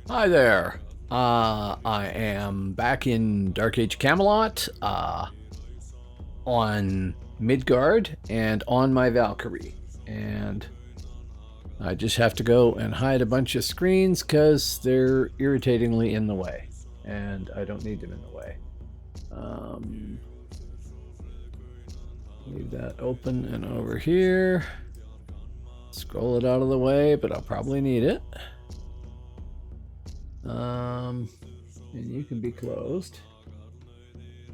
Hi there. I am back in Dark Age Camelot, on Midgard and on my Valkyrie. And I just have to go and hide a bunch of screens because they're irritatingly in the way. And I don't need them in the way. Leave that open and over here. Scroll it out of the way, but I'll probably need it. And you can be closed.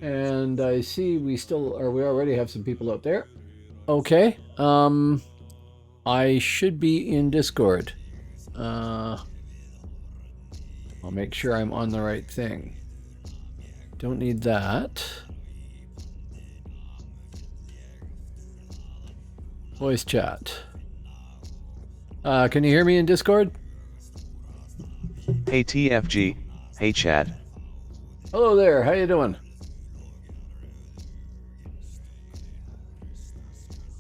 And I see we already have some people out there. Okay. I should be in Discord. I'll make sure I'm on the right thing. Don't need that. Voice chat. Can you hear me in Discord? Hey TFG, hey Chad. Hello there, how you doing?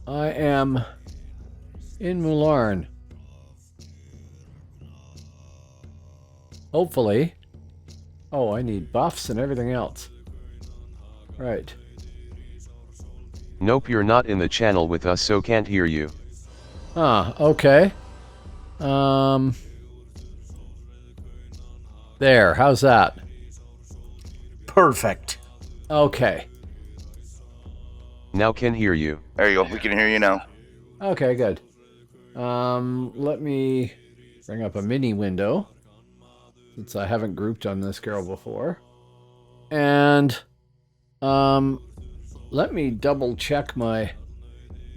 I am in Mularn. Hopefully. Oh, I need buffs and everything else. Right. Nope, you're not in the channel with us, so can't hear you. Okay. There, how's that? Perfect. Okay. Now can hear you. There you go. We can hear you now. Okay, good. Let me bring up a mini window since I haven't grouped on this girl before. And let me double check my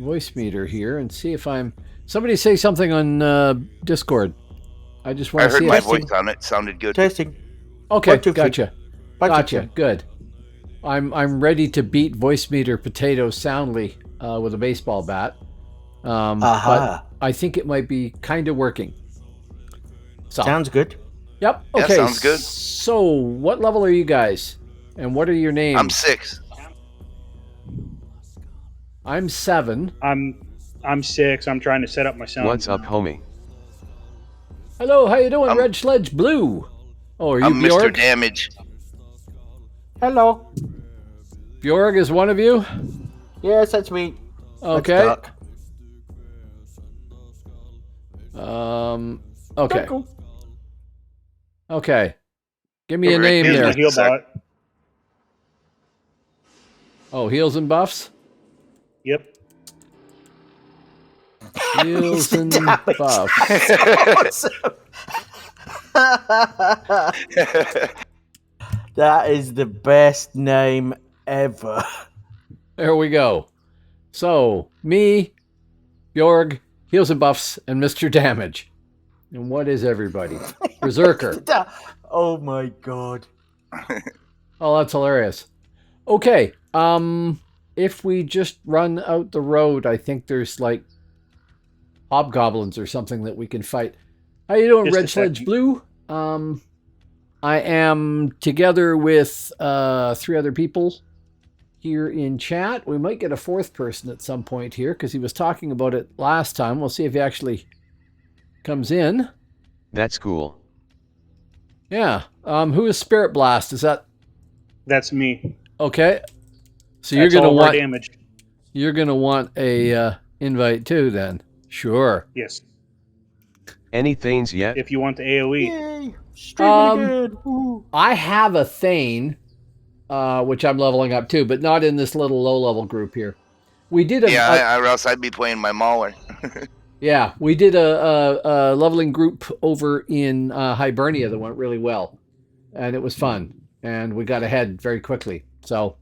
voice meter here and see if I'm... Somebody say something on Discord. I just want I to heard see my if... voice on it. Sounded good. Testing. Okay, 1, 2, 3. gotcha. 1, 2, Gotcha, 3. good. I'm ready to beat voice meter potato soundly with a baseball bat. But I think it might be kind of working. So. Sounds good. Yep. Yeah, Okay. sounds good. So, what level are you guys? And what are your names? I'm 6. I'm 7. I'm 6. I'm trying to set up my sound. What's up, homie? Hello, how you doing, Red Sledge Blue? Oh, are you I'm Bjorg? Mr. Damage. Hello. Bjorg is one of you? Yes, that's me. Okay. That's Okay. Cool. Okay. Give me a Rick, name here's there. my Heal Sec. bot. Oh, heals and buffs? Yep. Heals and Damage. buffs. That is the best name ever. There we go. So, me, Bjorg, heals and buffs, and Mr. Damage. And what is everybody? Berserker. Oh my god. Oh, that's hilarious. Okay. If we just run out the road, I think there's like hobgoblins or something that we can fight. How you doing, Just Red a Sledge second. Blue? I am together with 3 other people here in chat. We might get a 4th person at some point here because he was talking about it last time. We'll see if he actually comes in. That's cool. Yeah. Who is Spirit Blast? Is that That's me. okay? So That's you're all gonna of our damage. you're gonna want a invite too, then. Sure. Yes. Any Thanes yet? If you want the AoE. Yay. Streaming again. Woo. I have a Thane, which I'm leveling up too, but not in this little low-level group here. We did Yeah, or else I'd be playing my Mauler. Yeah, we did a leveling group over in Hibernia that went really well, and it was fun, and we got ahead very quickly. So,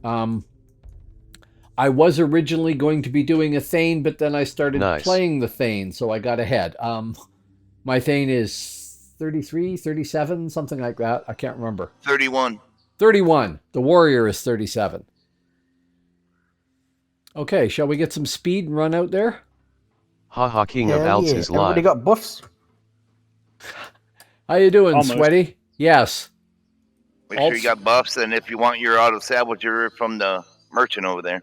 I was originally going to be doing a Thane, but then I started playing the Thane, so I got ahead. My Thane is 33, 37, something like that. I can't remember. 31. 31. The Warrior is 37. Okay, shall we get some speed and run out there? Haha, King of Hell Alts yeah. is Everybody live. got buffs? How you doing, Almost. Sweaty? Yes. Make sure you got buffs, and if you want your auto saboteur from the merchant over there.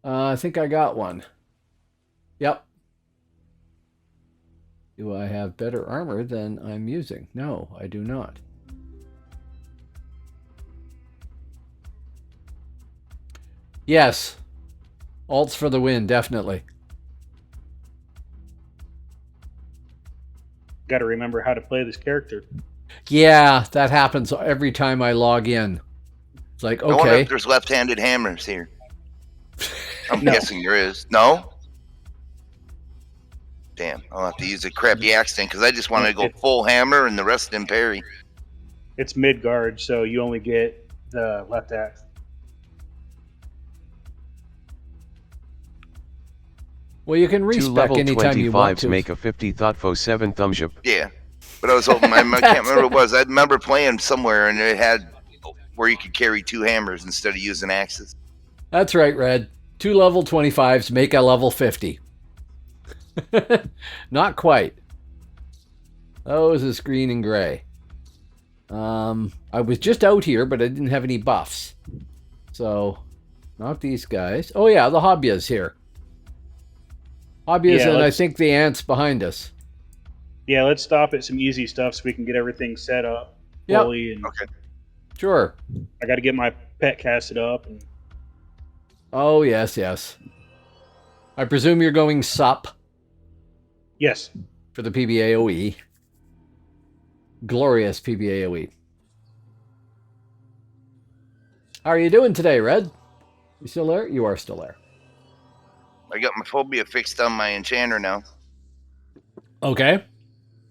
I think I got one. Yep. Do I have better armor than I'm using? No, I do not. Yes. Alts for the win, definitely. Got to remember how to play this character. Yeah, that happens every time I log in. It's like, I wonder okay. if there's left-handed hammers here. I'm No. guessing there is. No? Damn, I'll have to use a crappy accent because I just want to go full hammer and the rest in parry. It's Midgard, so you only get the left axe. Well, you can 2 respec level anytime you want 25s to. make a 50 thoughtful 7 thumbs up. Yeah, but I was hoping, I can't remember what it was. I remember playing somewhere and it had where you could carry 2 hammers instead of using axes. That's right, Red. 2 level 25s make a level 50. Not quite. Those is green and gray. I was just out here, but I didn't have any buffs. So, not these guys. Oh yeah, the Hobbia's here. Hobbia's, Yeah, and I think the ants behind us. Yeah, let's stop at some easy stuff so we can get everything set up Yep. fully. And Okay. Sure. I got to get my pet casted up. And Oh yes, yes. I presume you're going sup yes, for the PBAOE. Glorious PBAOE. How are you doing today, Red? You still there? You are still there. I got my phobia fixed on my enchanter now. Okay.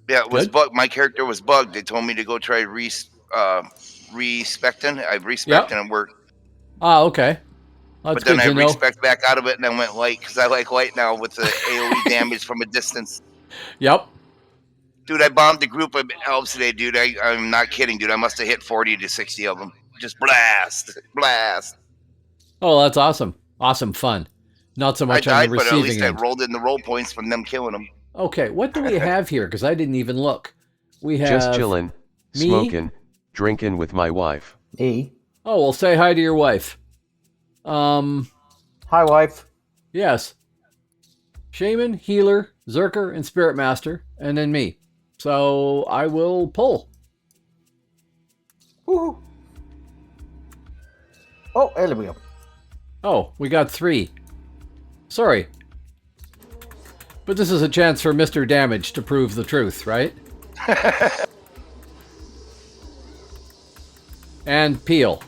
Yeah, it was Good. bugged. My character was bugged. They told me to go try respecting. I respect and it worked. Ah, okay. That's But then good I to know. respect back out of it and I went light because I like light now with the AoE damage from a distance. Yep. Dude, I bombed the group of elves today, dude. I'm not kidding, dude. I must have hit 40 to 60 of them. Just blast. Blast. Oh, that's awesome. Awesome fun. Not so I much on died, the but at receiving least end. I rolled in the roll points from them killing them. Okay, what do we have here? Because I didn't even look. We have Just chillin', me? smoking, drinking with my wife. E. Oh, well, say hi to your wife. Hi, wife. Yes. Shaman, Healer, Zerker, and Spirit Master, and then me. So I will pull. Woohoo. Oh, there we go. Oh, we got 3. Sorry. But this is a chance for Mr. Damage to prove the truth, right? And Peel.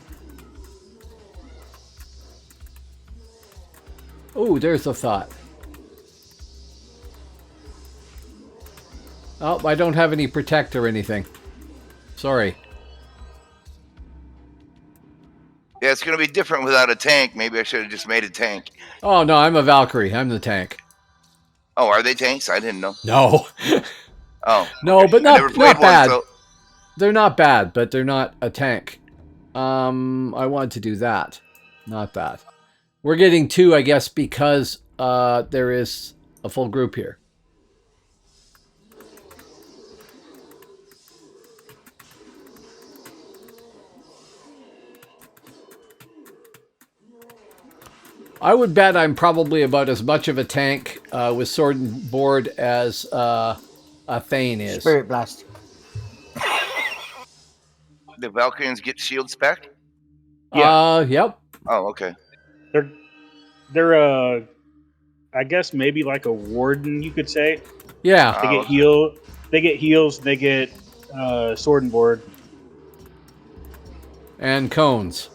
Ooh, there's a thought. Oh, I don't have any protect or anything. Sorry. Yeah, it's going to be different without a tank. Maybe I should have just made a tank. Oh, no, I'm a Valkyrie. I'm the tank. Oh, are they tanks? I didn't know. No. Oh. No, but I not, never played not bad. one, so... They're not bad, but they're not a tank. I want to do that. Not that. We're getting 2, I guess, because there is a full group here. I would bet I'm probably about as much of a tank with sword and board as a Thane is. Spirit Blast. The Valkyrians get shield spec? Yep. Oh, okay. they're I guess maybe like a warden, you could say. Yeah. They get okay. heal. They get heals. They get sword and board. And cones.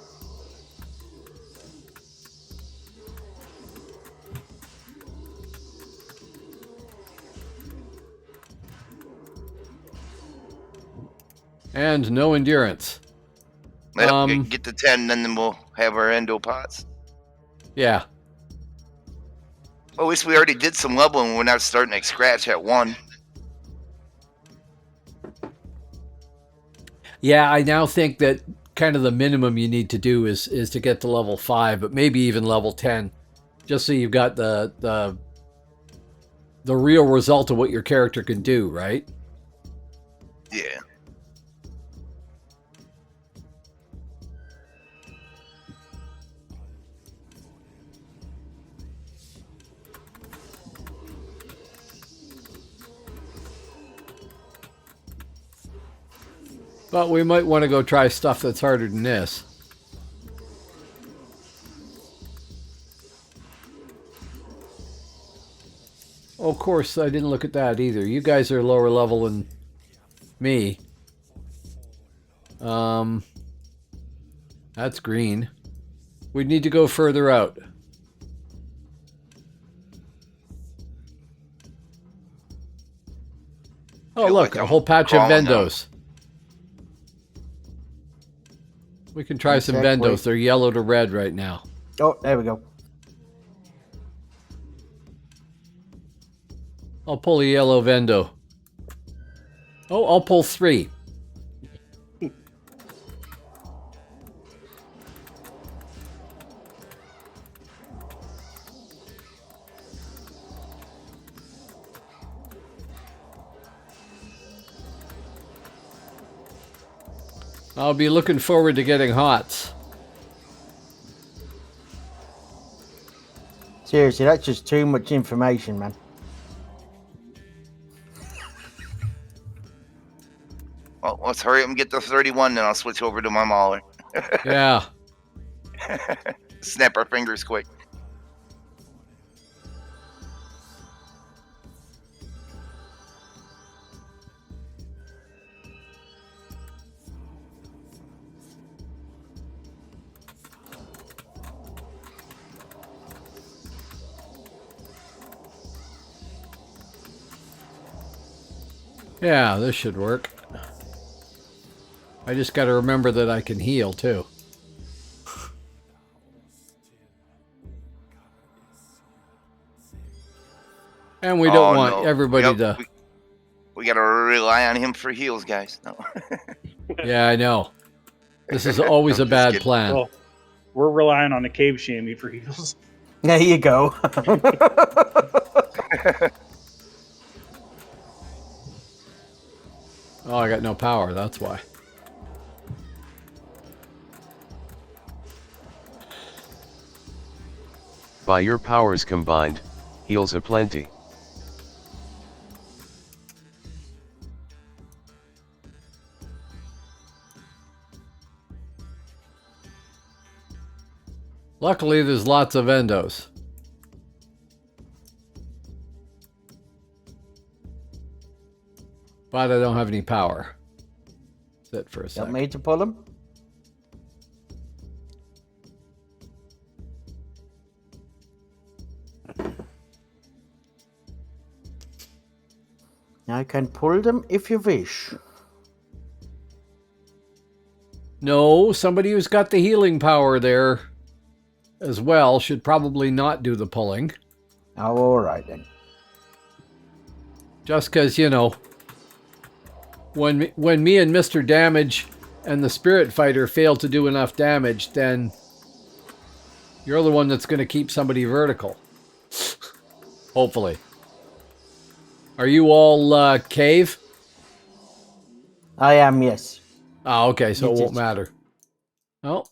And no endurance. Okay, get to 10, and then we'll have our endo pots. Yeah. Well, at least we already did some leveling. We're not starting at scratch at 1. Yeah, I now think that kind of the minimum you need to do is to get to level 5, but maybe even level 10, just so you've got the real result of what your character can do, right? Yeah. But we might want to go try stuff that's harder than this. Oh, of course, I didn't look at that either. You guys are lower level than me. That's green. We'd need to go further out. Oh, Feel look, like a I'm whole patch of crawling down. Vendos. We can try some Exactly. Vendos. They're yellow to red right now. Oh, there we go. I'll pull a yellow Vendo. Oh, I'll pull 3. I'll be looking forward to getting hots. Seriously, that's just too much information, man. Well, let's hurry up and get to 31, then I'll switch over to my mauler. Yeah. Snap our fingers quick. Yeah, this should work. I just got to remember that I can heal too. And we don't want no. everybody Yep, to... We gotta rely on him for heals, guys. No. Yeah, I know. This is always a I'm just bad kidding. plan. Well, we're relying on the cave chamois for heals. There you go. Oh, I got no power, that's why. By your powers combined, heals aplenty. Luckily, there's lots of endos. But I don't have any power. Sit for a Got second. me to pull them? I can pull them if you wish. No, somebody who's got the healing power there as well should probably not do the pulling. Oh, all right then. Just because, you know, when me and Mr. Damage and the Spirit Fighter fail to do enough damage, then you're the one that's going to keep somebody vertical. Hopefully. Are you all cave? I am, yes. Oh, okay, so it It won't is. matter. Oh,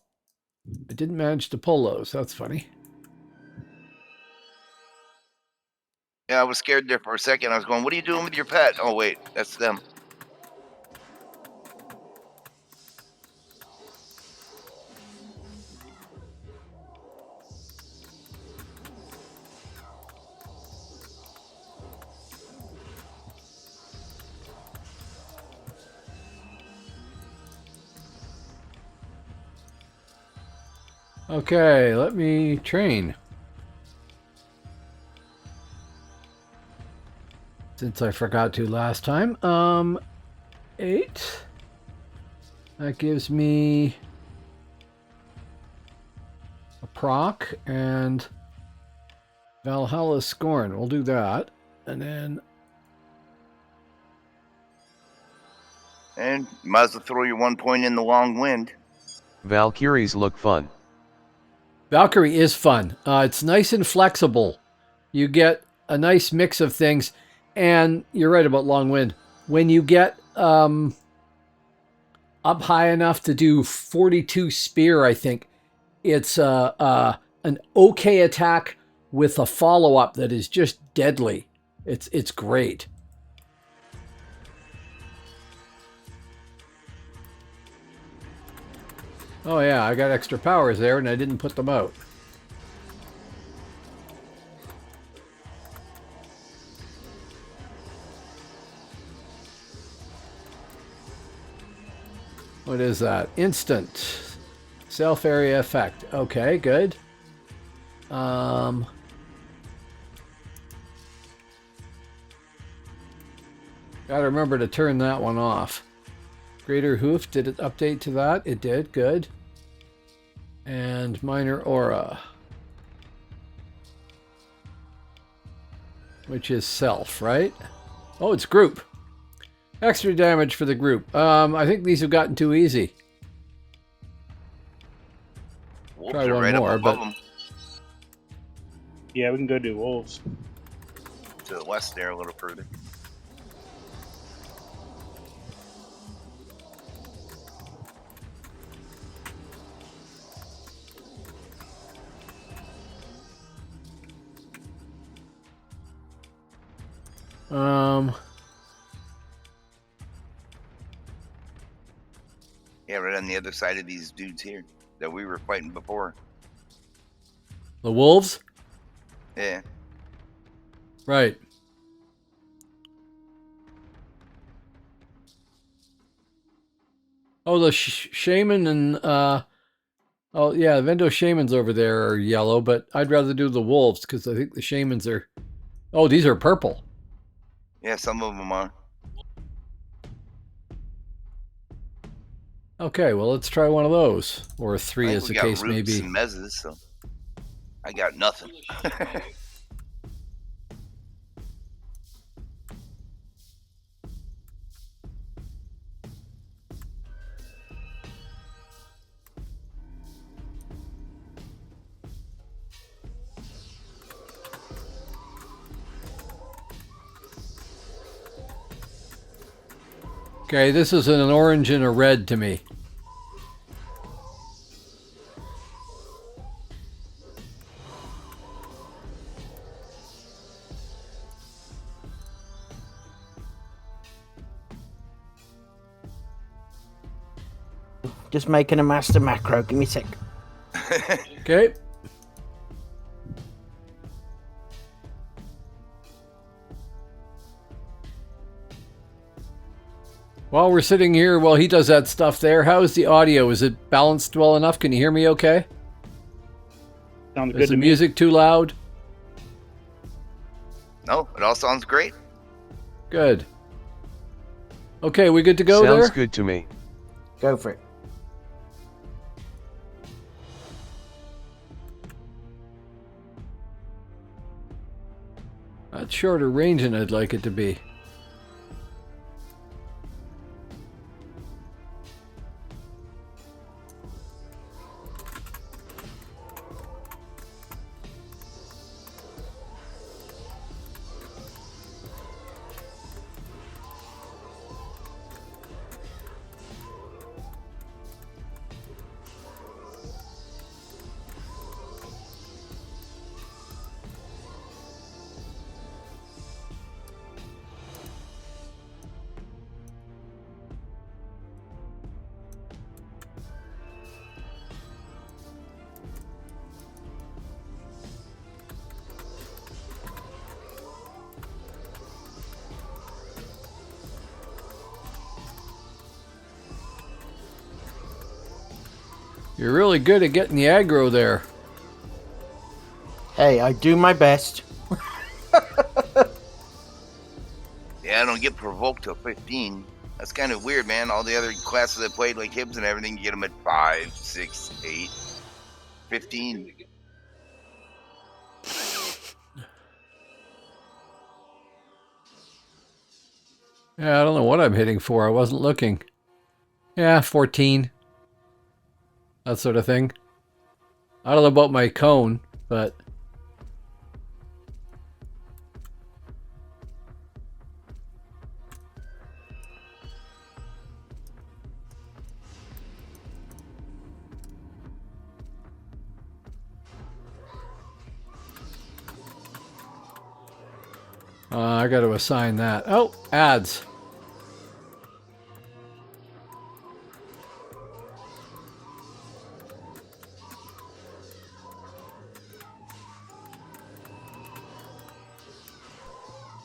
I didn't manage to pull those. That's funny. Yeah, I was scared there for a second. I was going, what are you doing with your pet? Oh, wait, that's them. Okay, let me train. Since I forgot to last time. 8. That gives me a proc and Valhalla Scorn. We'll do that. And then And you might as well throw your 1 point in the long wind. Valkyries look fun. Valkyrie is fun. It's nice and flexible. You get a nice mix of things. And you're right about long wind. When you get up high enough to do 42 spear, I think, it's an okay attack with a follow-up that is just deadly. It's great. Oh yeah, I got extra powers there and I didn't put them out. What is that? Instant. Self-area effect. Okay, good. Gotta remember to turn that one off. Greater hoof, did it update to that? It did, good. And minor aura. Which is self, right? Oh, it's group. Extra damage for the group. I think these have gotten too easy. Wolves Try are one right more, up above but- them Yeah, we can go do wolves. to the west there a little further. Yeah, right on the other side of these dudes here that we were fighting before. The wolves? Yeah. Right. Oh, the shaman and oh yeah, the Vendo shamans over there are yellow, but I'd rather do the wolves because I think the shamans are. Oh, these are purple. Yeah, some of them are. Okay, well let's try one of those, or I three, think as we the got case may roots be. and mezzes, so I got nothing. Okay, this is an orange and a red to me. Just making a master macro. Give me a sec. Okay. While we're sitting here, while he does that stuff there, how is the audio? Is it balanced well enough? Can you hear me okay? Sounds Is good the to me. music too loud? No, it all sounds great. Good. Okay, we good to go Sounds there? good to me. Go for it. That's shorter range than I'd like it to be. You're really good at getting the aggro there. Hey, I do my best. Yeah, I don't get provoked till 15. That's kind of weird, man. All the other classes I played, like Hibs and everything, you get them at 5, 6, 8, 15. Yeah, I don't know what I'm hitting for. I wasn't looking. Yeah, 14. That sort of thing. I don't know about my cone, but... I got to assign that. Oh, ads.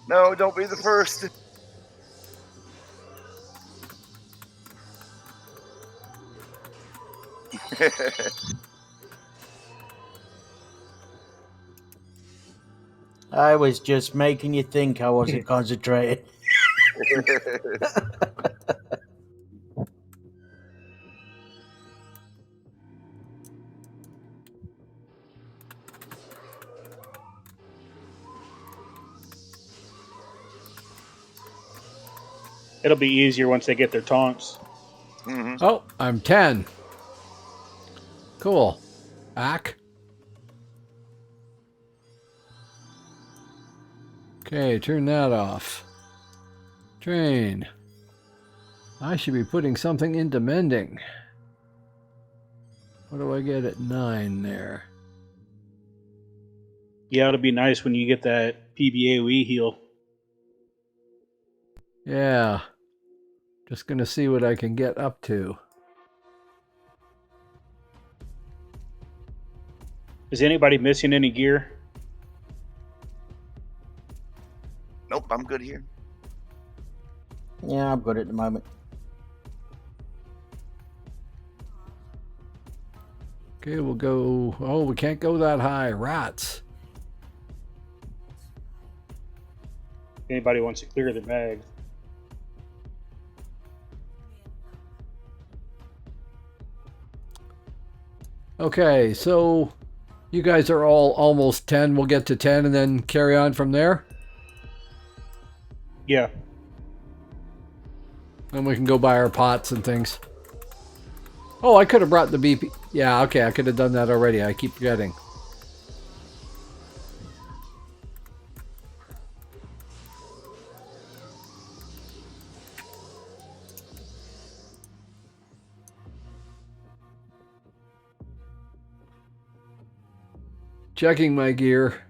No, don't be the first. I was just making you think I wasn't concentrating. It'll be easier once they get their taunts. Mhm. Oh, I'm 10. Cool. Back. Okay, turn that off. Train. I should be putting something into mending. What do I get at 9 there? Yeah, it'll be nice when you get that PBAOE heal. Yeah. Just gonna see what I can get up to. Is anybody missing any gear? Nope, I'm good here. Yeah, I'm good at the moment. Okay, we'll go... Oh, we can't go that high. Rats. Anybody wants to clear their bags? Okay, so you guys are all almost 10. We'll get to 10 and then carry on from there. Yeah. And we can go buy our pots and things. Oh, I could have brought the BP. Yeah, okay, I could have done that already. I keep forgetting. Checking my gear.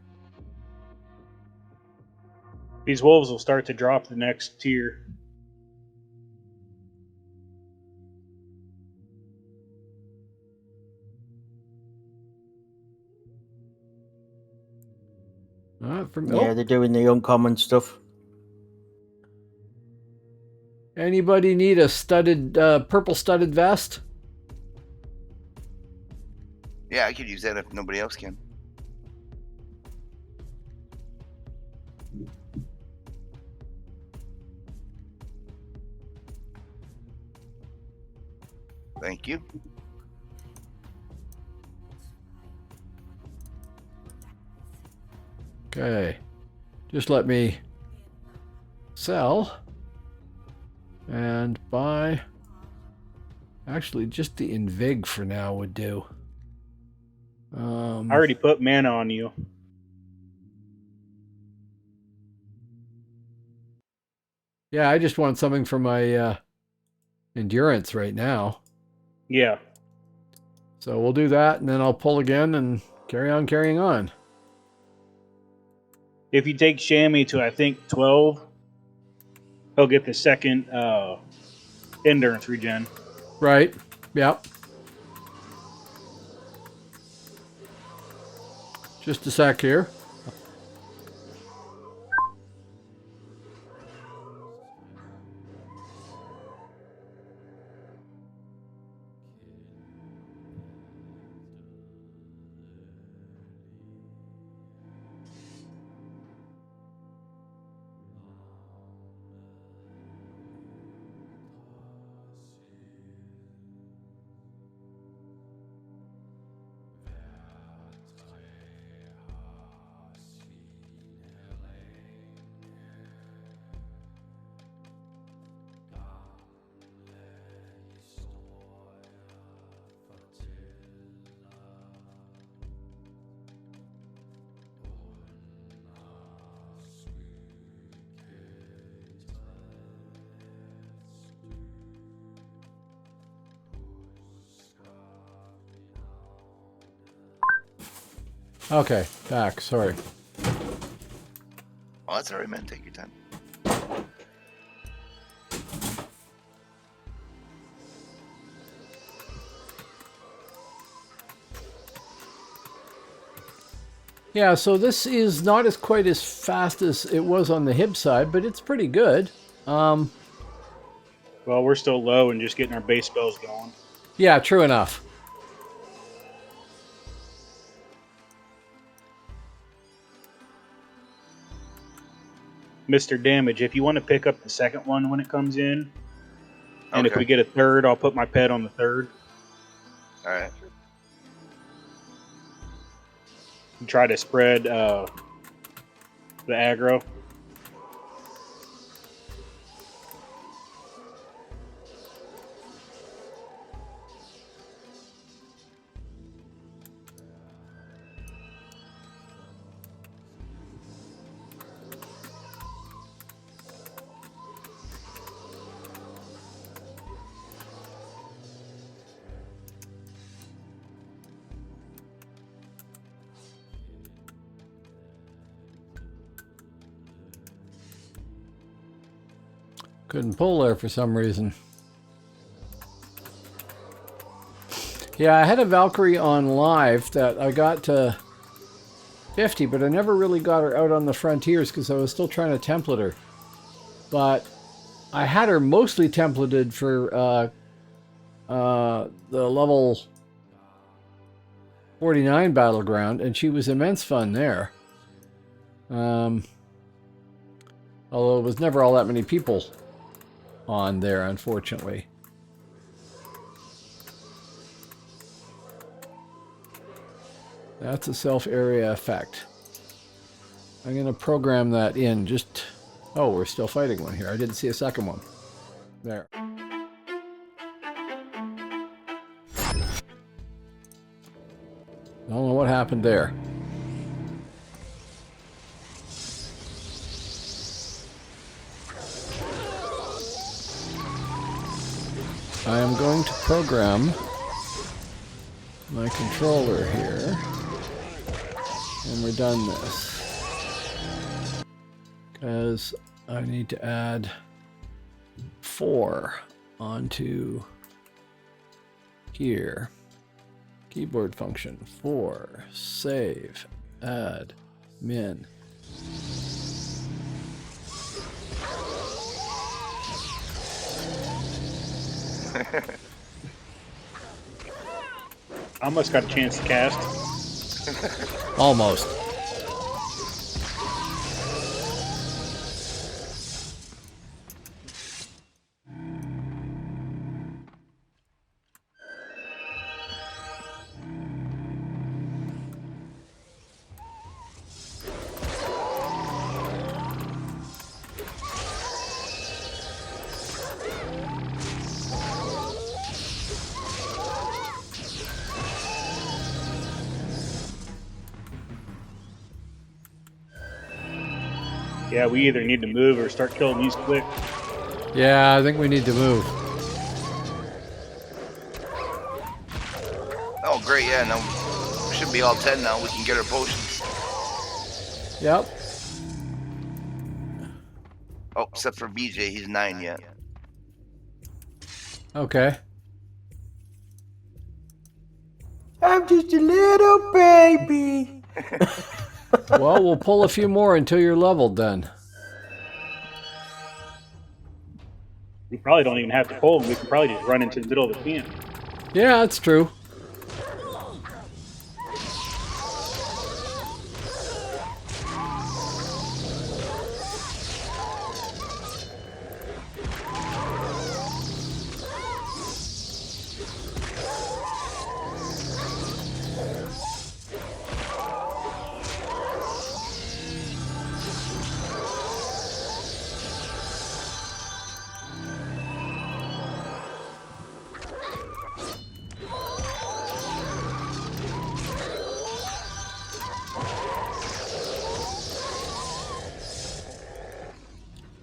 These wolves will start to drop the next tier. Yeah, they're doing the uncommon stuff. Anybody need a studded, purple studded vest? Yeah, I could use that if nobody else can. Thank you. Okay. Just let me sell and buy. Actually, just the Invig for now would do. I already put mana on you. Yeah, I just want something for my endurance right now. Yeah. So we'll do that, and then I'll pull again and carry on carrying on. If you take Shammy to, I think, 12, he'll get the second endurance regen. Right. Yep. Just a sec here. Okay, back. Sorry. Oh, that's all right, man. Take your time. Yeah, so this is not as quite as fast as it was on the Hib side, but it's pretty good. Well, we're still low and just getting our base spells going. Yeah, true enough. Mr. Damage, if you want to pick up the second one when it comes in, and if Okay. we get a third, I'll put my pet on the third. All right. And try to spread the aggro. Couldn't pull there for some reason. Yeah, I had a Valkyrie on live that I got to 50, but I never really got her out on the frontiers because I was still trying to template her. But I had her mostly templated for the level 49 battleground, and she was immense fun there. Although it was never all that many people on there, unfortunately. That's a self-area effect. I'm going to program that in just... Oh, we're still fighting one here. I didn't see a second one. There. I don't know what happened there. I am going to program my controller here, and we're done this, because I need to add 4 onto here. Keyboard function 4, save, add, min. I almost got a chance to cast. Almost. Yeah, we either need to move or start killing these quick. Yeah, I think we need to move. Oh, great. Yeah, now we should be all 10 now. We can get our potions. Yep. Oh, except for BJ. He's 9 yet. Okay. I'm just a little baby. Well, we'll pull a few more until you're leveled then. We probably don't even have to pull them. We can probably just run into the middle of the camp. Yeah, that's true.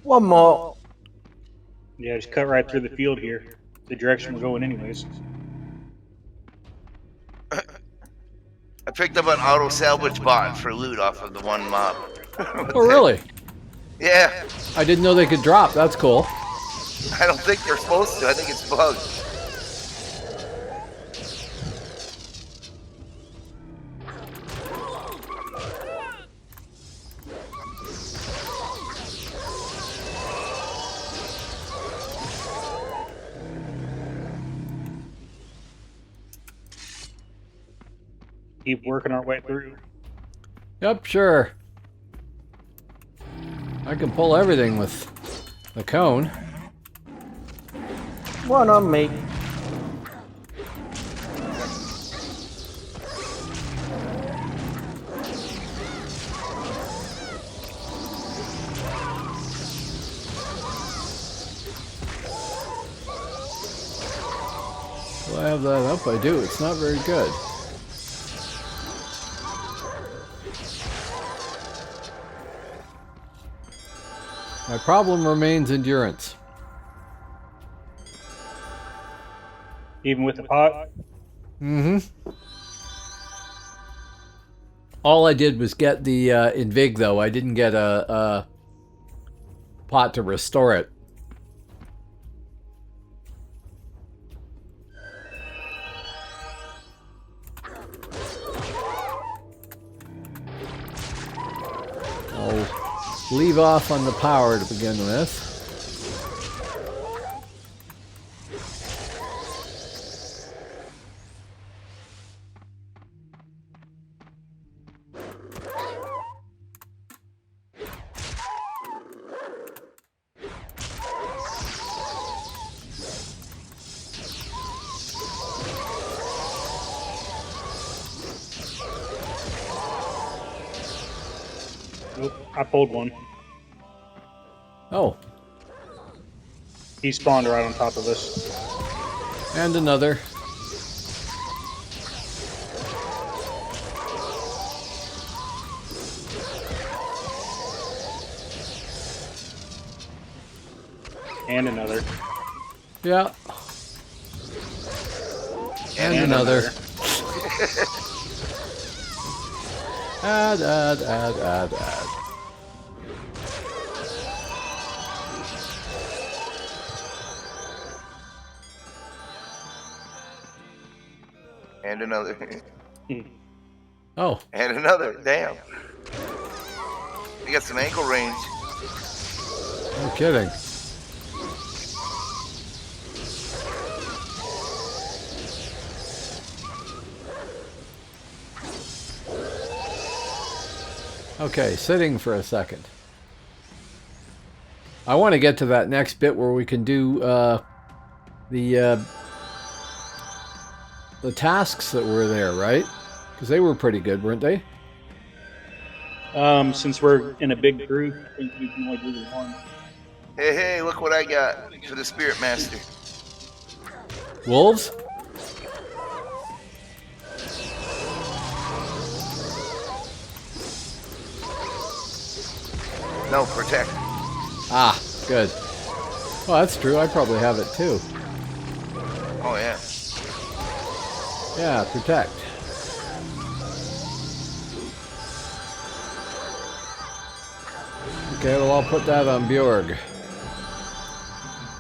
One more. Yeah, just cut right through the field here. The direction we're going anyways. I picked up an auto salvage bot for loot off of the one mob. Oh, really? Yeah. I didn't know they could drop. That's cool. I don't think they're supposed to. I think it's bugged. keep working our way through. Yep, sure. I can pull everything with the cone. One on me. Do I have that up? I do. It's not very good. My problem remains endurance. Even with the pot. Mm-hmm. All I did was get the Invig, though. I didn't get a pot to restore it. I'll leave off on the power to begin with. Nope, I pulled one. Oh, He spawned right on top of us. and another. And another. Yeah. And another. Add. And another. Oh, And another. Damn. You got some ankle range. no kidding. Okay, sitting for a second. I want to get to that next bit where we can do the tasks that were there, right? Because they were pretty good, weren't they? Since we're in a big group, I think we can only do the one. Hey, look what I got for the Spirit Master. Wolves? No, protect. Ah, good. Well, that's true. I probably have it too. Oh, yeah. Yeah, protect. Okay, well, I'll put that on Bjorg.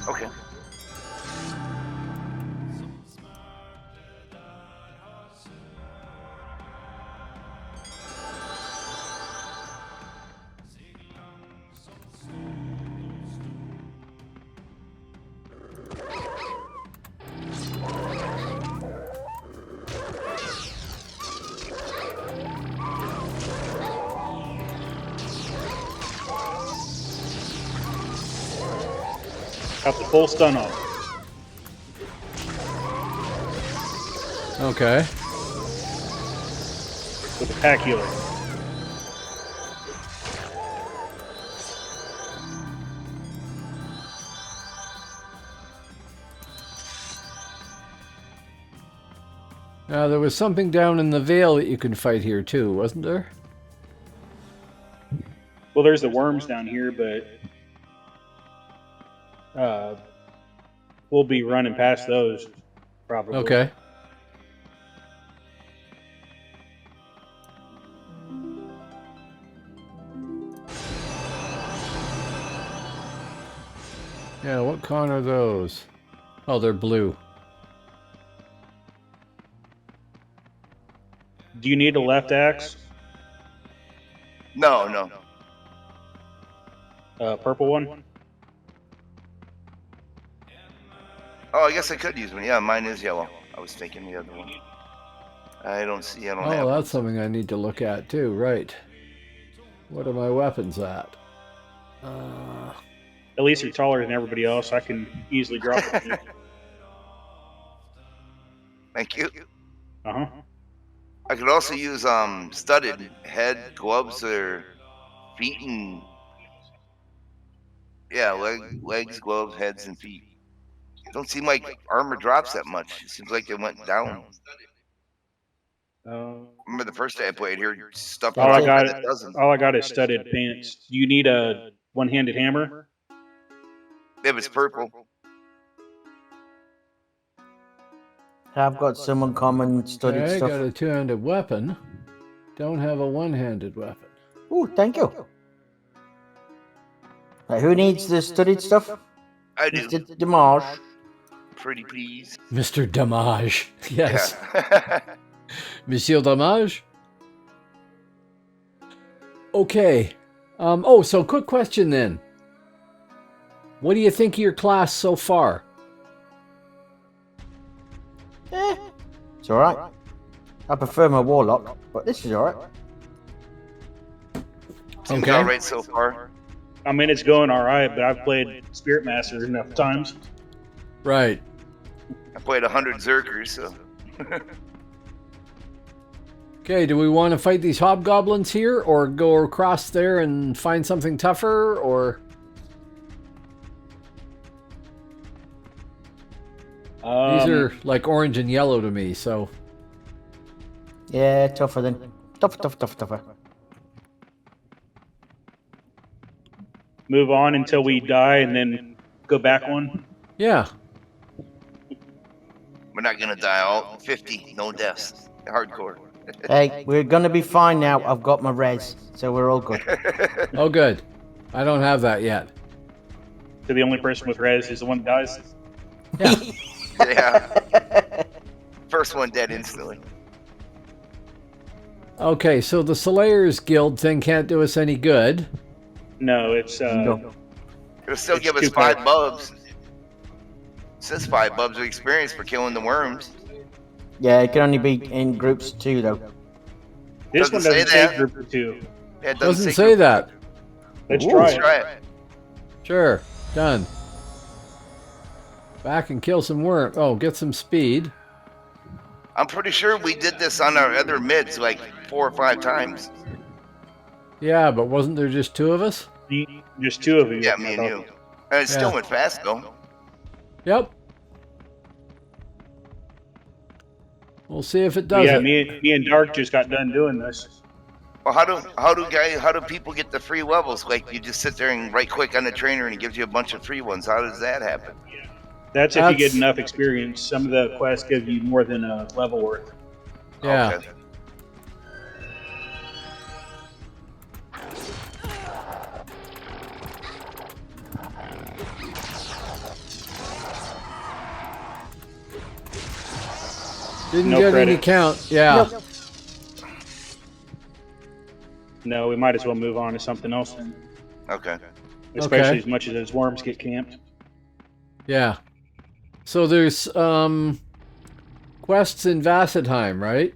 Okay. Got the full stun on. Okay. With the pack healer. Now, there was something down in the Vale that you could fight here too, wasn't there? Well, there's the worms down here, but we'll be running past those probably. Okay. Yeah, what con are those? Oh, they're blue. Do you need a left axe? No. Purple one? Oh, I guess I could use one. Yeah, mine is yellow. I was thinking the other one. I don't have Oh, one. that's something I need to look at too. Right. What are my weapons at? At least you're taller than everybody else. I can easily drop it. Thank you. Uh huh. I could also use studded head gloves or feet and legs, gloves, heads, and feet. It don't seem like armor drops that much. It seems like it went down. Remember the first day I played here, stuff All I dropped by got, the dozen. all I got is studded pants. Do you need a one-handed hammer? If it's purple, I've got some uncommon studied Okay, stuff. got a two-handed weapon. Don't have a one-handed weapon. Ooh, thank you. Right, who needs the studied stuff? I do. Mr. Damage. Pretty please. Mr. Damage. Yes. Yeah. Monsieur Damage? Okay. Oh, so quick question then. What do you think of your class so far? It's alright. I prefer my warlock, but this is alright. Seems Okay. all right so far. I mean, it's going all right, but I've played Spirit Master enough times. Right. I played 100 Zerkers, so. Okay, do we want to fight these hobgoblins here or go across there and find something tougher or... These are like orange and yellow to me, so... Yeah, tougher then. Tougher. Move on until we die and then go back one. Yeah. We're not gonna die all 50, no deaths. Hardcore. Hey, we're gonna be fine now. I've got my res, so we're all good. Oh, good. I don't have that yet. So the only person with res is the one that dies. Yeah. Yeah. First one dead instantly. Okay, so the Slayers Guild thing can't do us any good. No, it's No. It'll still It's give us too 5 bad. bubs. It says 5 bubs of experience for killing the worms. Yeah, it can only be in groups of 2 though. this one Doesn't say doesn't say that. group of 2. Yeah, it Doesn't say that. Let's Ooh. try Let's it. try it. Sure. Done. Back and kill some worm. Oh, get some speed. I'm pretty sure we did this on our other mids like 4 or 5 times. Yeah, but wasn't there just 2 of us? Just 2 of you. Yeah, me and you. And it still went fast though. Yep. We'll see if it does Yeah, it. me and Dark just got done doing this. Well, how do people get the free levels? Like you just sit there and right click on the trainer and it gives you a bunch of free ones. How does that happen? That's if you get That's- enough experience. Some of the quests give you more than a level worth. Yeah. Okay. Didn't No get any credit. count. Yeah. Nope. No, we might as well move on to something else then. Okay. Especially Okay. as much as those worms get camped. Yeah. So there's quests in Vasselheim, right?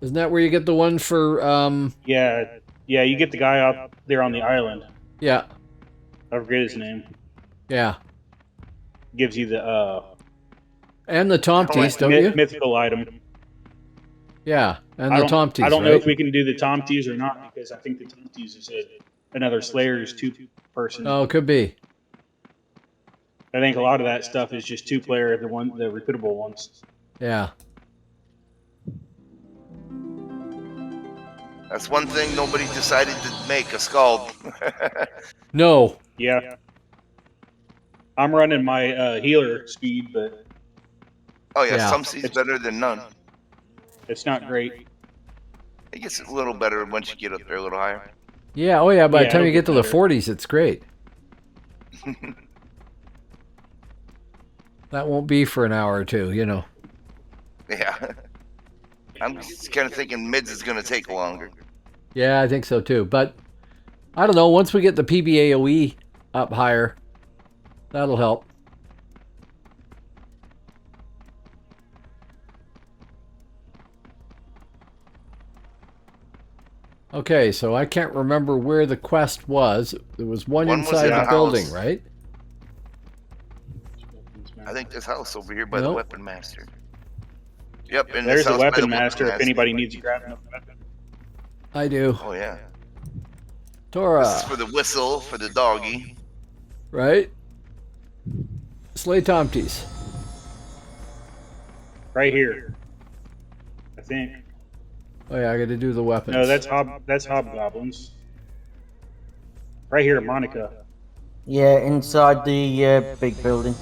Isn't that where you get the one for Yeah, you get the guy out there on the island. yeah. I forget his name. Yeah. Gives you the And the Tomties, don't you? mythical item. Yeah. And I the don't, Tomties, I don't know right? if we can do the Tomties or not because I think the Tomties is another Slayer's 2-person. Oh, it could be. I think a lot of that stuff is just 2-player, the repeatable ones. Yeah. That's one thing nobody decided to make a Scald. No. Yeah. I'm running my healer speed, but Oh yeah, Yeah. some sees better than none. it's not great. It gets a little better once you get up there a little higher. Yeah, oh yeah, by the Yeah, time you it'll get to get the better. 40s, it's great. That won't be for an hour or two, you know. Yeah. I'm just kind of thinking mids is going to take longer. Yeah, I think so too. But I don't know, once we get the PBAOE up higher, that'll help. Okay, so I can't remember where the quest was. There was one One was inside in the the building, house. right? I think this house over here by the Nope. weapon master. Yep, in There's this a house by weapon the master if anybody needs to grab another weapon. I do. Oh yeah. Tora, This is for the whistle for the doggy. right? Slay Tomties. Right here. I think. Oh yeah, I got to do the weapons. No, that's hobgoblins. Right here, Monica. Yeah, inside the big building.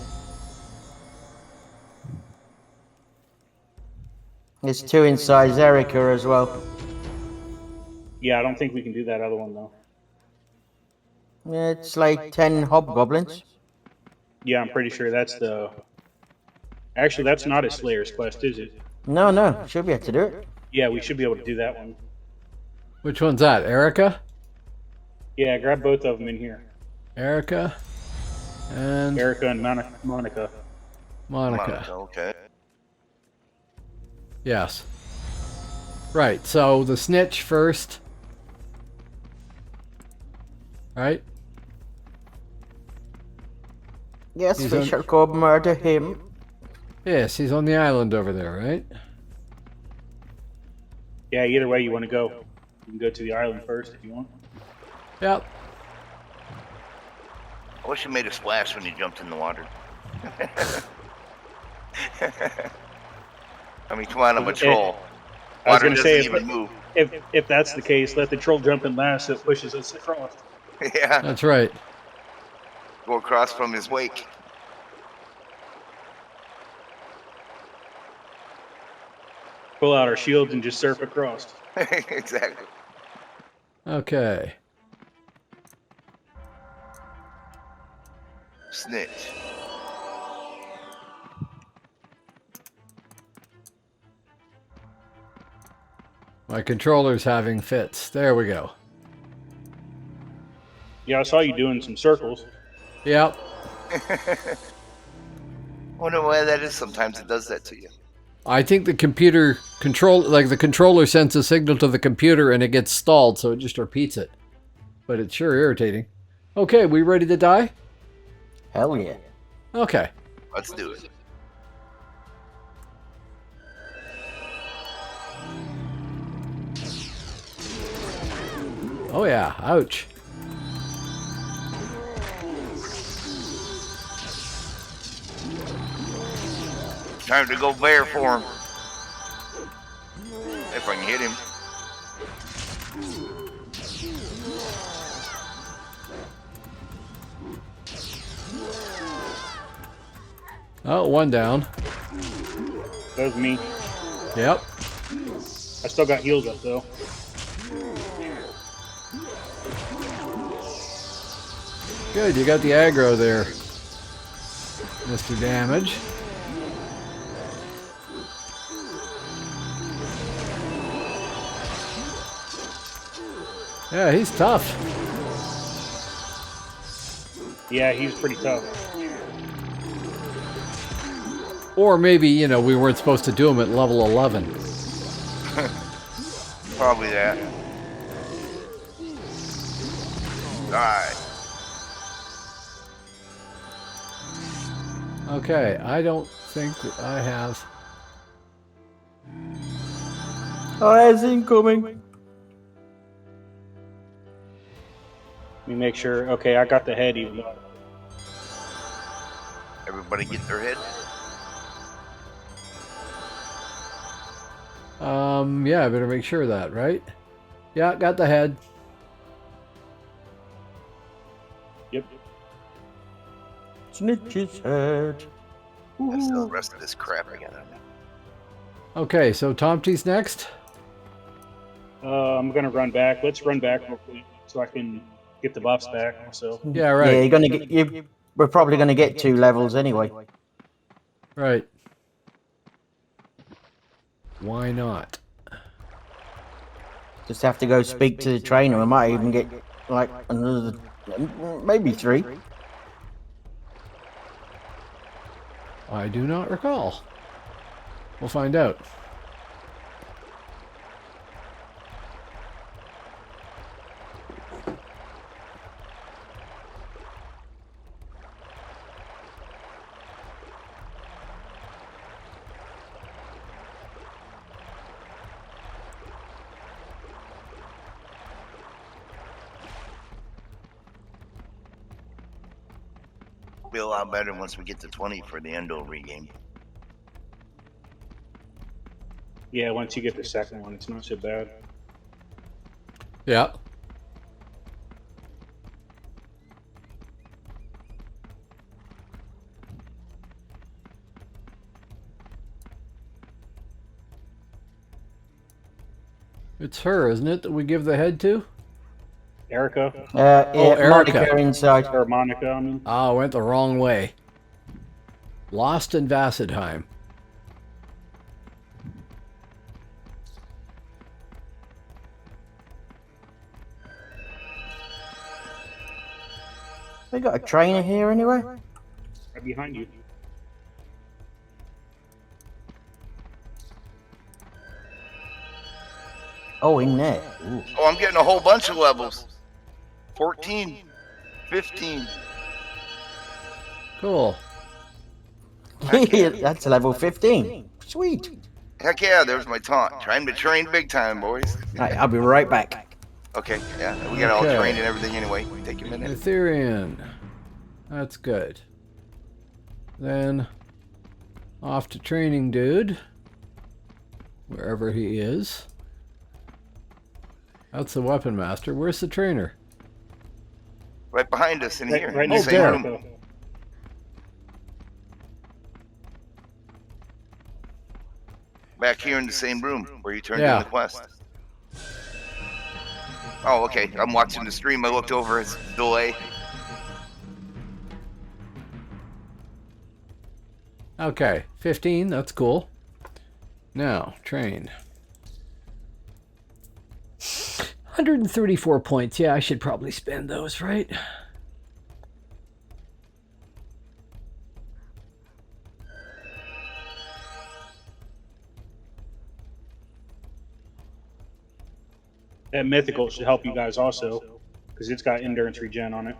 There's two inside Erica as well. Yeah, I don't think we can do that other one though. Yeah, it's like 10 hobgoblins. Yeah, I'm pretty sure that's the. Actually, that's not a Slayer's quest, is it? No, no, should be able to do it. Yeah, we should be able to do that one. Which one's that? Erica? Yeah, grab both of them in here. Erica and Erica and Monica. Monica. Okay. Yes. Right, so the snitch first. Right? Yes, He's we on- shall go murder him. Yes, he's on the island over there, right? Yeah, either way you want to go. You can go to the island first if you want. Yep. I wish you made a splash when you jumped in the water. I mean, come on, I'm a troll. I was Water going to say, doesn't even move. if that's the case, let the troll jump in last so it pushes us across. Yeah, That's right. go across from his wake. Pull out our shields and just surf across. Exactly. Okay. Snitch. My controller's having fits. There we go. Yeah, I saw you doing some circles. Yep. Wonder why that is. Sometimes it does that to you. I think the computer the controller sends a signal to the computer and it gets stalled, so it just repeats it. But it's sure irritating. Okay, we ready to die? Hell yeah. Oh, Okay. Let's do it. Oh yeah, ouch. Time to go bear for him. If I can hit him. Oh, one down. That was me. Yep. I still got heals up though. Good, you got the aggro there, Mr. Damage. Yeah, he's tough. Yeah, he's pretty tough. Or maybe, you know, we weren't supposed to do him at level 11. Probably that. Alright. Okay, I don't think that I have... Oh, it's incoming. Let me make sure. Okay, I got the head even though. Everybody get their head. Yeah, I better make sure of that, right? Yeah, got the head. Yep. Snitch's head. That's the rest of this crap I got on me. Okay, so Tomty's next. I'm gonna run back. Let's run back real quick so I can get the buffs back. So Yeah, right. Yeah, you're gonna get. We're probably gonna get 2 levels anyway. Right. Why not? Just have to go speak to the trainer. We might even get like another, maybe 3. I do not recall. We'll find out. Be a lot better once we get to 20 for the endo regame. Yeah, once you get the second one, it's not so bad. Yeah. It's her, isn't it, that we give the head to? Erica Yeah, Erica. Monica inside. or Monica, I mean. Ah, went the wrong way. Lost in Vassedheim. They got a trainer here anyway? Right behind you. Oh, in there. Ooh. Oh, I'm getting a whole bunch of levels. 14, 15. Cool. That's level 15. Sweet. Heck yeah, there's my taunt. Time to train big time, boys. Right, I'll be right back. Okay, yeah, we got all Okay. trained and everything anyway. Take a minute. Ethereum. That's good. Then off to training dude. Wherever he is. That's the weapon master. Where's the trainer? Right behind us in here. Right in the next same to there. room. Erica. Back here in the same room where you turned Yeah. in the quest. Oh, okay. I'm watching the stream. I looked over his delay. Okay, 15. That's cool. Now, train. 134 points. Yeah, I should probably spend those, right? That mythical should help you guys also, because it's got endurance regen on it.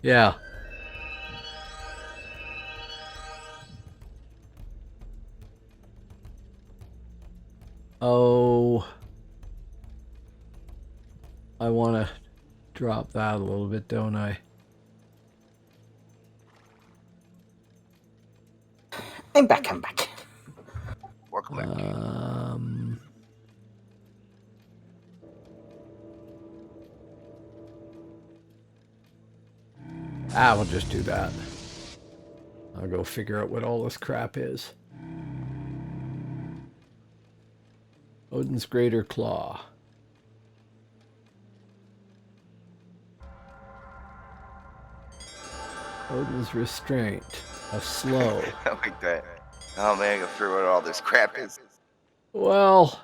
Yeah. Oh, I want to drop that a little bit, don't I? I'm back, I'm back. Welcome back. We'll just do that. I'll go figure out what all this crap is. Odin's Greater Claw. Odin's Restraint. A slow. I like that. Oh man, I gotta figure out what all this crap is. Well,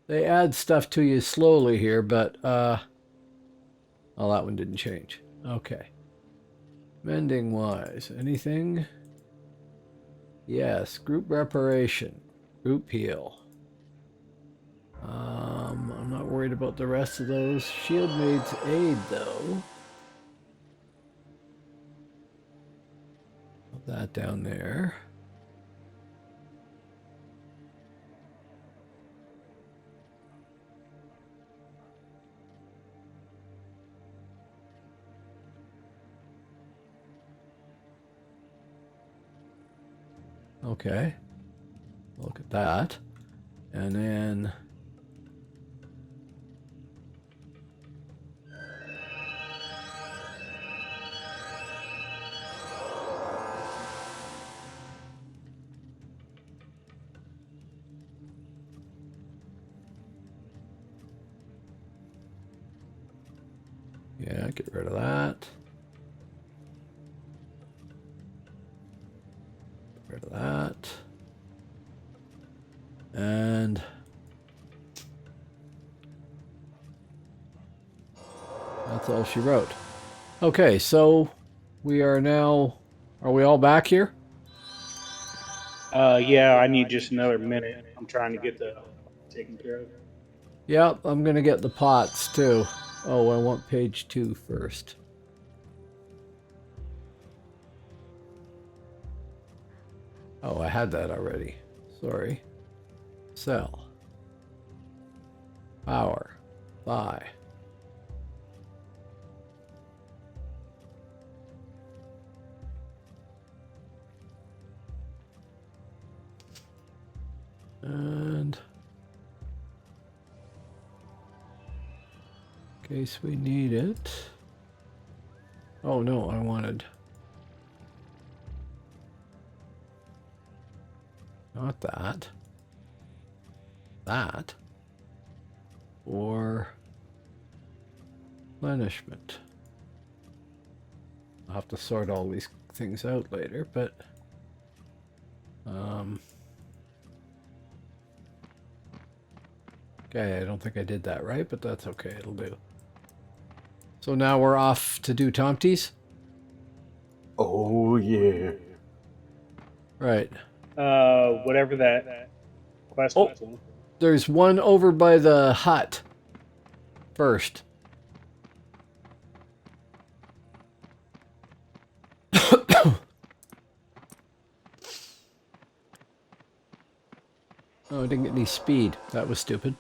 they add stuff to you slowly here, but oh, that one didn't change. Okay. Mending wise, anything? Yes, group reparation, group heal. I'm not worried about the rest of those. Shield Maid's Aid, though. Put that down there. Okay. Look at that. And then yeah, get rid of that. Get rid of that. And that's all she wrote. Okay, so we are now, are we all back here? Yeah, I need just another minute. I'm trying to get the taken care of. Yep, I'm gonna get the pots too. Oh, I want page 2 first. Oh, I had that already. Sorry. Sell. Power. Buy. And in case we need it. Oh no, I wanted not that. That. Or replenishment. I'll have to sort all these things out later, but okay, I don't think I did that right, but that's okay, it'll do. So now we're off to do Tomties? Oh, yeah. Right. Whatever that quest was. There's one over by the hut first. Oh, I didn't get any speed. That was stupid.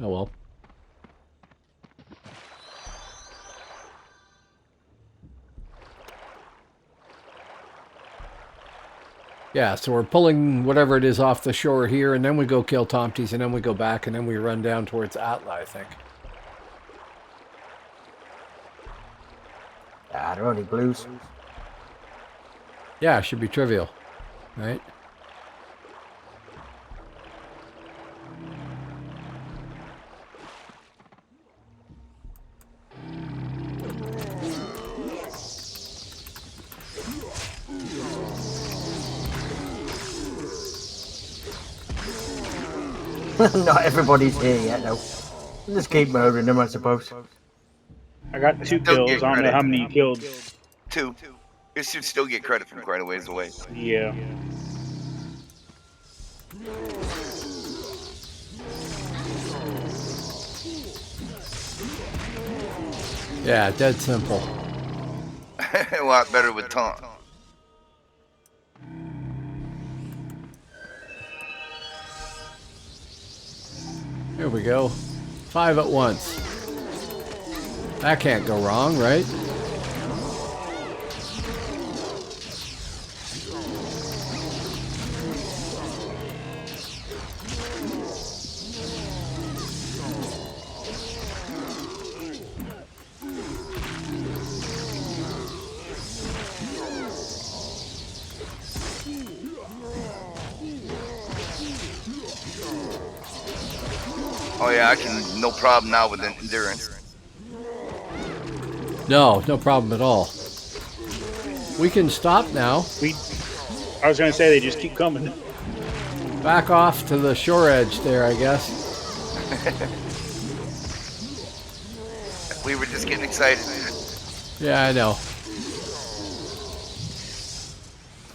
Oh well. Yeah, so we're pulling whatever it is off the shore here, and then we go kill Tomties, and then we go back, and then we run down towards Atla, I think. Ah, they're only blues. Yeah, it should be trivial, right? Not everybody's here yet, though. Just keep murdering them, I suppose. I got 2 Still kills. get I don't know credit. how many you killed. 2. It should still get credit from quite a ways away. Yeah. Yeah, dead simple. A lot better with taunt. Here we go. 5 at once. That can't go wrong, right? Oh yeah, I can no problem now with endurance. No, no problem at all. We can stop now. I was gonna say they just keep coming. Back off to the shore edge there, I guess. We were just getting excited. Yeah, I know.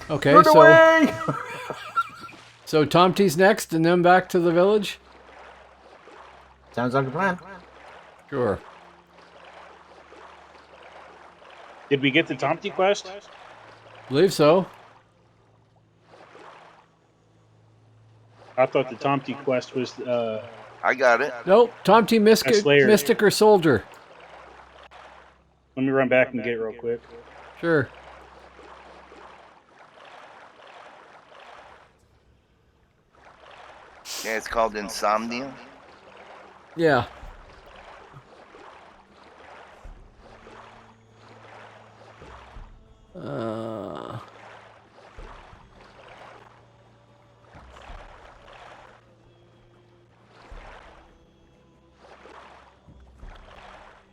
Okay, Run away! so Tomty's next, and then back to the village? Sounds like a plan. Sure. Did we get the Tomty quest? Believe so. I thought the Tomty quest was. I got it. Nope, Tomty Slayer. Mystic or Soldier. Let me run back and get it real quick. Sure. Yeah, it's called Insomnia. Yeah.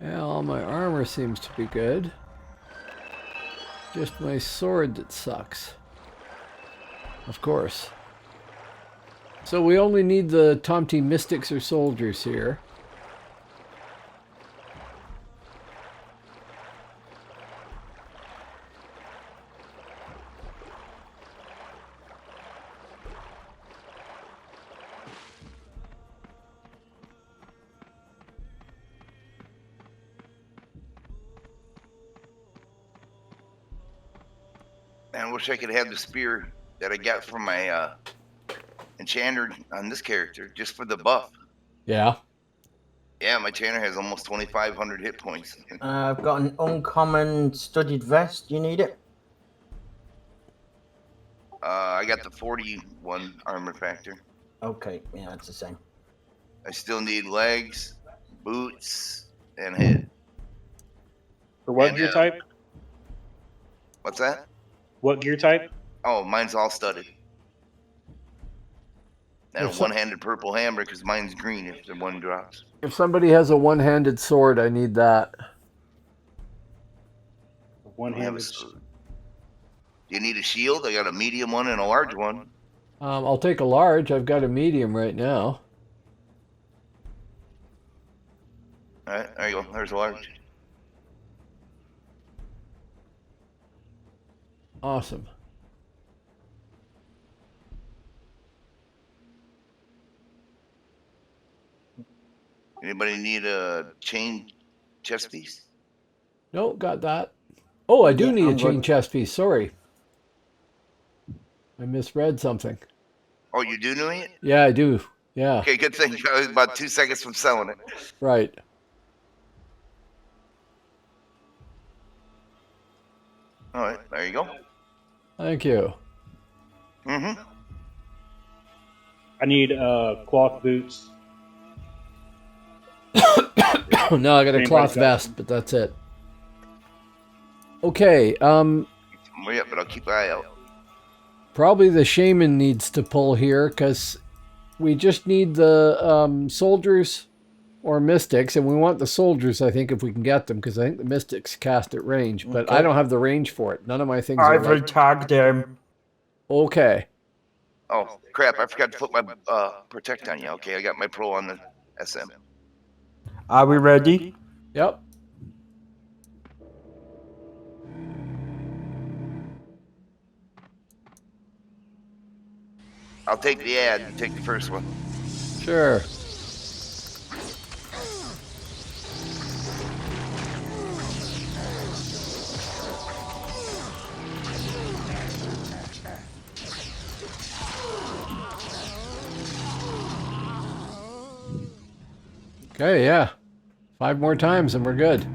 Yeah, all my armor seems to be good. Just my sword that sucks. Of course. So we only need the Tomty Mystics or Soldiers here. Man, I wish I could have the spear that I got from my enchanter on this character, just for the buff. Yeah. Yeah, my enchanter has almost 2,500 hit points. I've got an uncommon studded vest. You need it? I got the 41 armor factor. Okay, yeah, that's the same. I still need legs, boots, and head. For what And, gear type? What's that? What gear type? Oh, mine's all studded. And a If so- one-handed purple hammer because mine's green if the one drops. If somebody has a one-handed sword, I need that. I have One-handed. Do you need a shield? I got a medium one and a large one. I'll take a large. I've got a medium right now. All right, there you go. There's a large. Awesome. Anybody need a chain chest piece? No, got that. Oh, I do Yeah, need a I'm chain good. chest piece. Sorry. I misread something. Oh, you do know it? Yeah, I do. Yeah, Okay, good thing. I was about 2 seconds from selling it. right. All right, there you go. Thank you. Mm-hmm. I need cloth boots. No, I got a Anybody's cloth got vest, some? but that's it. Okay, Yeah, but I'll keep an eye out. probably the shaman needs to pull here because we just need the soldiers or mystics, and we want the soldiers, I think, if we can get them, because I think the mystics cast at range, but I Okay. don't have the range for it. None of my things are I've right. tagged him. Okay. Oh, crap. I forgot to put my protect on you. Okay, I got my pro on the SM. Are we ready? Yep. I'll take the ad. You take the first one. Sure. Okay, yeah. 5 more times and we're good.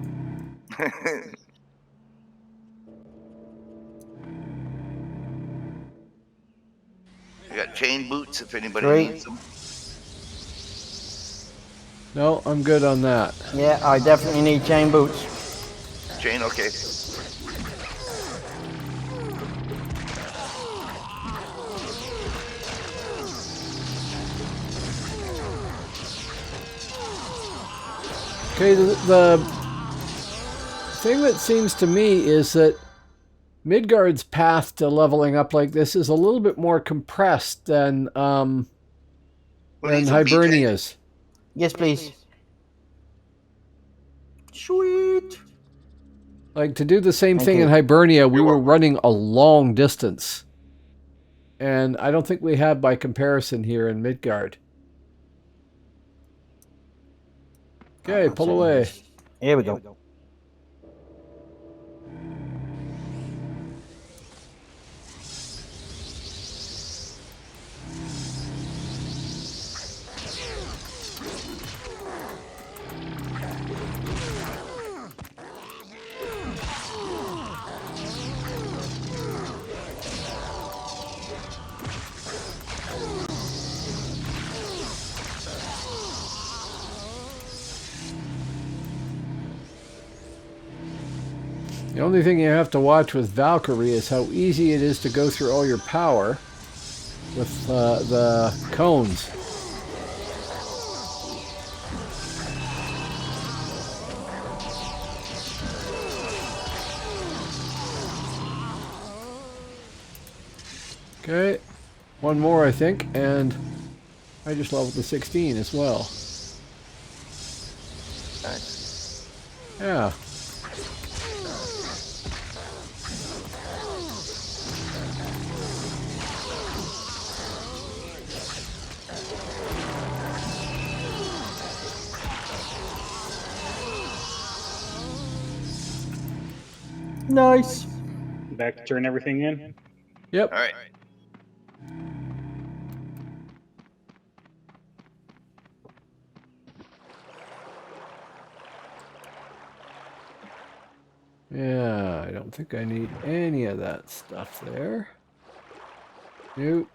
I got chain boots if anybody 3. needs them. No, I'm good on that. Yeah, I definitely need chain boots. Chain, okay. Okay, the thing that seems to me is that Midgard's path to leveling up like this is a little bit more compressed than Who needs some BK? Hibernia's. Yes, please. Sweet. Like, to do the same Thank thing in you. Hibernia, we You're were welcome. running a long distance. And I don't think we have by comparison here in Midgard. Okay, pull away. Here we go. The only thing you have to watch with Valkyrie is how easy it is to go through all your power with the cones. Okay, one more I think, and I just leveled to 16 as well. Nice. Yeah. Nice. Back to turn everything in. Yep. All right. Yeah, I don't think I need any of that stuff there. Nope.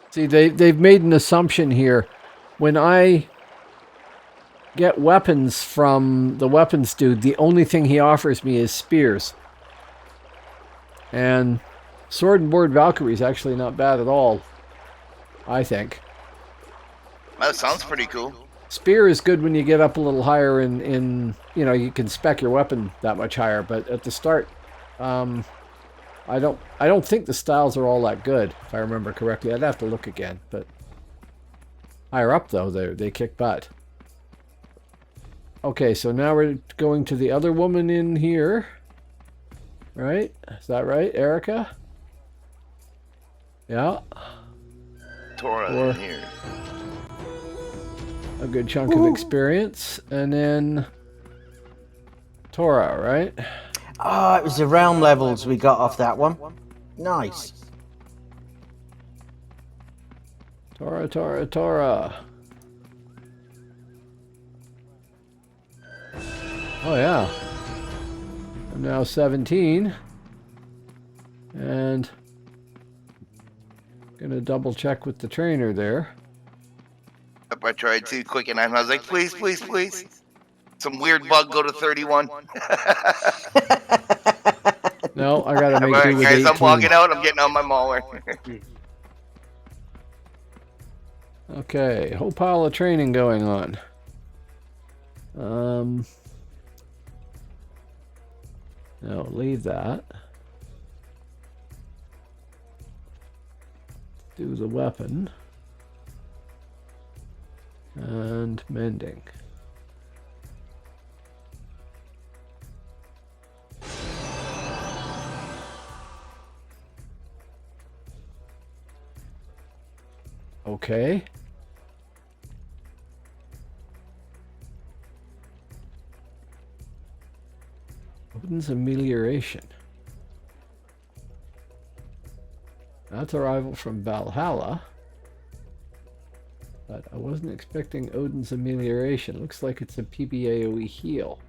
See, they've made an assumption here. When I get weapons from the weapons dude, the only thing he offers me is spears. And sword and board Valkyrie is actually not bad at all, I think. That sounds pretty cool. Spear is good when you get up a little higher in you know, you can spec your weapon that much higher, but at the start, I don't think the styles are all that good, if I remember correctly. I'd have to look again, but higher up though, they kick butt. Okay, so now we're going to the other woman in here. Right? Is that right, Erica? Yeah. Tora Or- in here. A good chunk of experience. And then Tora, right? Oh, it was the realm levels we got off that one. Nice. Tora, Tora, Tora. Oh, yeah. I'm now 17. And gonna double check with the trainer there. Yep, I tried to quick and I was like, please, please, please. Some weird bug go to 31. No, I gotta I'm make do with guys, 18. I'm walking out. I'm getting on my mauler. Okay, whole pile of training going on. No, leave that. Do the weapon. And mending. Okay. Odin's amelioration. That's arrival from Valhalla. But I wasn't expecting Odin's amelioration. Looks like it's a PBAOE heal.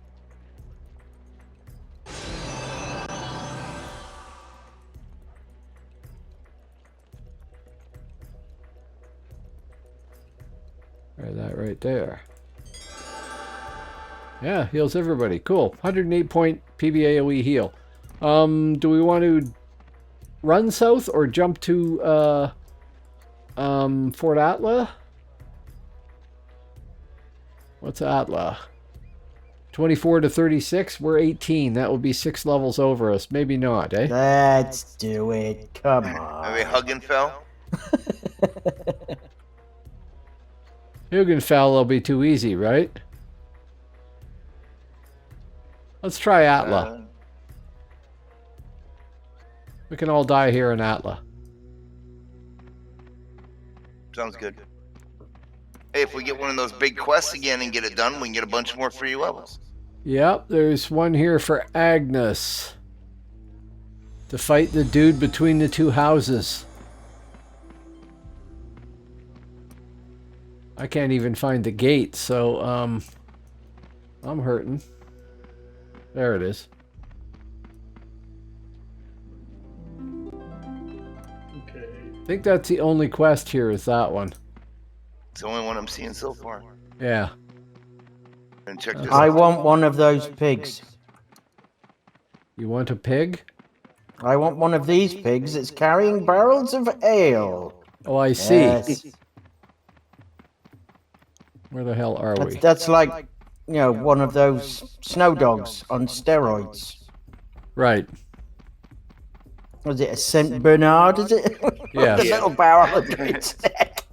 Try that right there. Yeah, heals everybody. Cool. 108 point PBAOE heal. Do we want to run south or jump to Fort Atla? What's Atla? 24 to 36. We're 18. That will be 6 levels over us. Maybe not, eh? Let's do it. Come on. Are we hugging fell? Hugenfell will be too easy, right? Let's try Atla. We can all die here in Atla. Sounds good. Hey, if we get one of those big quests again and get it done, we can get a bunch more free levels. Yep, there's one here for Agnes. To fight the dude between the two houses. I can't even find the gate, so I'm hurting. There it is. Okay. I think that's the only quest here is that one. It's the only one I'm seeing so far. Yeah. And check this I out. want one of those pigs. You want a pig? I want one of these pigs that's carrying barrels of ale. Oh, I see. Yes. Where the hell are we? That's like, you know, one of those snow dogs on steroids. Right. Was it a Saint Bernard, is it? Yeah. The little barrel under its neck.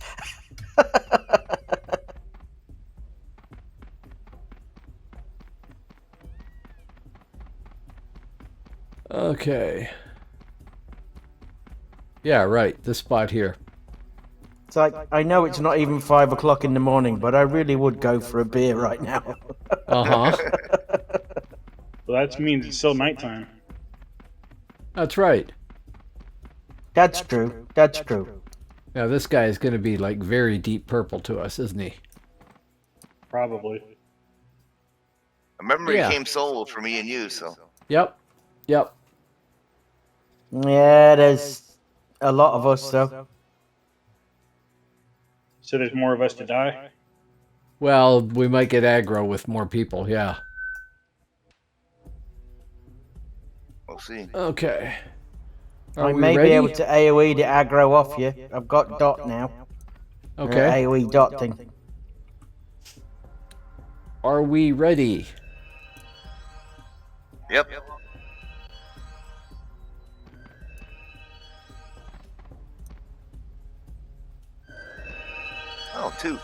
Okay. Yeah, right. This spot here. It's like, I know it's not even 5 o'clock in the morning, but I really would go for a beer right now. Uh-huh. Well, that means it's still nighttime. That's right. That's true. That's true. Now this guy is going to be like very deep purple to us, isn't he? Probably. I remember Yeah. he came solo for me and you, so. Yep. Yep. Yeah, there's a lot of us, though. So there's more of us to die. Well, we might get aggro with more people, yeah. We'll see. Okay. Are I we may ready? be able to AoE the aggro off you. I've got dot now. Okay. AoE dot thing. Are we ready? Yep. Oh, 2.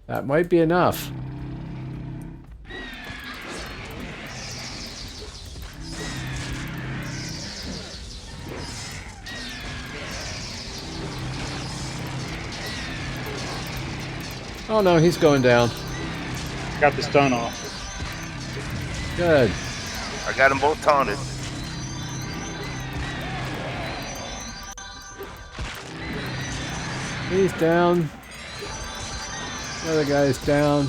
That might be enough. Oh no, he's going down. Got the stun off. Good. I got them both taunted. He's down. The other guy's down.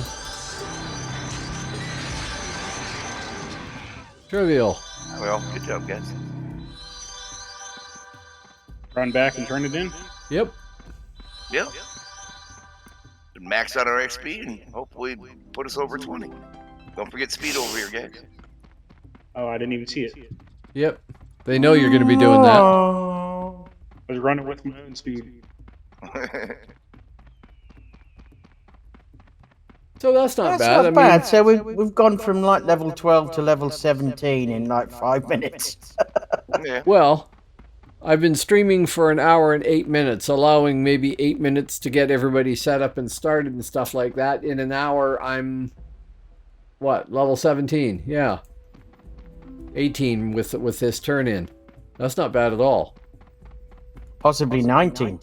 Trivial. Well, good job, guys. Run back and turn it in. Yep. Yep. Max out our XP and hopefully put us over 20. Don't forget speed over here, guys. Oh, I didn't even see it. Yep. They know you're going to be doing that. Oh. I was running with my own speed. So that's not That's bad. not I bad. mean, So we've gone from like level 12 to level 17 in like 5 minutes. Yeah. well, I've been streaming for an hour and 8 minutes, allowing maybe 8 minutes to get everybody set up and started and stuff like that. In an hour, I'm, what, level 17? Yeah. 18 with this turn in. That's not bad at all. Possibly 19.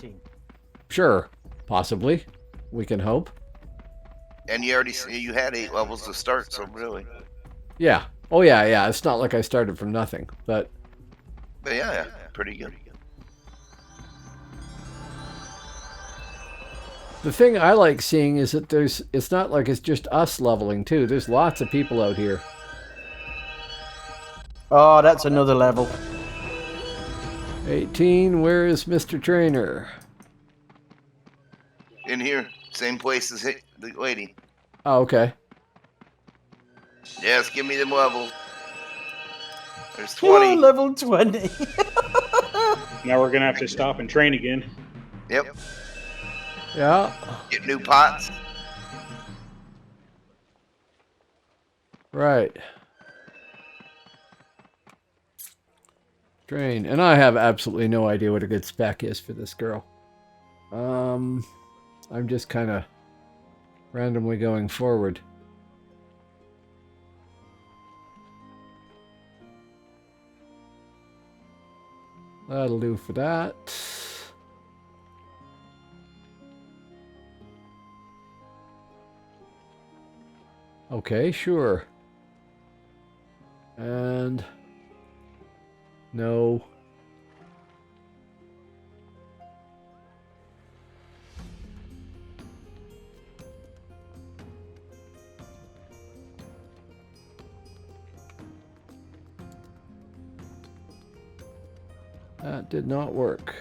Sure. Possibly. We can hope. And you had 8 levels to start, so really. Yeah. Oh, yeah, yeah. It's not like I started from nothing, but But yeah, pretty good. the thing I like seeing is that it's not like it's just us leveling too. There's lots of people out here. Oh, that's another level. 18, where is Mr. Trainer? In here, same place as the lady. Oh, okay. Yes, give me them level. There's Oh, 20. level 20. Now we're gonna have to stop and train again. Yep. Yeah. Get new pots. Right. Train. And I have absolutely no idea what a good spec is for this girl. I'm just kind of randomly going forward. That'll do for that. Okay, sure. And no. That did not work.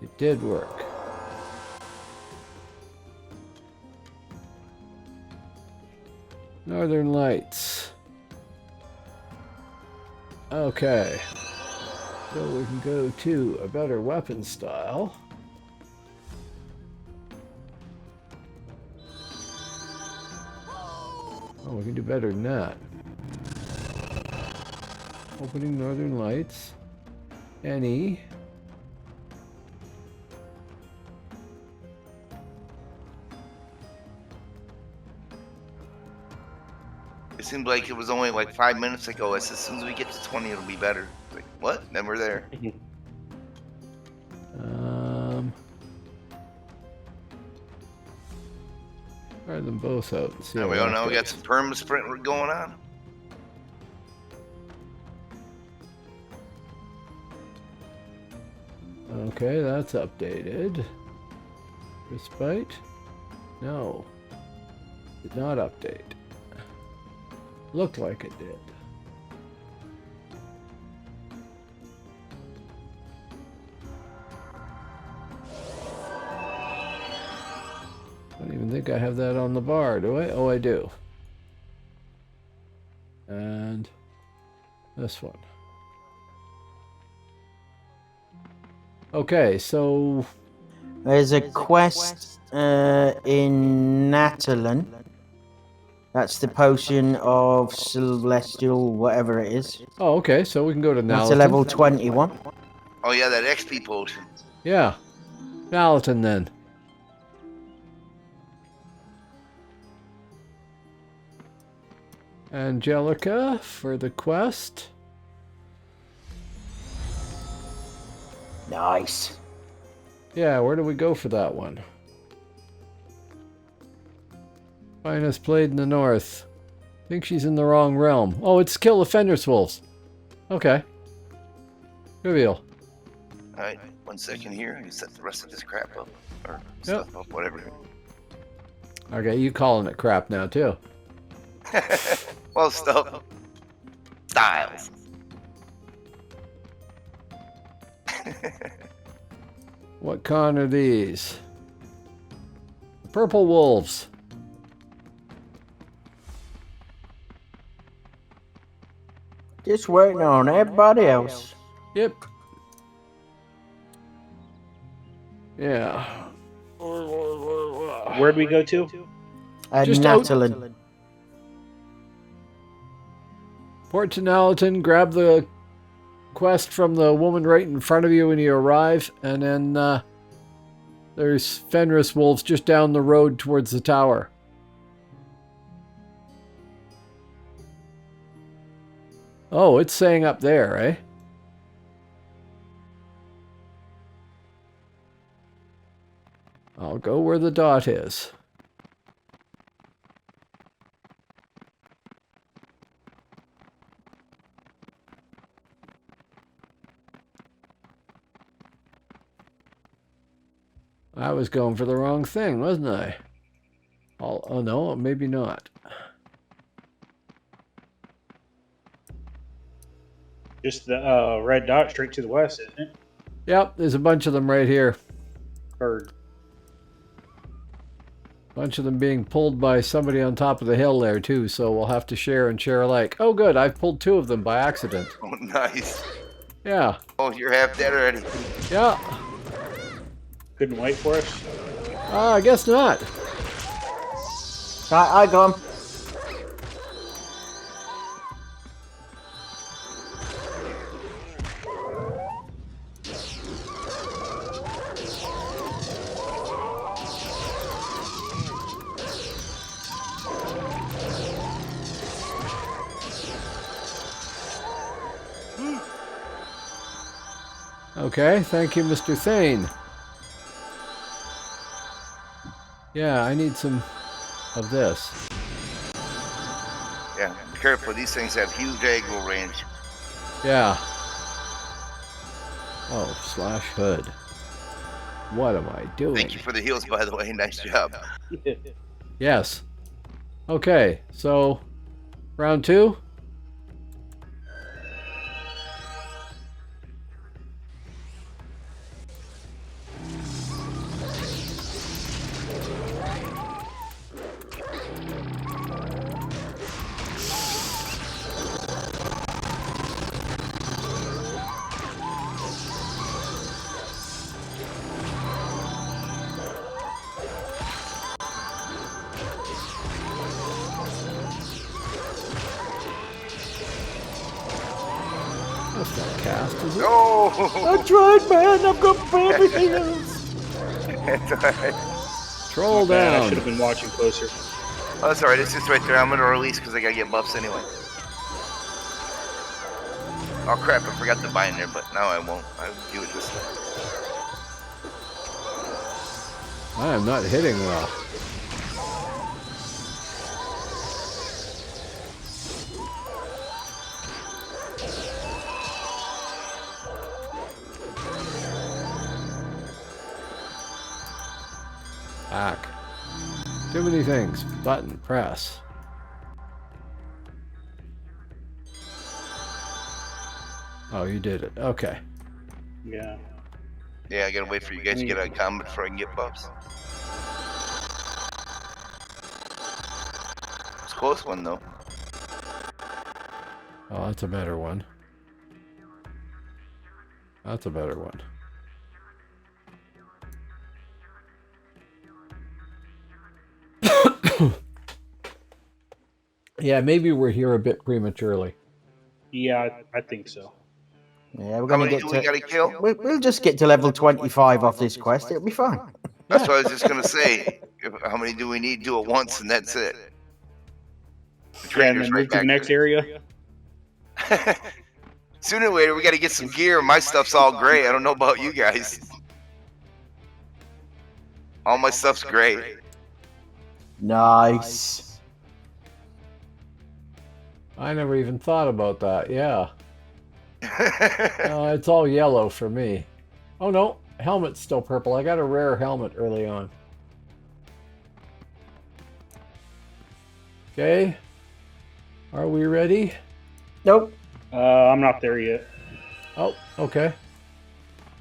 It did work. Northern Lights. Okay. So we can go to a better weapon style. Oh, we can do better than that. Opening Northern Lights. Any. It seemed like it was only like 5 minutes ago. I said, as soon as we get to 20, it'll be better. Like, what? Then we're there. Try them both out. And see Now how we all that know we got goes. some perma sprint going on. Okay, that's updated. Respite? No. Did not update. Looked like it did. I don't even think I have that on the bar, do I? Oh, I do. And this one. Okay, so There's a quest in Natalan. That's the potion of celestial, whatever it is. oh, okay, so we can go to That's a Nalatin. level 21. Oh yeah, that XP potion. Yeah, Nalatin then. Angelica for the quest. Nice. Yeah, where do we go for that one? Finest played in the north. Think she's in the wrong realm. Oh, it's kill the Fenris wolves. Okay. Good deal. Alright, 1 second here. I can set the rest of this crap up. Or stuff up, whatever. Okay, you calling it crap now too. Well, stuff. Styles. What con are these? Purple wolves. Just waiting on everybody else. Yep. Yeah. Where'd we go to? Just out. Natalan. Port to Nalatin, grab the quest from the woman right in front of you when you arrive, and then there's Fenris wolves just down the road towards the tower. Oh, it's saying up there, eh? I'll go where the dot is. I was going for the wrong thing, wasn't I? Oh no, maybe not. Just the red dot straight to the west, isn't it? Yep, there's a bunch of them right here. Or Bunch of them being pulled by somebody on top of the hill there too, so we'll have to share and share alike. Oh good, I've pulled 2 of them by accident. Oh, nice. Yeah. Oh, you're half dead already. Yeah. couldn't wait for us. I guess not. I got him. Okay, thank you, Mr. Thane. Yeah, I need some of this. Yeah, be careful. These things have huge aggro range. Yeah. Oh, slash hood. What am I doing? Thank you for the heals, by the way. Nice job. Yes. Okay, so round 2. That's not cast, is it? No! I tried, man. I've got everything else. That's alright. Troll Man, I down. should have been watching closer. Oh, that's alright. It's just right there. I'm gonna release because I gotta get buffs anyway. Oh crap, I forgot to bind there, but now I won't. I'll do it this time. I am not hitting well. Back. Too many things. Button, press. Oh, you did it. Okay. Yeah. Yeah, I gotta wait for you guys to get out of combat before I can get buffs. It's a close one though. Oh, that's a better one. That's a better one. Yeah, maybe we're here a bit prematurely. Yeah, I think so. Yeah, we're How going to many get do we gotta kill? We'll just get to level 25 off this quest. It'll be fine. That's what I was just gonna say. How many do we need to do it once and that's it? The Yeah, and trainer's then right move to the back next area. there. Sooner or later, we gotta get some gear. My stuff's all gray. I don't know about you guys. All my stuff's gray. Nice. I never even thought about that. Yeah. It's all yellow for me. Oh no, helmet's still purple. I got a rare helmet early on. Okay. Are we ready? Nope. I'm not there yet. Oh, okay.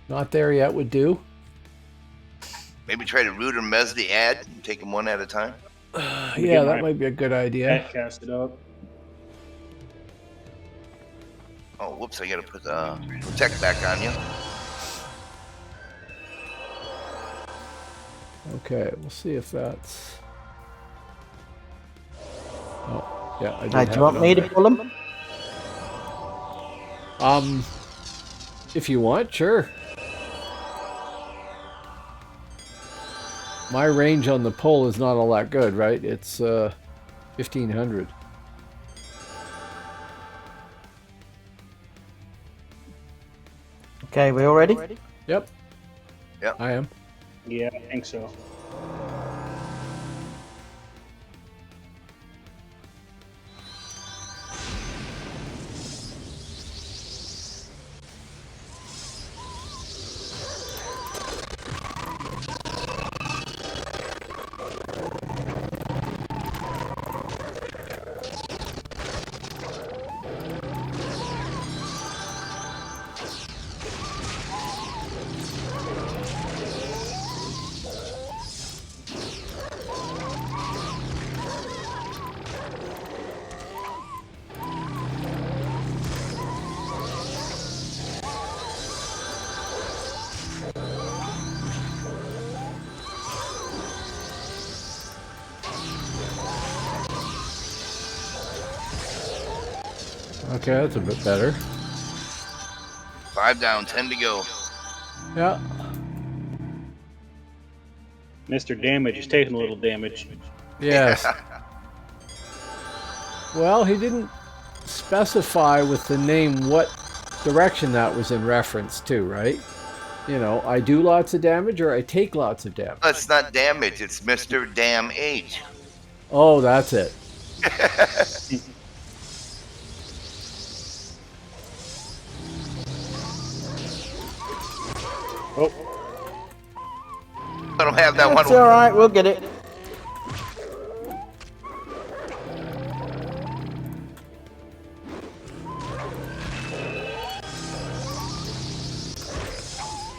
Not there yet would do. Maybe try to root or mez the ad and take them one at a time. Yeah, that might be a good idea. Cast it up. Oh, whoops! I gotta put protect back on you. Okay, we'll see if that's... Oh, yeah, I did Do have you want it me on to there. pull them? If you want, sure. My range on the pull is not all that good, right? It's 1500. Okay, we all ready? Yep. Yep. I am. Yeah, I think so. Okay, that's a bit better. 5 down, 10 to go. Yeah. Mr. Damage is taking a little damage. Yes. Well, he didn't specify with the name what direction that was in reference to, right? You know, I do lots of damage or I take lots of damage. It's not damage. It's Mr. Damn Age. Oh, that's it. Oh, I don't have that That's one. all right. We'll get it.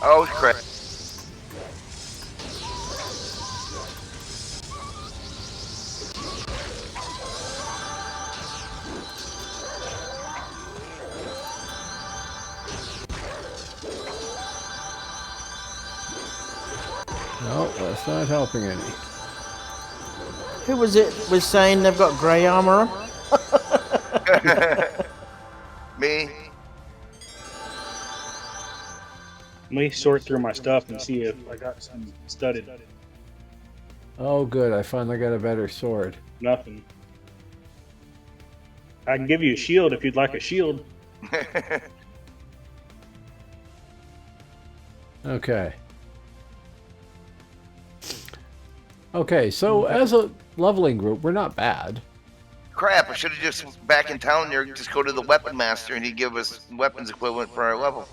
Oh crap! No, that's not helping any. Who was it was saying they've got grey armor on? Me? let me sort through my stuff and see if I got some studded. Oh, good. I finally got a better sword. Nothing. I can give you a shield if you'd like a shield. Okay. Okay, so as a leveling group, we're not bad. Crap! I should have just back in town there. Just go to the weapon master and he'd give us weapons equivalent for our level.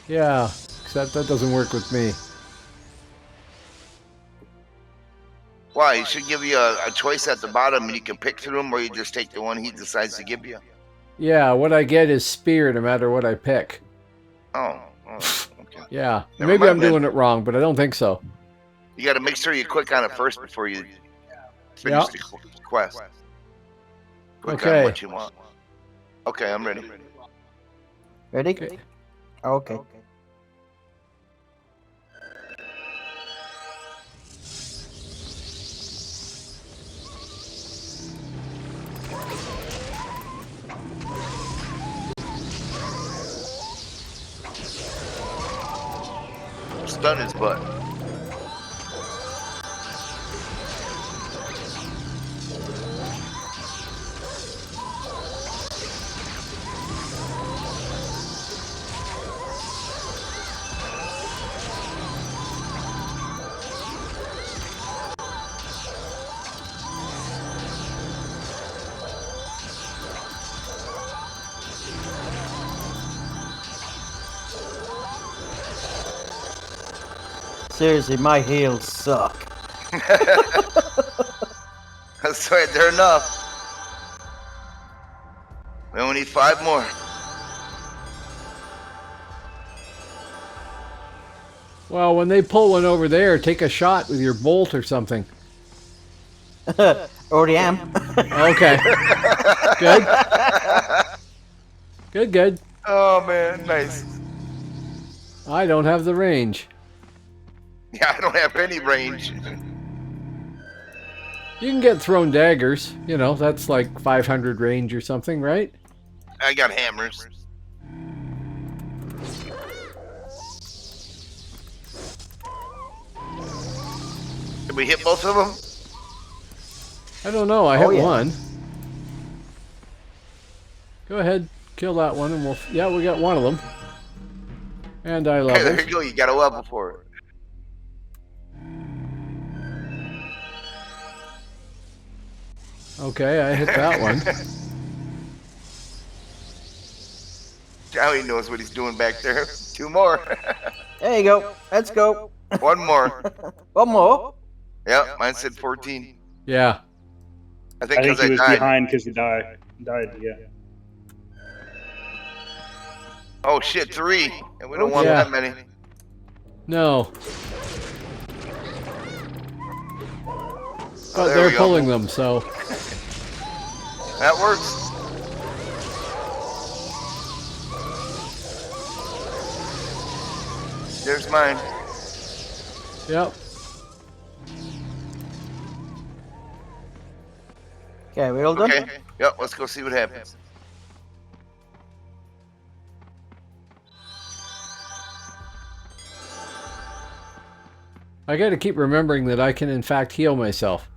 Yeah, except that doesn't work with me. Well, Why? He should give you a choice at the bottom, and you can pick through them, or you just take the one he decides to give you. Yeah, what I get is spear no matter what I pick. Oh, okay. Yeah, Never maybe mind I'm then. doing it wrong, but I don't think so. You got to make sure you click on it first before you finish Yeah. the quest. Click Okay. on what you want. Okay, I'm ready. Ready? Okay. Okay. Stun his butt. Seriously, my heels suck. That's right, they're enough. We only need 5 more. Well, when they pull one over there, take a shot with your bolt or something. Already am. Okay. Good. Good, good. Oh man, nice. I don't have the range. Yeah, I don't have any range. You can get thrown daggers. You know, that's like 500 range or something, right? I got hammers. Did we hit both of them? I don't know. I hit yeah. one. Go ahead. Kill that one and we'll... Yeah, we got one of them. And I love Hey, there it. you go. You got a level for it. Okay, I hit that one. Now he knows what he's doing back there. 2 more. There you go. Let's go. 1 more. One more. Yep, mine said 14. Yeah. I think I think because he was I died. behind because he died. Yeah. Oh shit, 3. And we don't want Yeah. that many. No. But there they're we go. pulling them, so... That works. There's mine. Yep. Okay, we all done? Okay. Yep, let's go see what happens. I gotta keep remembering that I can in fact heal myself.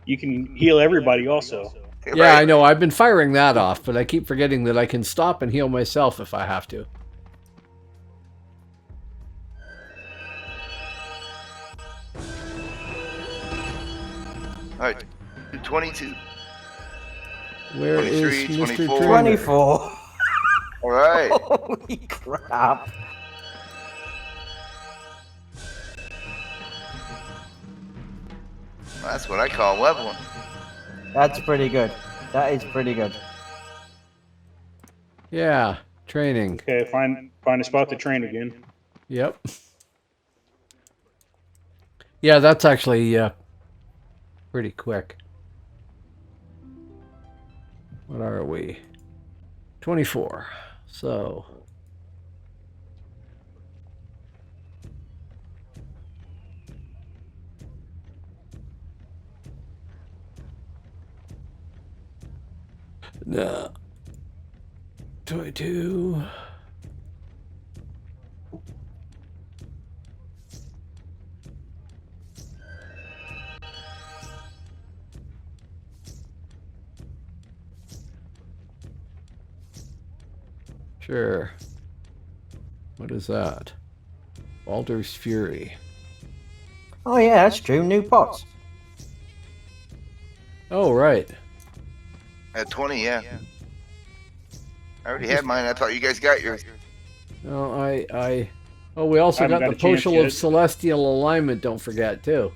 You can heal everybody also. Yeah, I Right. know. I've been firing that off, but I keep forgetting that I can stop and heal myself if I have to. All right. 22. Where is 23, Mr. 24. Trainer? 24. All right. Holy crap. That's what I call leveling. That's pretty good. That is pretty good. Yeah, training. Okay, find a spot to train again. Yep. Yeah, that's actually pretty quick. What are we? 24. So... No. 22. Sure. What is that? Walter's Fury. Oh yeah, that's true. New pots. Oh, right. At 20, yeah. I already had mine. I thought you guys got yours. No, I Oh, we also I haven't got the got a chance Potion yet. of Celestial Alignment, don't forget, too.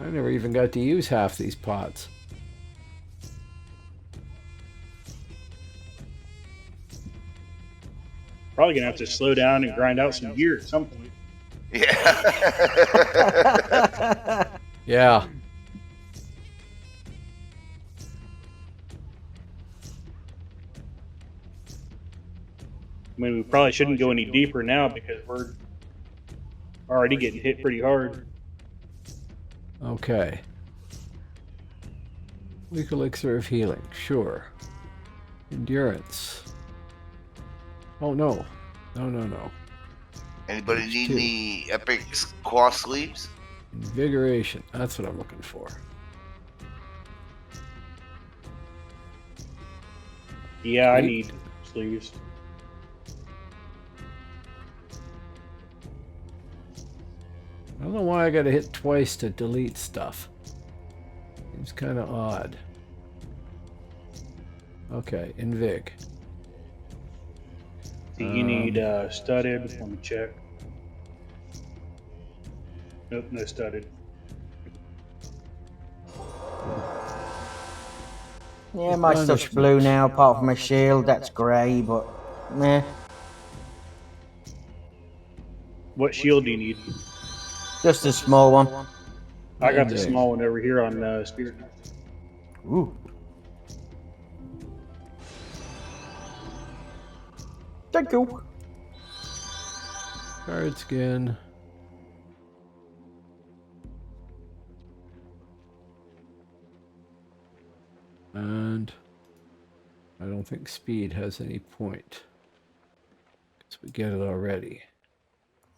I never even got to use half these pots. Probably gonna have to slow down and grind out some gear at some point. Yeah. Yeah. I mean, we probably shouldn't go any deeper now because we're already getting hit pretty hard. Okay. Weak elixir of healing, sure. Endurance. Oh no. No. Anybody need Two. any epic claw sleeves? Invigoration. That's what I'm looking for. Yeah, I Sweet. need sleeves. I don't know why I gotta hit twice to delete stuff. Seems kind of odd. Okay, Invig. Do you need studded? Let me check. Nope, no studded. Yeah, my stuff's blue now, apart from my shield. That's grey, but meh. What shield do you need? Just a small one. I got the Invig. small one over here on Spirit. Ooh. Thank you. Card skin. And I don't think speed has any point. Because we get it already.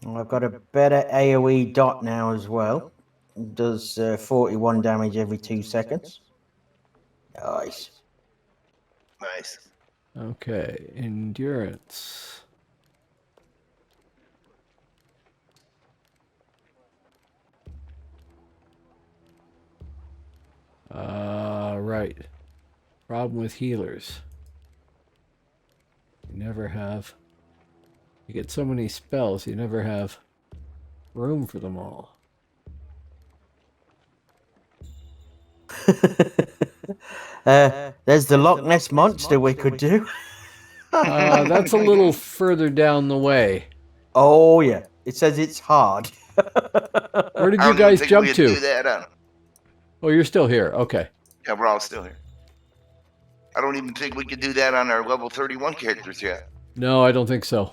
Well, I've got a better AoE dot now as well. It does 41 damage every 2 seconds. Nice. Nice. Okay, endurance. Right. Problem with healers. You never have. You get so many spells, you never have room for them all. There's the Loch Ness Monster we could do. That's a little further down the way. Oh, yeah. It says it's hard. Where did I you don't even guys think jump we could to? do that. Oh, you're still here. Okay. Yeah, we're all still here. I don't even think we could do that on our level 31 characters yet. No, I don't think so.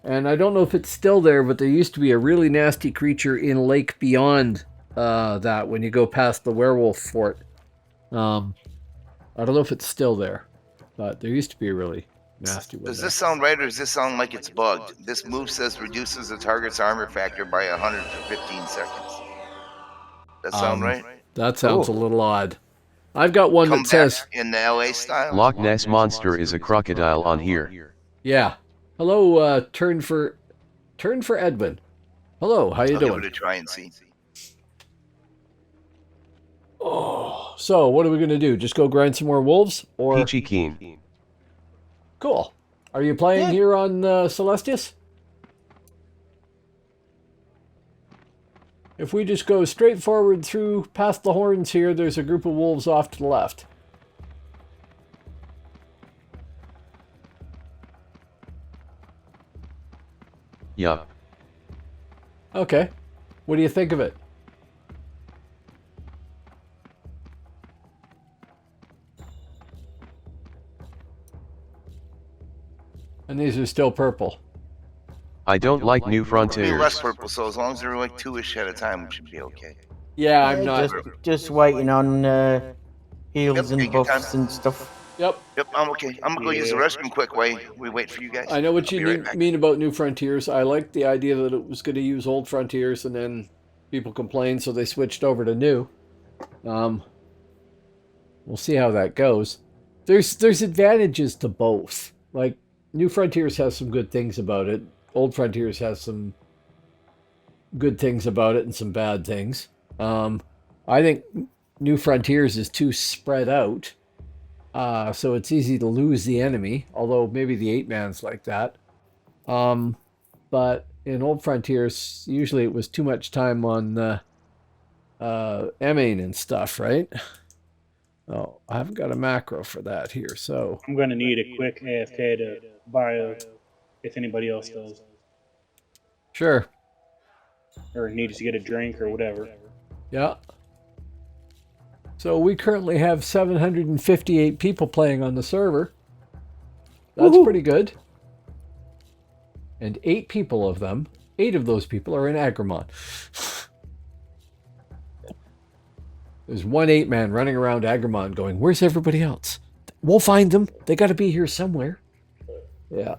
And I don't know if it's still there, but there used to be a really nasty creature in Lake Beyond that when you go past the werewolf fort. I don't know if it's still there, but there used to be a really nasty one. Does there. this sound right, or does this sound like it's bugged? This move says reduces the target's armor factor by 100 for 15 seconds. That sound right? That sounds Ooh. a little odd. I've got one Come that says, back in the LA style? Loch Ness Monster is a crocodile on here. yeah. Hello, turn for Edwin. Hello, how you I'll give doing? it a try and see. Oh, so what are we gonna do? Just go grind some more wolves, or Peachy Keen. cool? Are you playing Yeah. here on Celestius? If we just go straight forward through past the horns here, there's a group of wolves off to the left. Yup. Okay. What do you think of it? And these are still purple. I don't like New It'll be Frontiers. less purple, so as long as they're like 2-ish at a time, we should be okay. Yeah, I'm not. Just waiting on heals Yep, and take your buffs time. and stuff. Yep. Yep, I'm okay. I'm gonna go use the restroom quick while we wait for you guys. I know what I'll you be right back. mean about New Frontiers. I liked the idea that it was going to use Old Frontiers, and then people complained, so they switched over to New. We'll see how that goes. There's advantages to both. Like, New Frontiers has some good things about it. Old Frontiers has some good things about it and some bad things. I think New Frontiers is too spread out. So it's easy to lose the enemy, although maybe the 8-man's like that. But in Old Frontiers, usually it was too much time on Emain and stuff, right? Oh, I haven't got a macro for that here, so... I'm going to need a quick AFK to bio if anybody else does. Sure. Or needs to get a drink or whatever. Yeah. So we currently have 758 people playing on the server. That's pretty good. And 8 of those people are in Agramon. There's one 8-man running around Agramon going, where's everybody else? We'll find them. They got to be here somewhere. Yeah.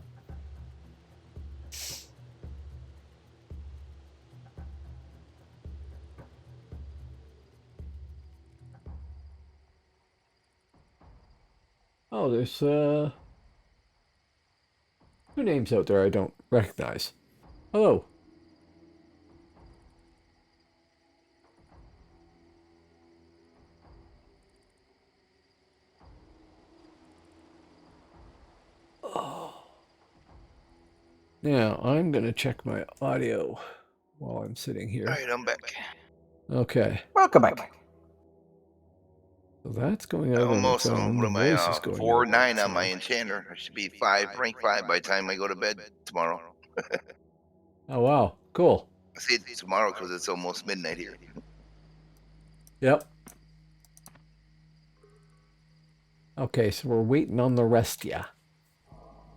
Oh, there's 2 names out there I don't recognize. Hello. Now, I'm going to check my audio while I'm sitting here. All right, I'm back. Okay. Welcome back. So that's going out on its Almost own. on The what am voice I? is going 4 out 9 its on my own. enchanter. I should be rank 5 by the time I go to bed tomorrow. Oh, wow. Cool. I say tomorrow because it's almost midnight here. Yep. Okay, so we're waiting on the Restia.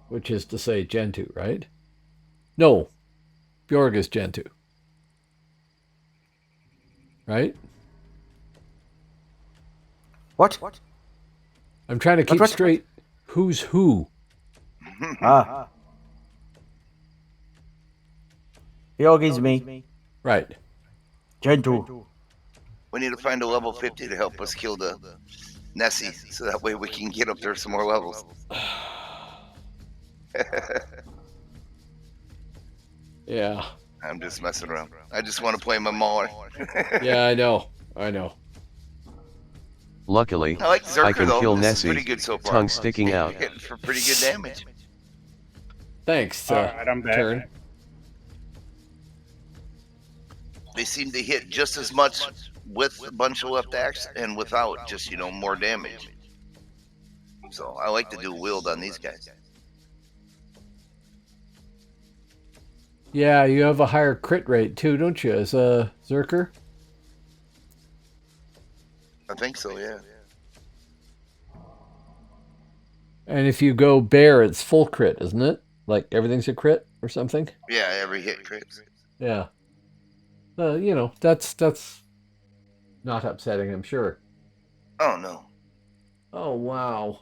Which is to say Gentoo, right? No. Bjorg is Gentoo. Right? What? I'm trying to keep straight who's who. Yogi's me. Right. Gentle. We need to find a level 50 to help us kill the Nessie, so that way we can get up there some more levels. Yeah. I'm just messing around. I just want to play my Mauler. Yeah, I know. I know. Luckily, I like Zerker, I can though. kill This is Nessie, pretty good so far. tongue sticking out. Hitting for pretty good damage. Thanks, Alright, I'm back. Turn. They seem to hit just as much with a bunch of left axe and without, just, more damage. So I like to do wield on these guys. Yeah, you have a higher crit rate too, don't you, as a Zerker? I think so, yeah. And if you go bear, it's full crit, isn't it? Like everything's a crit or something? Yeah, every hit crits. Yeah. That's not upsetting, I'm sure. Oh, no. Oh, wow.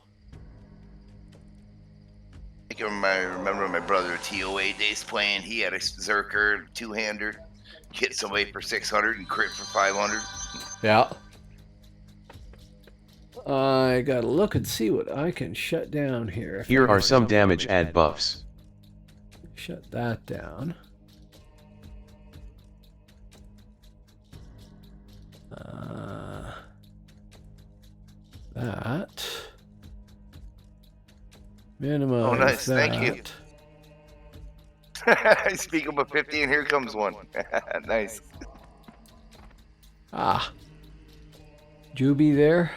I can remember my brother TOA days playing. He had a Zerker, 2-hander, hit somebody for 600 and crit for 500. Yeah. I gotta look and see what I can shut down here. Here are some damage add buffs. Shut that down. That. Minimize Oh, nice. that. Thank you. I speak of a 50 and here comes one. Nice. Ah. Juby there.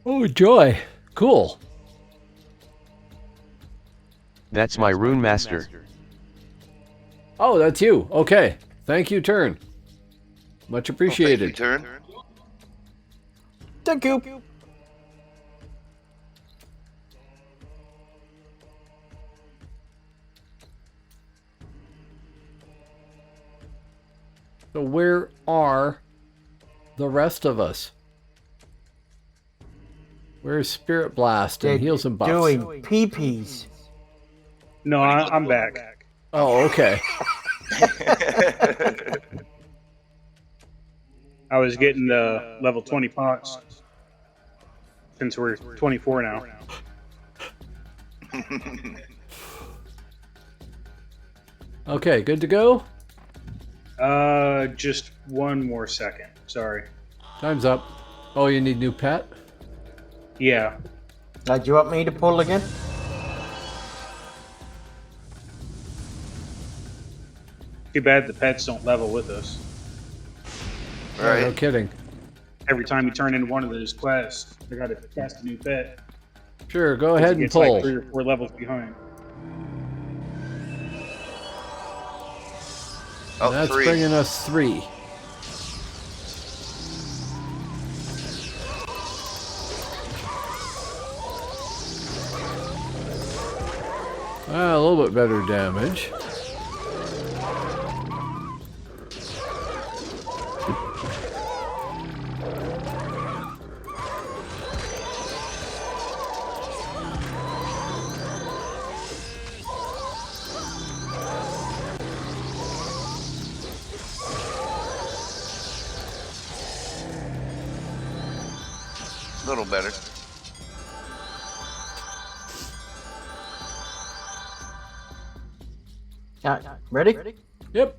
Oh, joy. Cool. That's my rune master. Oh, that's you. Okay. Thank you, Turn. Much appreciated. Thank you, Turn. Thank you. So where are the rest of us? Where's Spirit Blast and Heals and Buffs? Doing pee-pees. No, I'm back. Oh, okay. I was getting the level 20 pots since we're 24 now. Okay, good to go? Just one more second. Sorry. Time's up. Oh, you need new pet? Yeah. Do you want me to pull again? Too bad the pets don't level with us. Oh, no Right. kidding. Every time you turn into one of those quests, I gotta cast a new pet. Sure, go ahead and It's pull. like 3 or 4 levels behind. Oh, That's 3. bringing us 3. A little bit better damage. A little better. Ready? Yep.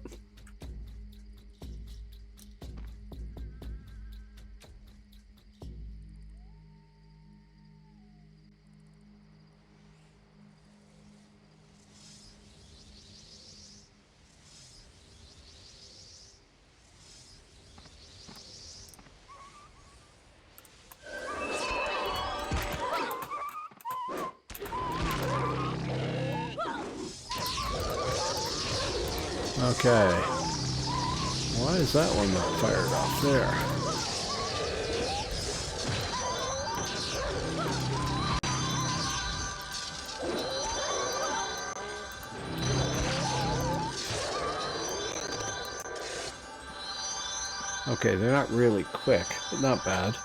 Okay. Why is that one not fired off there? Okay, they're not really quick, but not bad.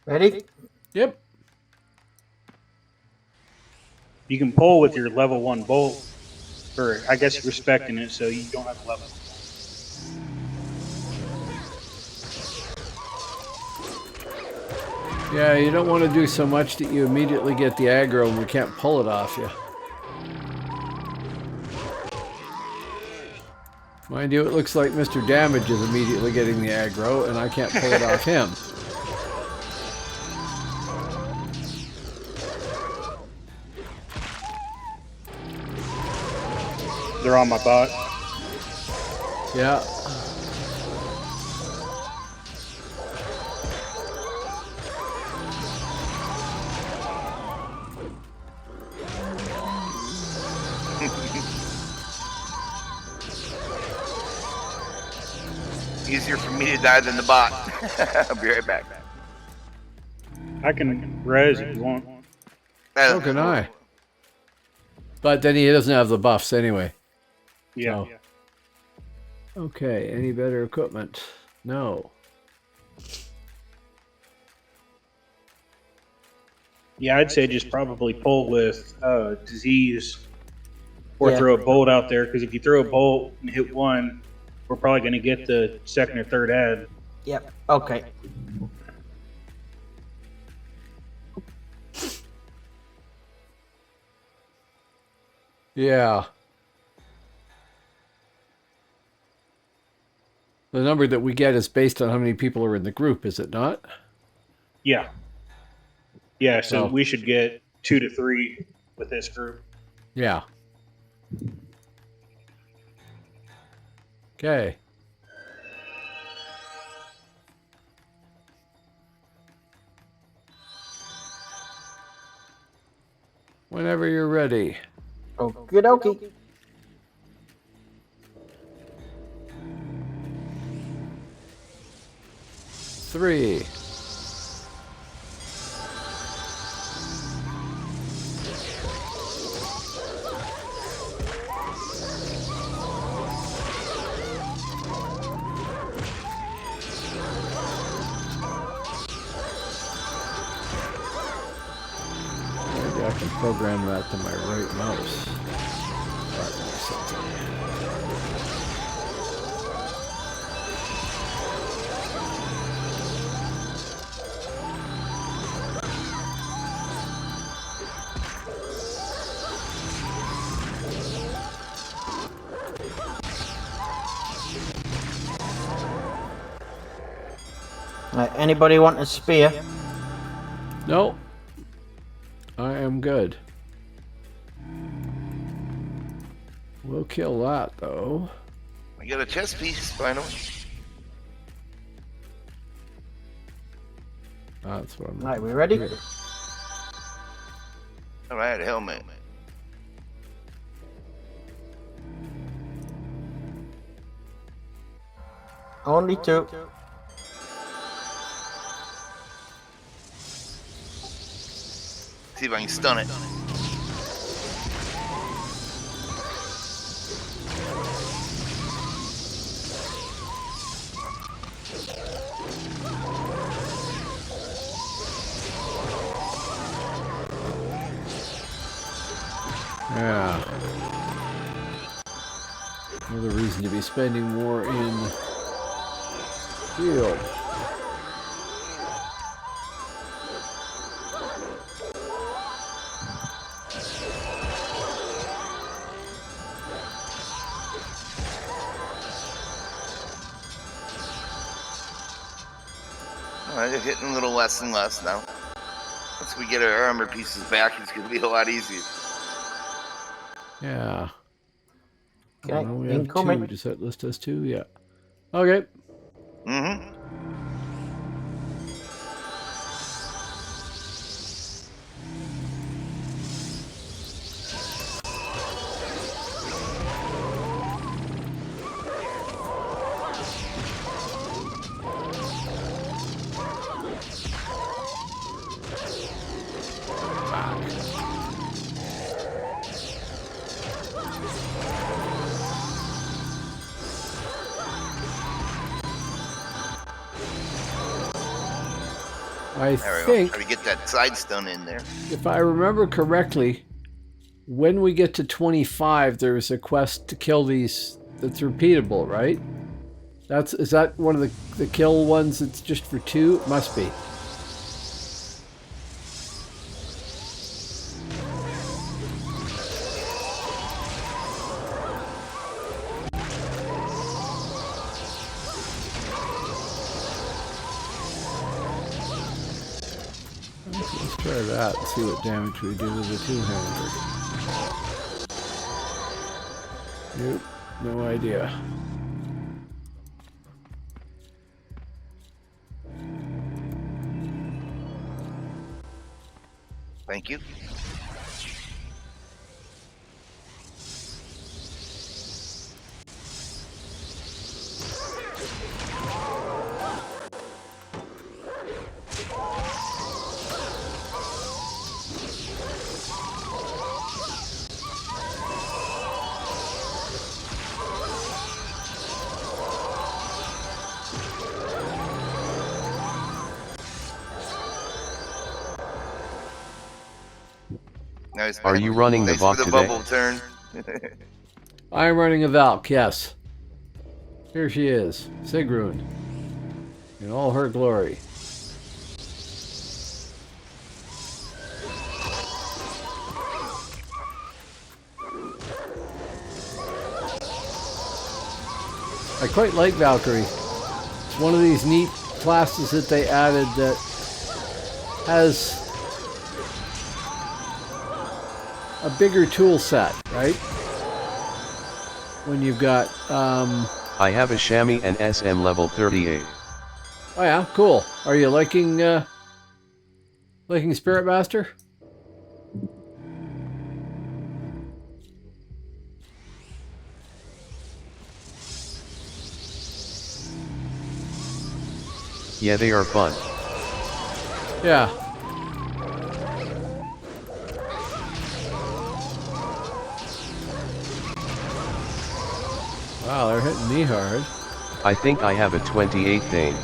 Ready? Yep. You can pull with your level 1 bolt, or I guess you're respecting it, so you don't have level. Yeah, you don't want to do so much that you immediately get the aggro and we can't pull it off you. Mind you, it looks like Mr. Damage is immediately getting the aggro and I can't pull it off him. They're on my bot. Yeah. Easier for me to die than the bot. I'll be right back. I can res if you want. So can I. But then he doesn't have the buffs anyway. Yeah. So. Okay, any better equipment? No. Yeah, I'd say just probably pull with disease or Yeah. throw a bolt out there, because if you throw a bolt and hit one, we're probably going to get the second or third ad. Yep. Okay. Yeah. The number that we get is based on how many people are in the group, is it not? Yeah. Yeah, so Oh. we should get 2 to 3 with this group. Yeah. Okay. Whenever you're ready. Okie dokie. Three. Maybe I can program that to my right mouse. Partner setting. Anybody want a spear? No. I am good. We'll kill that, though. I got a chest piece, finally. That's what I'm Right, we ready? here. All right, helmet. Only 2. See if I can stun it. Yeah. Another reason to be spending more in field. They're hitting a little less and less now. Once we get our armor pieces back, it's going to be a lot easier. Yeah. Okay, Oh, we have incoming. 2. Does that list us 2? Yeah. Okay. Mm-hmm. I There we go. think, Try to get that side stun in there. if I remember correctly, when we get to 25, there's a quest to kill these that's repeatable, right? Is that one of the kill ones that's just for 2? It must be. Let's try that and see what damage we do with the 2-hander. Nope, no idea. Thank you. Nice. Are you running the Thanks Valk for the today? bubble turn. I'm running a Valk, yes. Here she is, Sigrun, in all her glory. I quite like Valkyrie. It's one of these neat classes that they added that has a bigger tool set, right? When you've got, I have a chamois and SM level 38. oh yeah, cool. Are you liking Spirit Master? Yeah, they are fun. Yeah. Wow, they're hitting me hard. I think I have a 28 thing.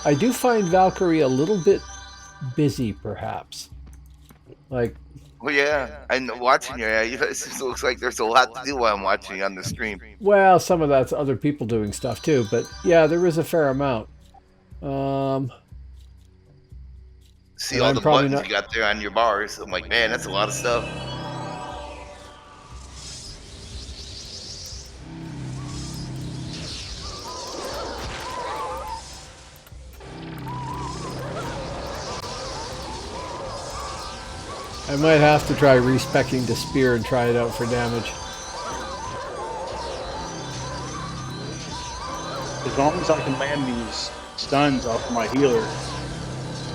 I do find Valkyrie a little bit busy, perhaps. Like, Well, yeah, I'm watching you. It just looks like there's a lot to do while I'm watching on the stream. well, some of that's other people doing stuff too, but yeah, there is a fair amount. see And all I'm the probably buttons not- you got there on your bars. I'm like, man, that's a lot of stuff. I might have to try respecking the spear and try it out for damage. As long as I can land these stuns off my healer,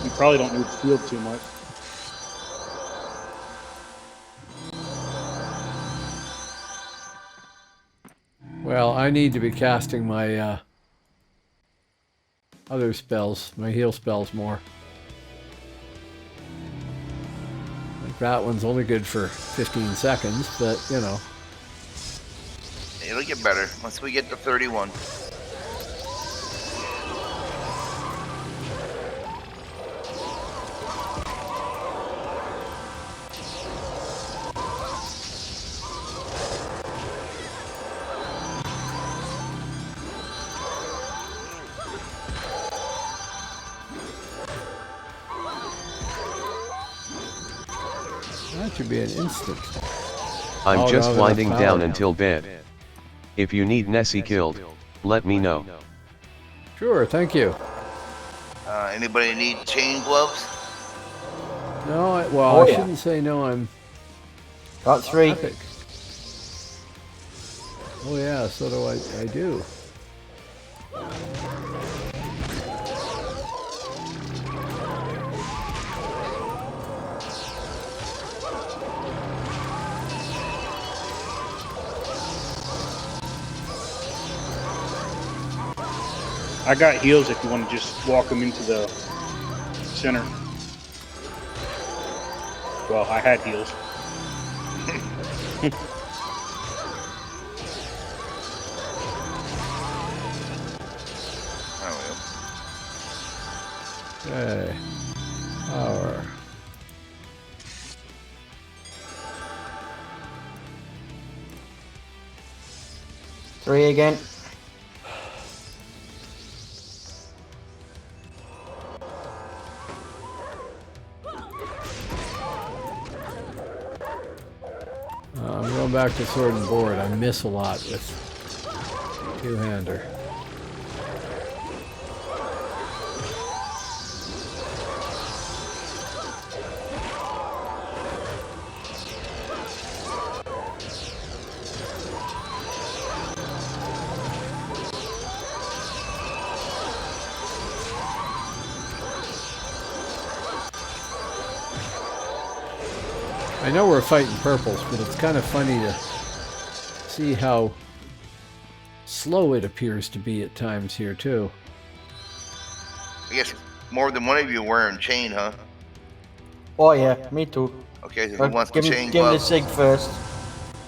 you probably don't need to shield too much. Well, I need to be casting my other spells, my heal spells more. Like that one's only good for 15 seconds, but you know. It'll get better once we get to 31. That should be an instant. I'm Oh, just no, they're winding not down powered. until bed. If you need Nessie killed, let me know. Sure, thank you. Anybody need chain gloves? No, I Oh, yeah. shouldn't say no, I'm Got 3. epic. Oh yeah, so do I do. I got heals if you want to just walk them into the center. Well, I had heals. Oh, Okay. Power. Three again. I'm going back to sword and board. I miss a lot with two-hander. I know we're fighting purples, but it's kind of funny to see how slow it appears to be at times here too. I guess more than one of you wearing chain, huh? Oh yeah, me too. Okay, so who But wants the give chain him the glove? SIG first.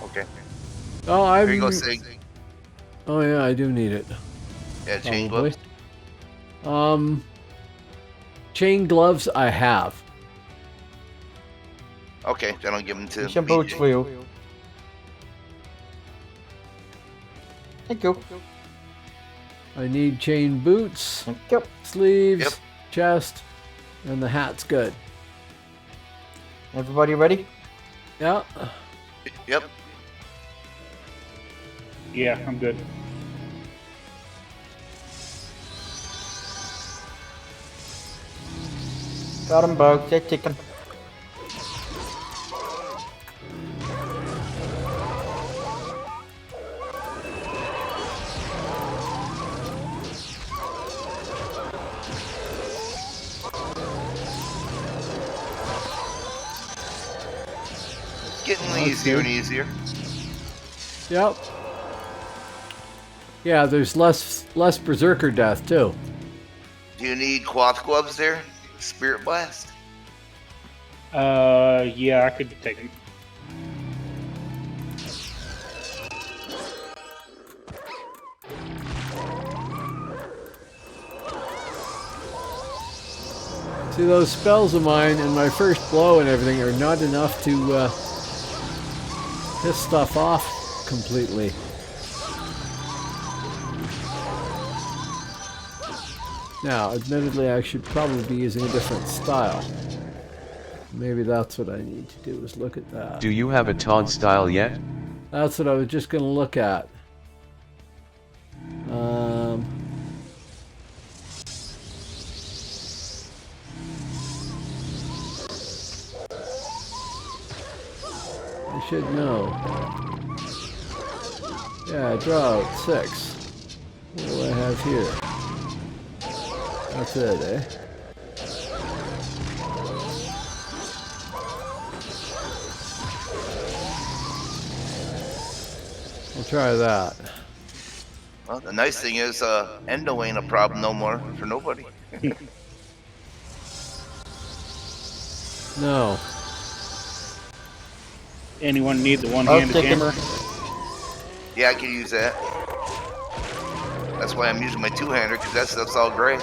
Okay, Oh, I'm. here you go, Sig. Oh yeah, I do need it. Yeah, chain Probably. gloves. Chain gloves I have. Okay, then I'll give them to Some boots BJ. for you. Thank you. I need chain boots, Thank you. sleeves, Yep. chest, and the hat's good. Everybody ready? Yeah. Yep. Yeah, I'm good. Got them both. They're ticking. Getting easier and easier. Yep. Yeah, there's less berserker death too. Do you need cloth gloves there? Spirit blast. Yeah, I could take them. See, those spells of mine and my first blow and everything are not enough to piss stuff off completely. Now, admittedly, I should probably be using a different style. Maybe that's what I need to do, is look at that. Do you have a taunt style yet? That's what I was just going to look at. I should know. Yeah, drought 6. What do I have here? That's it, eh? We'll try that. Well, the nice thing is, endo ain't a problem no more for nobody. No. Anyone need the one-handed hammer? Yeah, I can use that. That's why I'm using my two-hander, because that stuff's all gray.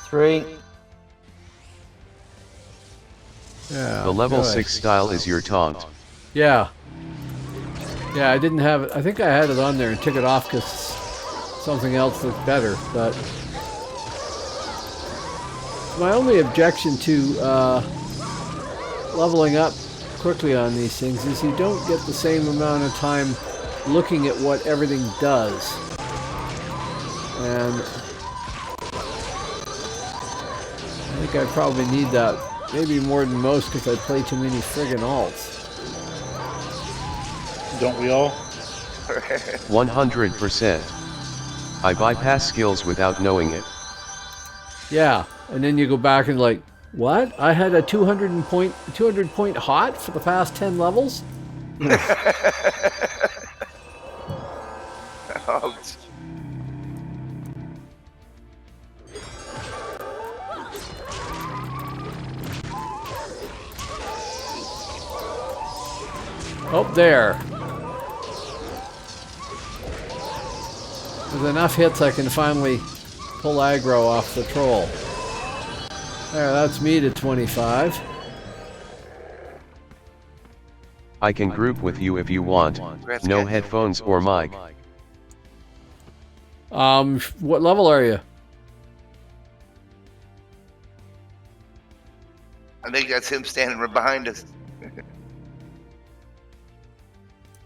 Three. Yeah. The level good. 6 style is your taunt. Yeah. Yeah, I didn't have it. I think I had it on there and took it off because something else looked better. But my only objection to leveling up quickly on these things is you don't get the same amount of time looking at what everything does. And I think I probably need that. Maybe more than most because I play too many friggin' alts. Don't we all? 100%. I bypass skills without knowing it. Yeah, and then you go back and like, what? I had a 200 point hot for the past 10 levels? Ouch. Oh, there. With enough hits, I can finally pull aggro off the troll. There, that's me to 25. I can group with you if you want. No headphones or mic. What level are you? I think that's him standing right behind us.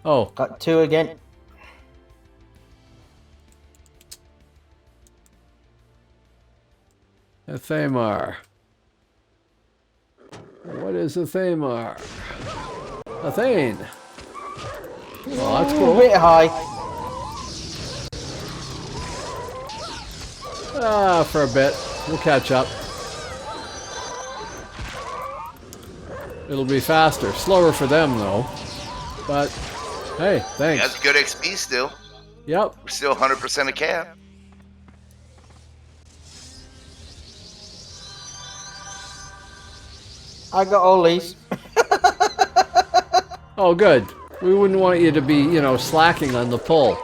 Oh, Got 2 again. a Thamar. What is a Thamar? A Thane. Well, that's A cool. bit high. For a bit. We'll catch up. It'll be faster. Slower for them, though. But, hey, thanks. That's good XP still. Yep. We're still 100% of cap. I got all these. Oh, good. We wouldn't want you to be, you know, slacking on the pull.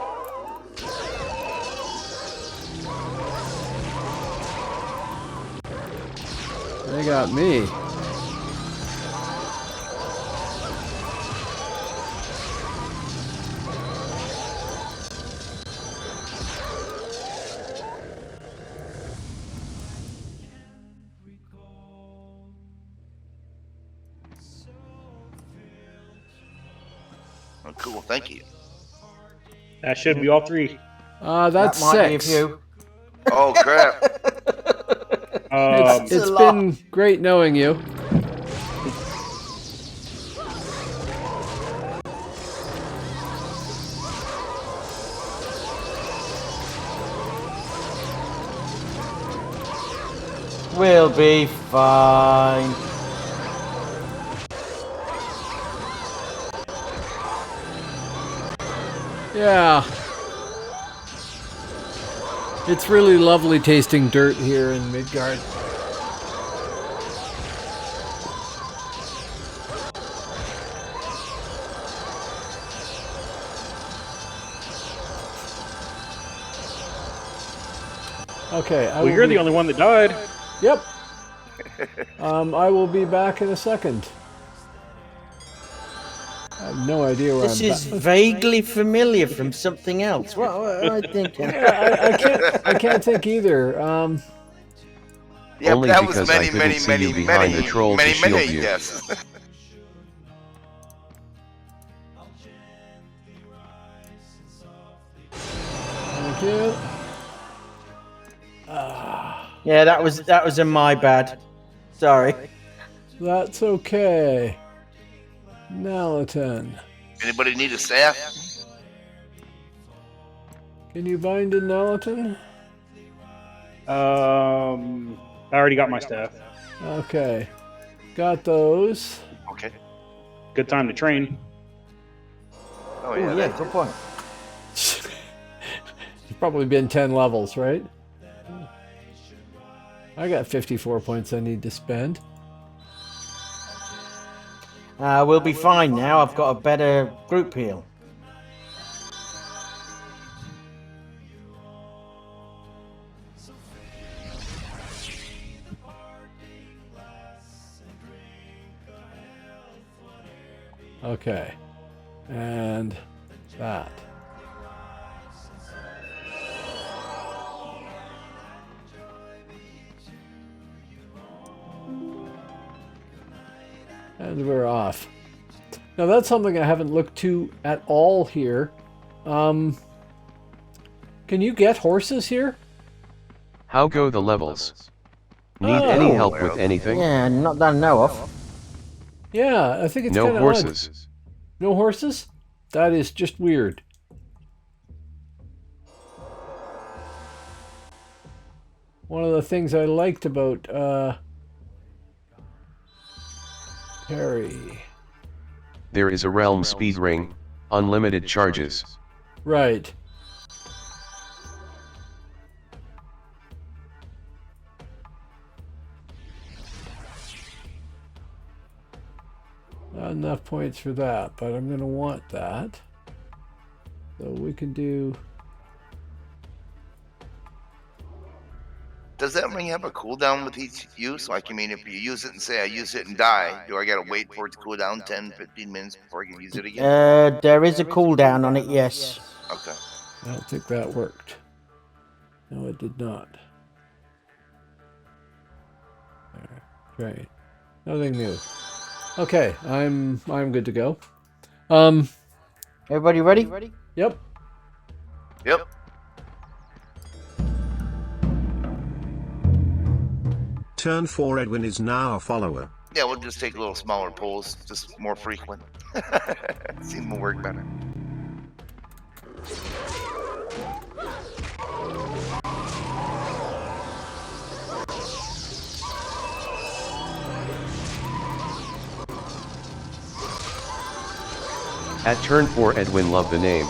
They got me. Oh, cool. Thank you. That should be all 3. That's that might 6. be a few. Oh, crap. It's a lot. been great knowing you. We'll be fine. Yeah. It's really lovely tasting dirt here in Midgard. Okay. Well, you're the only one that died. Yep. I will be back in a second. I have no idea where This I'm is back. vaguely familiar from something else. What am I thinking? Yeah, I can't think either. Yeah, Only but that was because I many, couldn't many, see many, you behind many, the troll to many, shield many you. deaths. Thank you. Yeah, that was a my bad. Sorry. That's okay. Nalatin. Anybody need a staff? Can you bind a Nalatin? I already got my staff. Okay. Got those. Okay. Good time to train. Oh Oh, yeah. yeah, good point. It's probably been 10 levels, right? I got 54 points I need to spend. We'll be fine now. I've got a better group heal. Okay. And that. And we're off. Now that's something I haven't looked to at all here. Can you get horses here? How go the levels? Need any help with anything? Yeah, not that I know of. Yeah, I think it's No kind of horses. No horses? That is just weird. One of the things I liked about Perry. There is a realm speed ring, unlimited charges. Right. Not enough points for that, but I'm going to want that. So we can do... Does that ring have a cooldown with each use? Like, I mean, if you use it and say I use it and die, do I gotta wait for it to cool down 10, 15 minutes before I can use it again? There is a cooldown on it, yes. Okay. I don't think that worked. No, it did not. Right. Nothing new. Okay, I'm good to go. Everybody ready? Yep. Yep. Turn 4 Edwin is now a follower. Yeah, we'll just take little smaller pulls, just more frequent. Seems to work better. At turn 4 Edwin loved the name.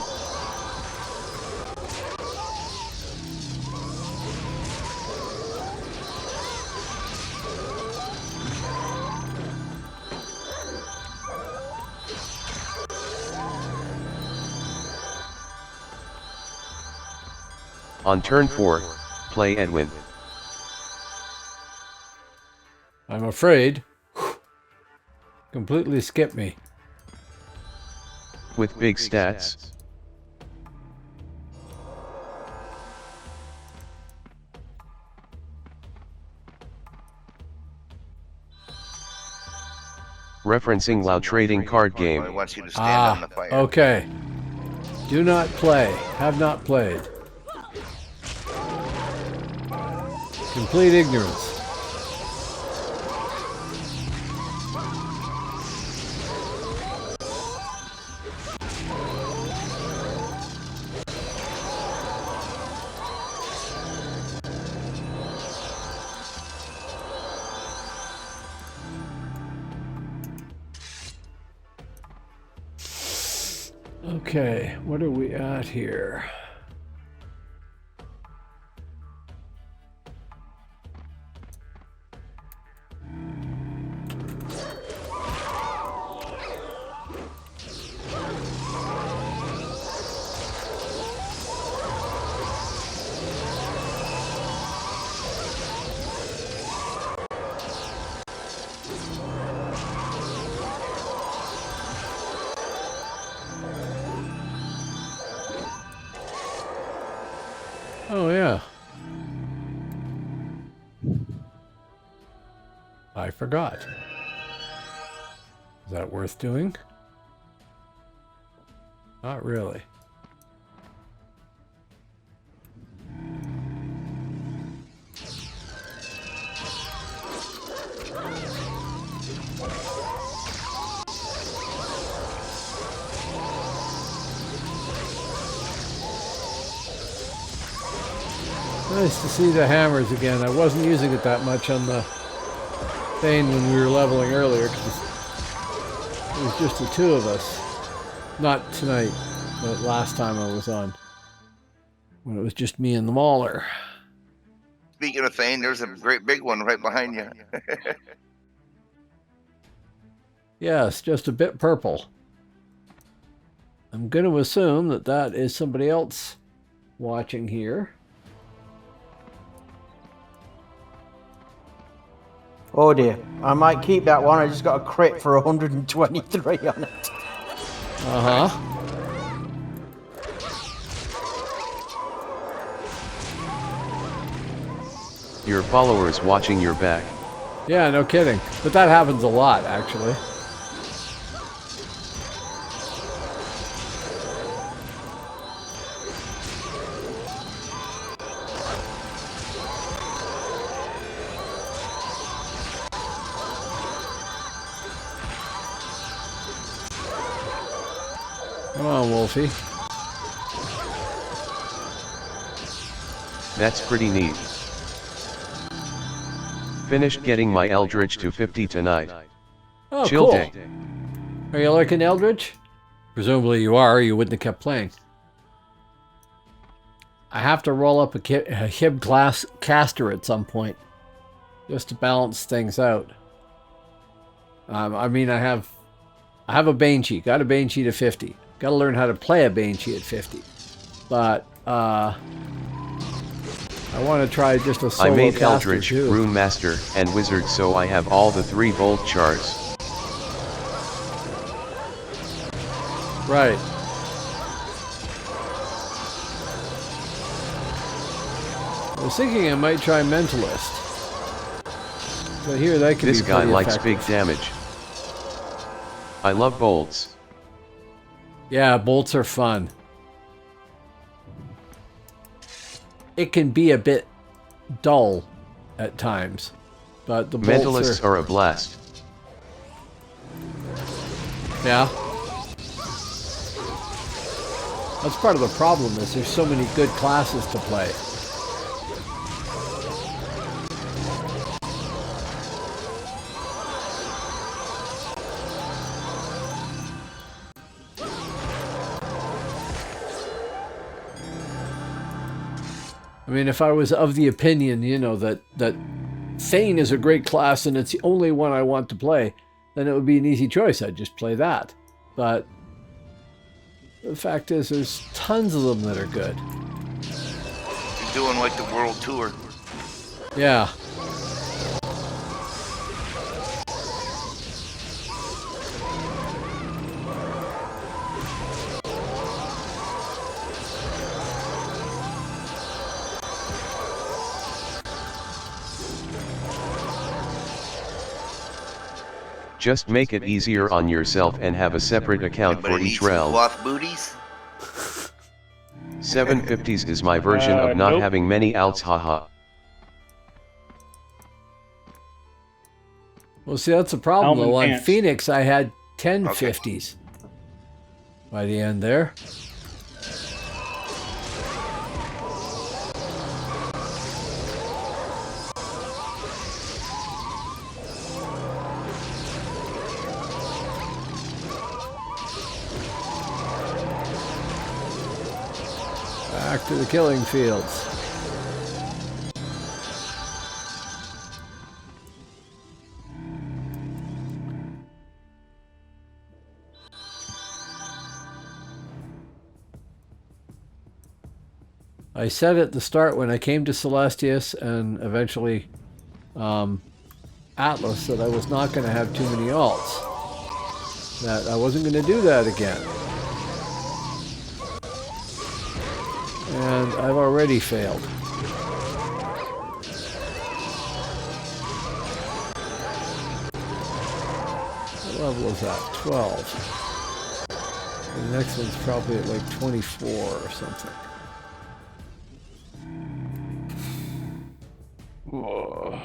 On turn 4, play Edwin. I'm afraid. Completely skipped me. With big stats. Referencing WoW trading card I game. want you to stand on the fire. Okay. Do not play. Have not played. Complete ignorance. Okay, what are we at here? I forgot. Is that worth doing? Not really. Nice to see the hammers again. I wasn't using it that much on the Thane when we were leveling earlier because it was just the two of us. Not tonight, but last time I was on. When it was just me and the Mauler. Speaking of Thane, there's a great big one right behind you. Yes, just a bit purple. I'm going to assume that that is somebody else watching here. Oh dear, I might keep that one. I just got a crit for 123 on it. Uh-huh. Your followers watching your back. Yeah, no kidding. But that happens a lot, actually. Come on, Wolfie. That's pretty neat. Finished getting my Eldritch to 50 tonight. Oh, Chill cool. day. Are you liking Eldritch? Presumably you are, or you wouldn't have kept playing. I have to roll up a Hib class caster at some point, just to balance things out. I mean, I have a Banshee. Got a Banshee to 50. Got to learn how to play a Banshee at 50. But I want to try just a solo I made caster Eldritch, too. Rune Master, and Wizard, so I have all the 3 bolt charts. Right. I was thinking I might try Mentalist. So here that could This be guy pretty likes effective. big damage. I love bolts. Yeah, bolts are fun. It can be a bit dull at times, but the bolts Mentalists are a blast. Yeah. That's part of the problem is there's so many good classes to play. I mean, if I was of the opinion, you know, that Thane is a great class and it's the only one I want to play, then it would be an easy choice. I'd just play that. But the fact is, there's tons of them that are good. You're doing like the world tour. Yeah. Just make it easier on yourself and have a separate account for Anybody need each some realm. cloth booties? 750s is my version of not Nope. having many outs, haha. Well, see, that's the problem, Helmet though. On pants. Phoenix, I had 10 Okay. 50s by the end there. Back to the killing fields. I said at the start when I came to Celestius and eventually Atlas that I was not going to have too many alts. That I wasn't going to do that again. And I've already failed. What level is that? 12. And the next one's probably at like 24 or something. Whoa.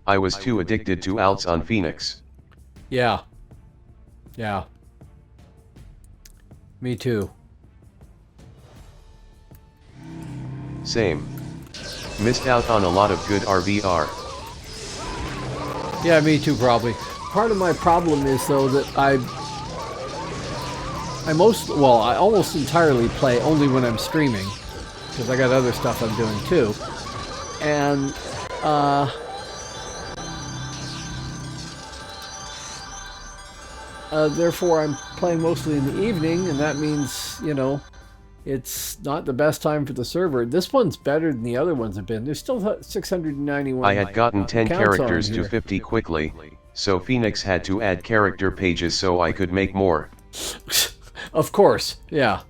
I was too addicted to alts on Phoenix. Yeah. Yeah. Me too. Same. Missed out on a lot of good RVR. Yeah, me too, probably. Part of my problem is, though, that I almost entirely play only when I'm streaming, because I got other stuff I'm doing too. And, therefore I'm playing mostly in the evening, and that means, you know, it's not the best time for the server. This one's better than the other ones have been. There's still 691. I had gotten 10 counts on characters to here. 50 quickly, so Phoenix had to add character pages so I could make more. Of course, yeah.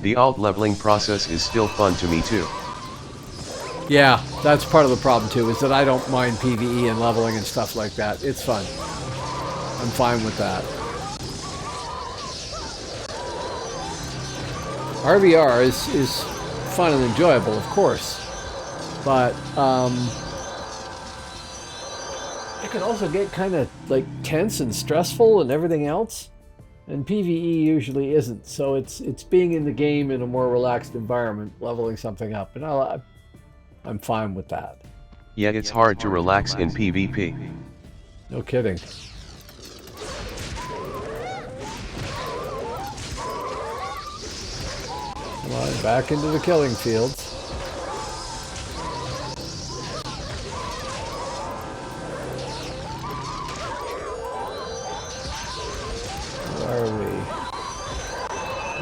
The alt leveling process is still fun to me too. Yeah, that's part of the problem too, is that I don't mind PvE and leveling and stuff like that. It's fun. I'm fine with that. RVR is fun and enjoyable, of course. But it can also get kind of like tense and stressful and everything else. And PvE usually isn't. So it's being in the game in a more relaxed environment, leveling something up. And I'm fine with that. Yet it's hard to relax in PvP. No kidding. Come on, back into the killing fields. Where are we?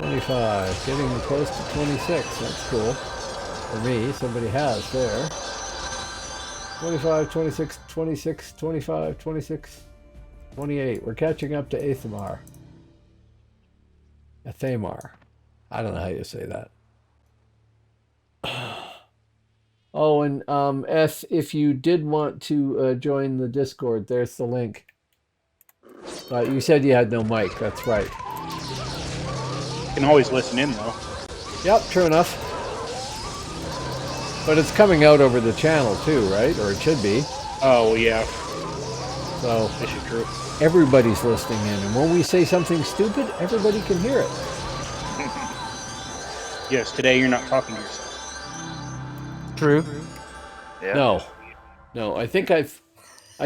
25, getting close to 26, that's cool. For me, somebody has there. 25, 26, 26, 25, 26, 28. We're catching up to Athamar. Athamar. I don't know how you say that. Oh, and S, if you did want to join the Discord, there's the link. But you said you had no mic, that's right. You can always listen in, though. Yep, true enough. But it's coming out over the channel too, right? Or it should be. Oh, well, yeah. So That should be true. everybody's listening in. And when we say something stupid, everybody can hear it. Yes, today you're not talking to yourself. True. Yeah. No, I think I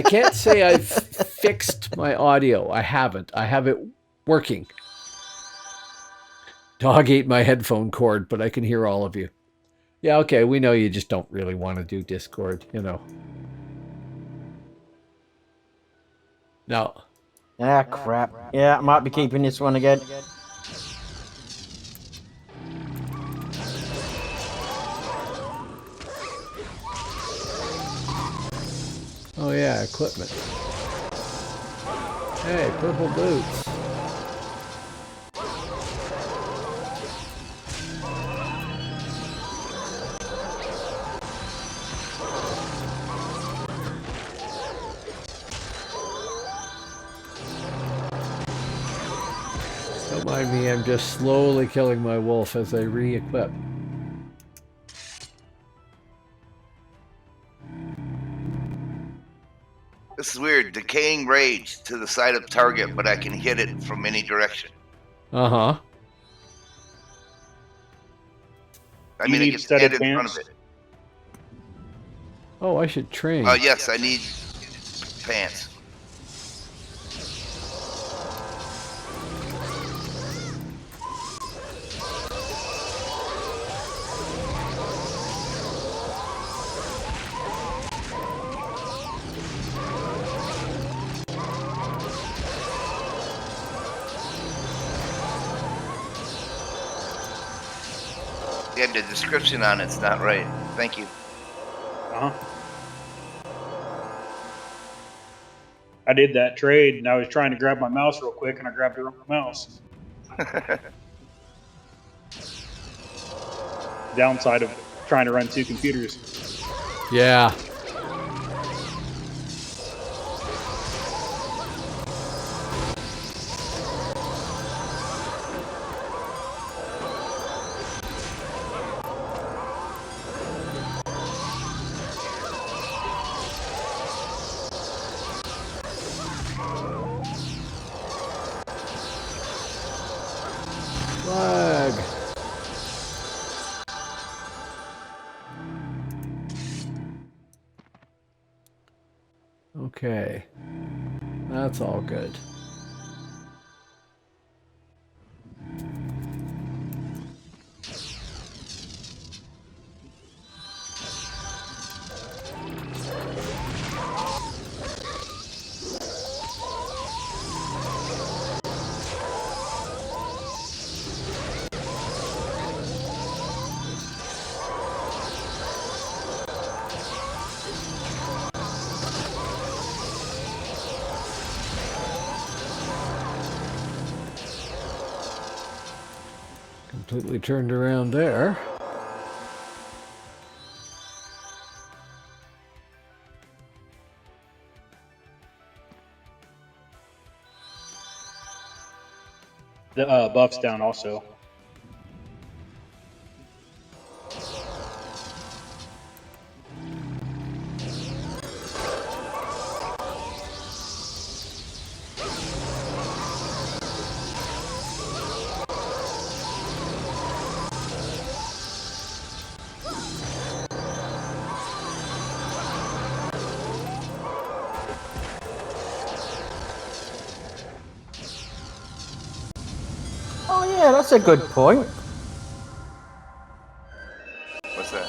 can't say I've fixed my audio. I haven't. I have it working. Dog ate my headphone cord, but I can hear all of you. Yeah, okay, we know you just don't really want to do Discord, you know. No. Ah, crap. Yeah, I might be keeping this one again. Oh yeah, equipment. Hey, purple boots. Don't mind me, I'm just slowly killing my wolf as I re-equip. This is weird. Decaying rage to the side of target, but I can hit it from any direction. Uh-huh. I You mean, it need gets set dead in front advanced? of it. Oh, I should train. Oh, yes, I need pants. Yeah, the description on it's not right. Thank you. Uh-huh. I did that trade, and I was trying to grab my mouse real quick, and I grabbed the wrong mouse. Downside of trying to run two computers. Yeah. Flag. Okay. That's all good. Completely turned around there. The buff's down also. Oh yeah, that's a good point. What's that?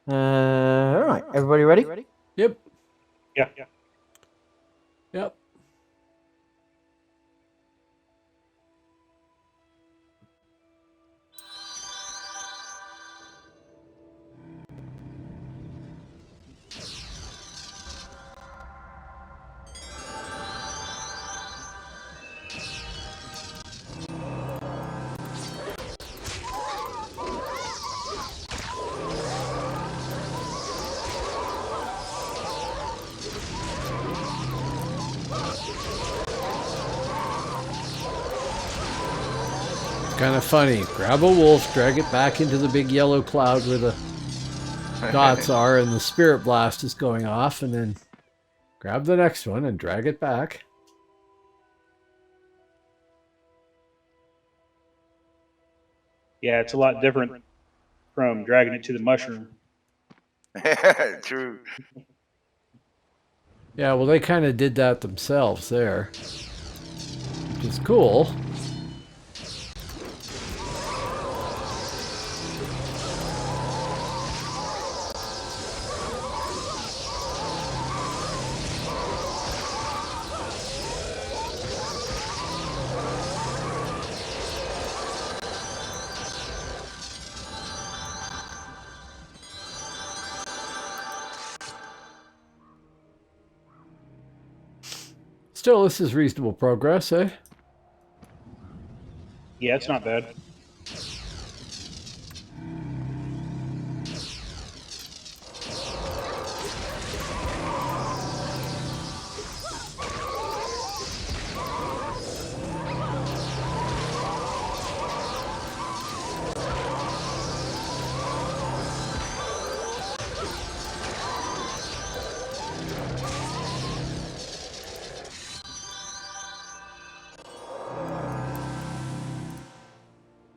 All right, everybody ready? Yep. Yeah. Yep. Kind of funny. Grab a wolf, drag it back into the big yellow cloud where the dots are, and the spirit blast is going off, and then grab the next one and drag it back. Yeah, it's a lot different from dragging it to the mushroom. True. Yeah, well, they kind of did that themselves there, which is cool. Still, this is reasonable progress, eh? Yeah, it's not bad.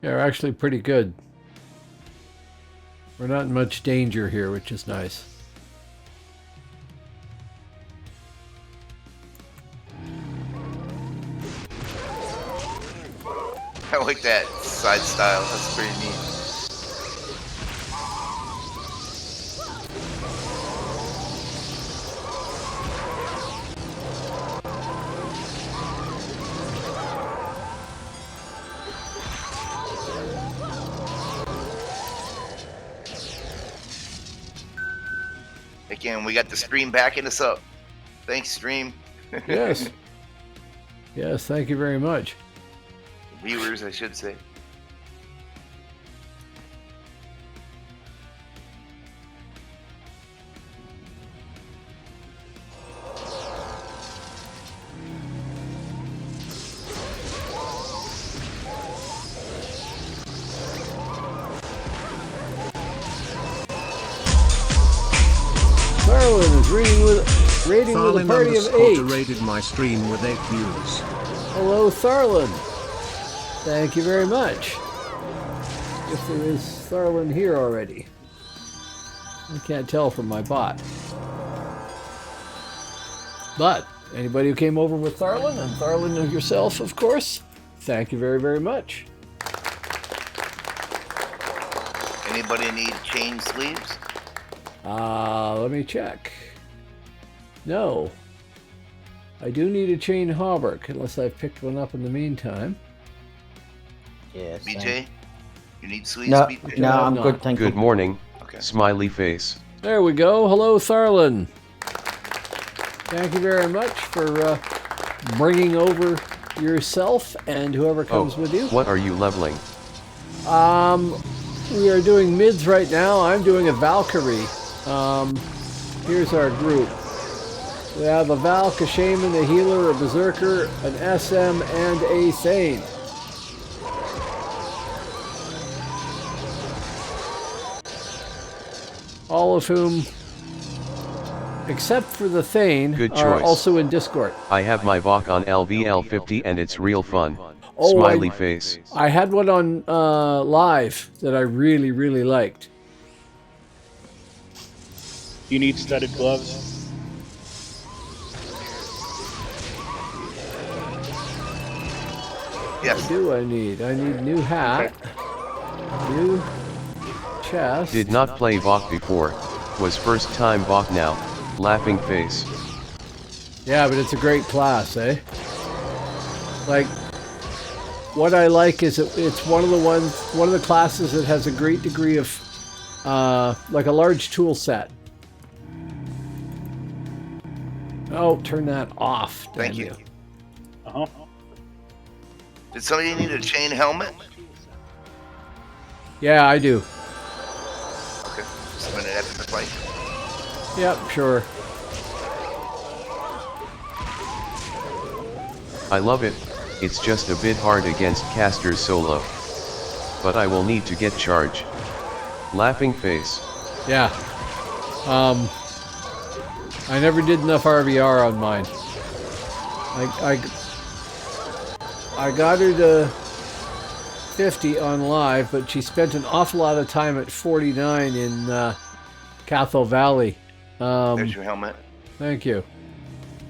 Yeah, we're actually pretty good. We're not in much danger here, which is nice. I like that side style. That's pretty neat. Again, we got the stream backing us up. Thanks, stream. Yes. Yes, thank you very much. Viewers, I should say. Darwin is rating with a party of 8. Rated my stream with 8 views. Hello, Tharlan. Thank you very much. If there is Tharlan here already. I can't tell from my bot. But anybody who came over with Tharlan, and Tharlan yourself, of course, thank you very, very much. Anybody need chain sleeves? Let me check. No. I do need a chain hauberk, unless I've picked one up in the meantime. Yes. BJ? You need sleeves, No, BJ? no, I'm not. good, thank you. Good morning. Okay. Smiley face. There we go. Hello, Tharlan. Thank you very much for bringing over yourself and whoever comes with you. What are you leveling? We are doing mids right now. I'm doing a Valkyrie. Here's our group. We have a Valk, a Shaman, a Healer, a Berserker, an SM, and a Thane. All of whom, except for the Thane, Good are choice. also in Discord. I have my Valk on LVL50 and it's real fun. Oh, Smiley face. I had one on live that I really, really liked. You need studded gloves. Yes. What do I need? I need new hat, new chest. Did not play Valk before. Was first time Valk now. Laughing face. Yeah, but it's a great class, eh? Like, what I like is it's one of the classes that has a great degree of, like a large tool set. Oh, turn that off. Thank damn you. Uh-huh. Did somebody need a chain helmet? Yeah, I do. Okay. Just a minute after the fight. Yep, sure. I love it. It's just a bit hard against casters solo. But I will need to get charge. Laughing face. Yeah. I never did enough RVR on mine. I got her to 50 on live, but she spent an awful lot of time at 49 in Catho Valley. There's your helmet. Thank you.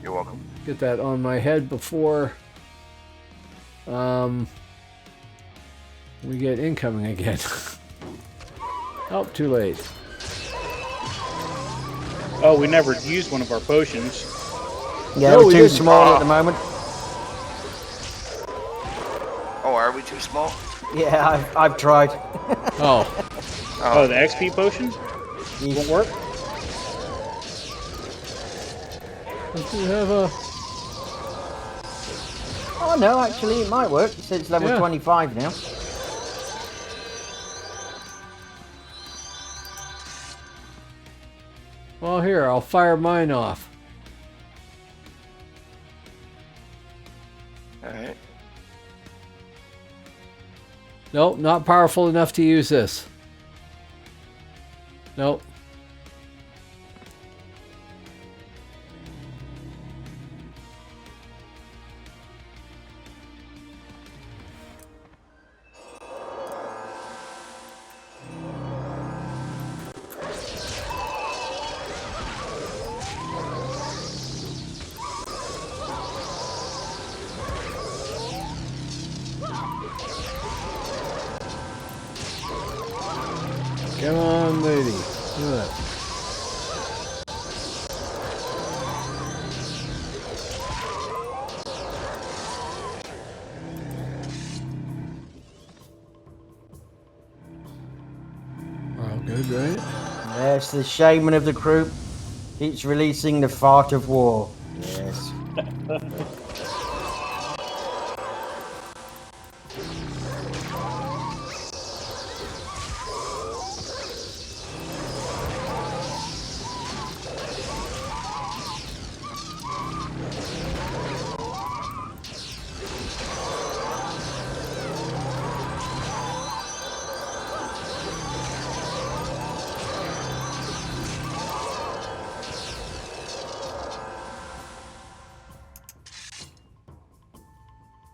You're welcome. Get that on my head before we get incoming again. Oh, too late. Oh, we never used one of our potions. Yeah, No, we're we too didn't. small at the moment. Oh, are we too small? Yeah, I've tried. Oh, Oh, the XP potion? Won't work? do you have a... Oh no, actually it might work. It says it's level Yeah. 25 now. Well, here, I'll fire mine off. Alright. Nope, not powerful enough to use this. Nope. Come on, lady. Do it. We're all good, right? Yes, the shaman of the group keeps releasing the fart of war. Yes.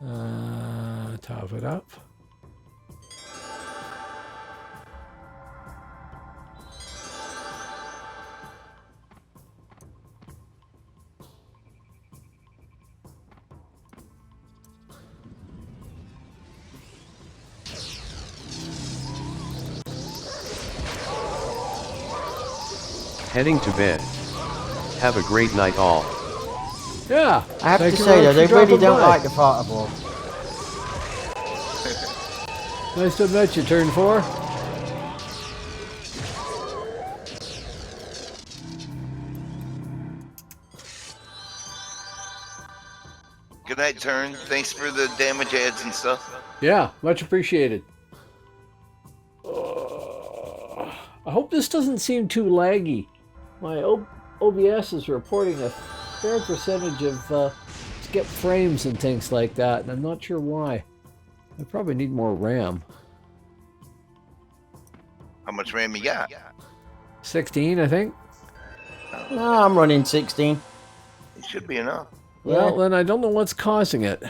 Top it up. Heading to bed. Have a great night all. Yeah. I have thank to you say very though, much they for really dropping don't by. like the party board. Nice to meet you, turn 4. Good night, Turn. Thanks for the damage adds and stuff. Yeah, much appreciated. I hope this doesn't seem too laggy. My OBS is reporting a fair percentage of skip frames and things like that, and I'm not sure why. I probably need more RAM. How much RAM you got? 16, I think. No, I'm running 16. It should be enough. Well, Yeah. then I don't know what's causing it.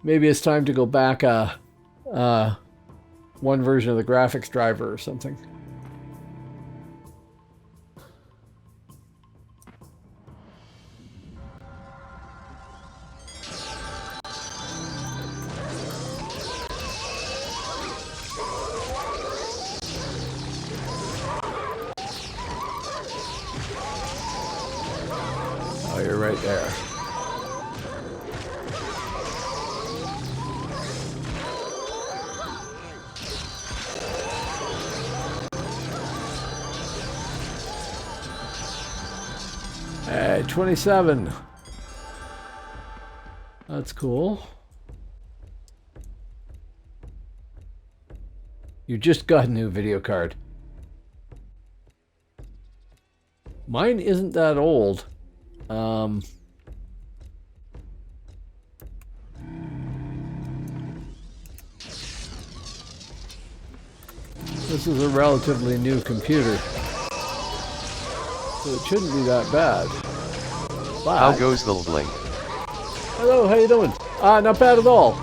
Maybe it's time to go back one version of the graphics driver or something. Oh, you're right there. Hey, 27. That's cool. You just got a new video card. Mine isn't that old. This is a relatively new computer, so it shouldn't be that bad. But, How goes the leveling? hello, how you doing? Not bad at all.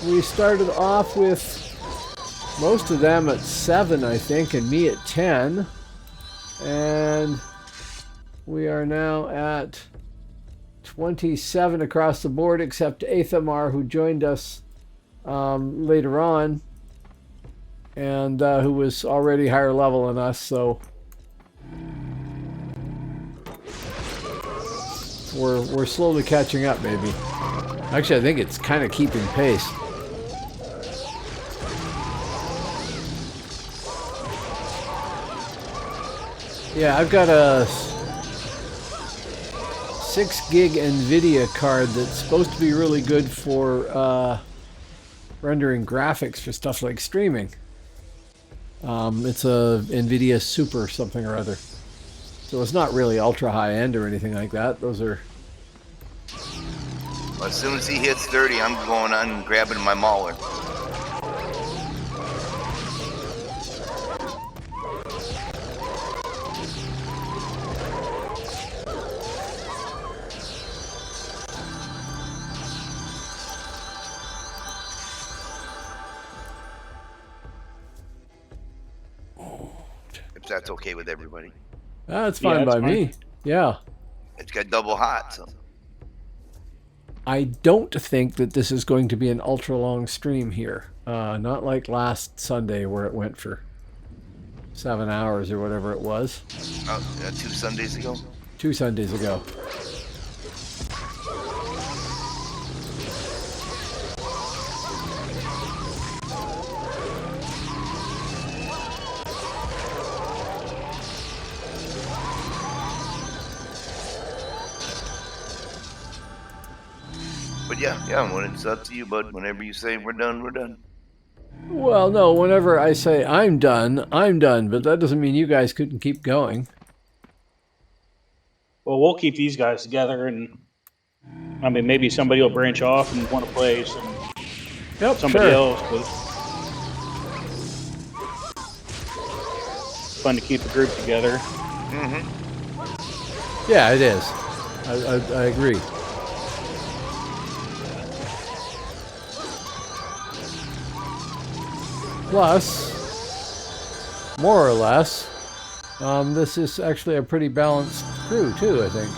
We started off with most of them at 7, I think, and me at 10. And we are now at 27 across the board, except Athamar, who joined us later on, and who was already higher level than us, so we're slowly catching up, maybe. Actually, I think it's kind of keeping pace. Yeah, I've got a 6 gig NVIDIA card that's supposed to be really good for rendering graphics for stuff like streaming. It's a NVIDIA Super something or other. So it's not really ultra high end or anything like that. Those are... As soon as he hits 30, I'm going on and grabbing my mauler. If that's okay with everybody. That's Yeah, fine that's by fine. me. Yeah. It's got double hot, so. I don't think that this is going to be an ultra long stream here. Not like last Sunday where it went for 7 hours or whatever it was. 2 Sundays ago. 2 Sundays ago. But yeah, when it's up to you, bud. Whenever you say we're done, we're done. Well, no, whenever I say I'm done, but that doesn't mean you guys couldn't keep going. Well, we'll keep these guys together, and I mean, maybe somebody will branch off and want to play somebody sure. else, but it's fun to keep the group together. Mm-hmm. Yeah, it is. I agree. Plus, more or less, this is actually a pretty balanced crew too, I think.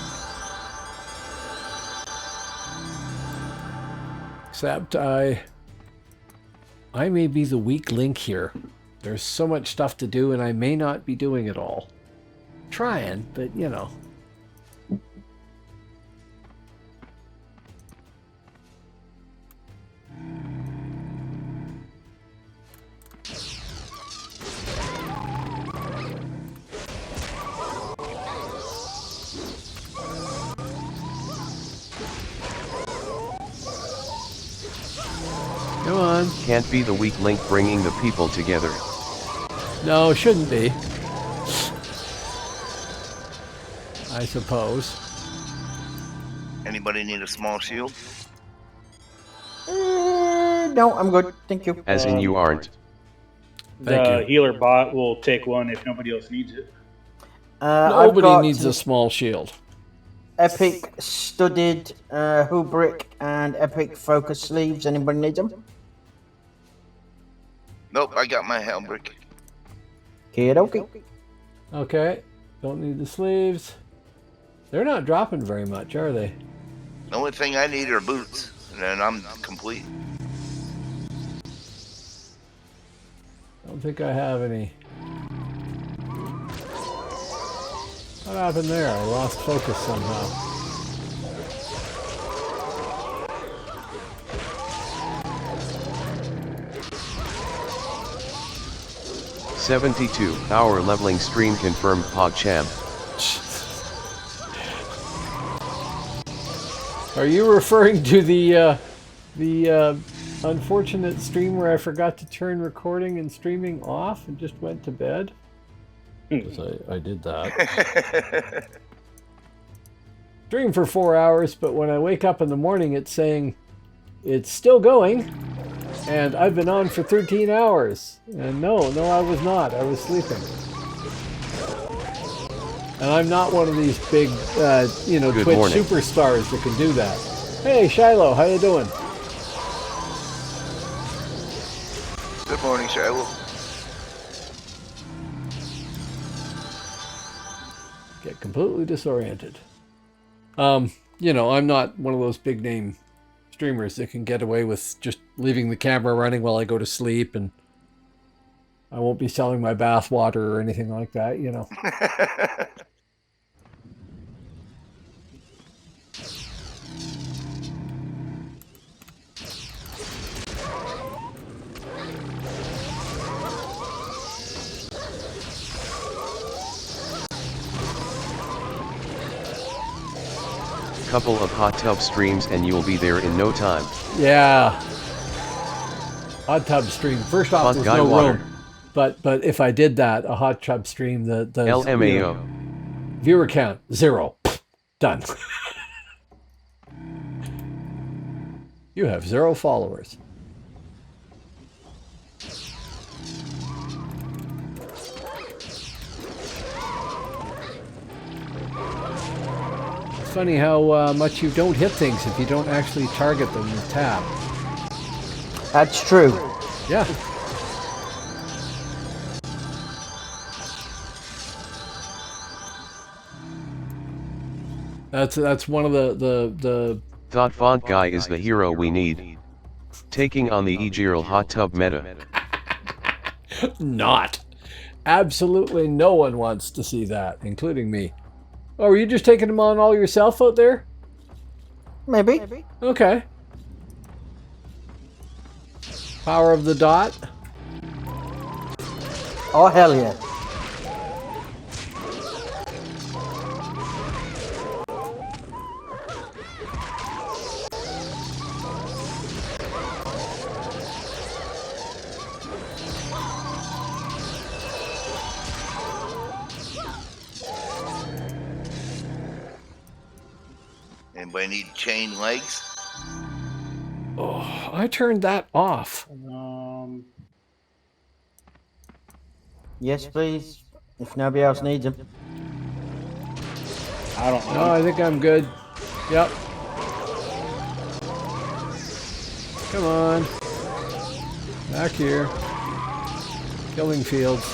Except I may be the weak link here. There's so much stuff to do and I may not be doing it all. Trying, but you know. Come on. Can't be the weak link bringing the people together. No, shouldn't be. I suppose. Anybody need a small shield? No, I'm good. Thank you. As in you aren't. Thank The you. healer bot will take one if nobody else needs it. I've Nobody got needs a small shield. epic studded Hubrick and epic focus sleeves. Anybody need them? Nope, I got my helmbrick. Okie Okay. Don't need the sleeves. They're not dropping very much, are they? The only thing I need are boots, and then I'm complete. Don't think I have any. What happened there? I lost focus somehow. 72-hour leveling stream confirmed PogChamp. Are you referring to the unfortunate stream where I forgot to turn recording and streaming off and just went to bed? 'Cause I did that. Stream for 4 hours, but when I wake up in the morning, it's saying it's still going, and I've been on for 13 hours. And no, I was not. I was sleeping. And I'm not one of these big, Good Twitch morning. superstars that can do that. Hey, Shiloh, how you doing? Good morning, Shiloh. Get completely disoriented. I'm not one of those big name streamers that can get away with just leaving the camera running while I go to sleep, and I won't be selling my bath water or anything like that, Couple of hot tub streams and you'll be there in no time. Yeah. Hot tub stream. First off, Hot there's guy no water. room. But if I did that, a hot tub stream, the LMAO. Viewer count 0. Done. You have 0 followers. It's funny how much you don't hit things if you don't actually target them with tab. That's true. Yeah. That's one of the Thought font guy is the hero we need. Taking on the Egirl hot tub meta. not. Absolutely no one wants to see that, including me. Oh, are you just taking them on all yourself out there? Maybe. Okay. Power of the dot. Oh, hell yeah. Anybody need chain legs? Oh, I turned that off. Yes, please. If nobody else needs them. I don't know. No, I think I'm good. Yep. Come on. Back here. Killing fields.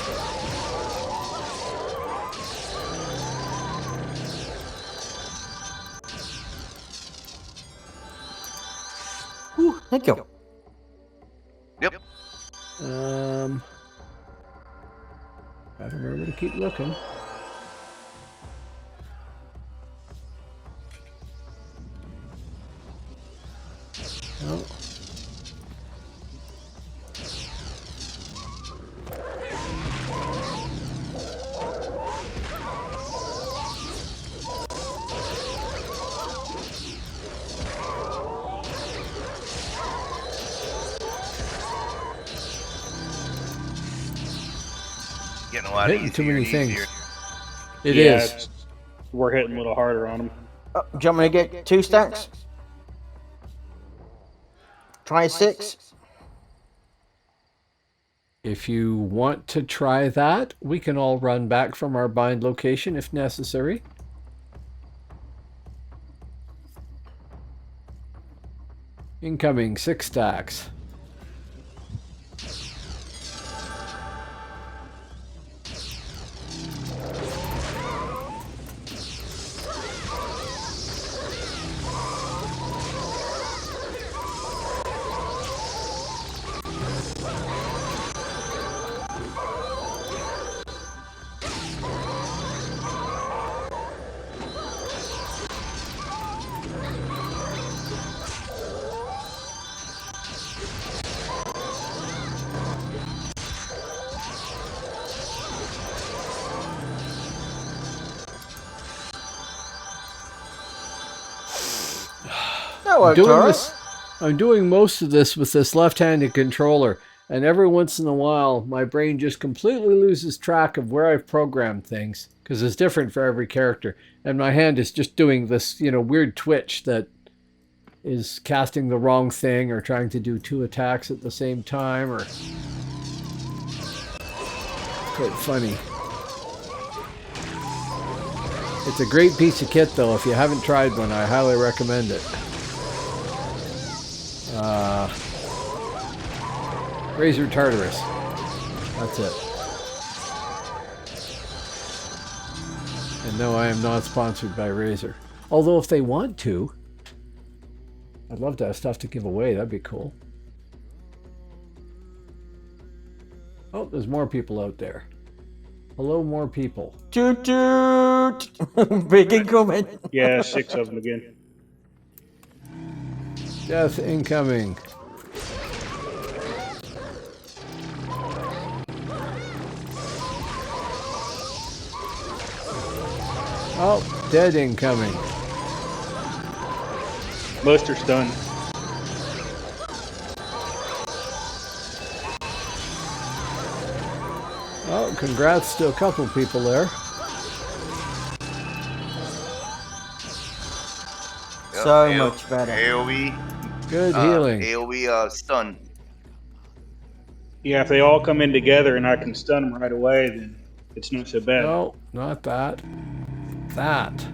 Whew, thank you. Yep. Gotta remember to keep looking. Oh. Getting a lot Hitting too easier many and things. easier. It Yeah, is. we're hitting a little harder on them. Oh, do you want me to get 2 stacks? Try 6. If you want to try that, we can all run back from our bind location if necessary. Incoming 6 stacks. That worked all right. I'm doing most of this with this left-handed controller, and every once in a while my brain just completely loses track of where I've programmed things, because it's different for every character, and my hand is just doing this, weird twitch that is casting the wrong thing or trying to do 2 attacks at the same time, or quite funny. It's a great piece of kit though. If you haven't tried one, I highly recommend it. Razor Tartarus. That's it. And no, I am not sponsored by Razor. Although if they want to, I'd love to have stuff to give away. That'd be cool. Oh, there's more people out there. Hello, more people. Toot toot! Big incoming. Yeah, 6 of them again. Death incoming. Oh, dead incoming. Most are stunned. Oh, congrats to a couple people there. Yep, So much better. AoE. Good healing. AoE stun. Yeah, if they all come in together and I can stun them right away, then it's not so bad. No, not that. That.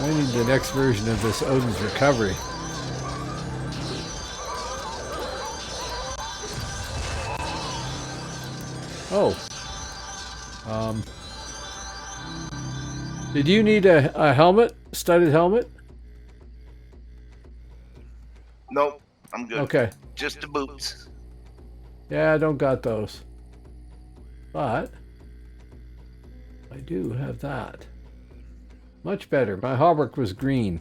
I need the next version of this Odin's Recovery. Oh. Did you need a helmet? Studded helmet? Nope, I'm good. Okay. Just the boots. Yeah, I don't got those. But I do have that. Much better. My hauberk was green.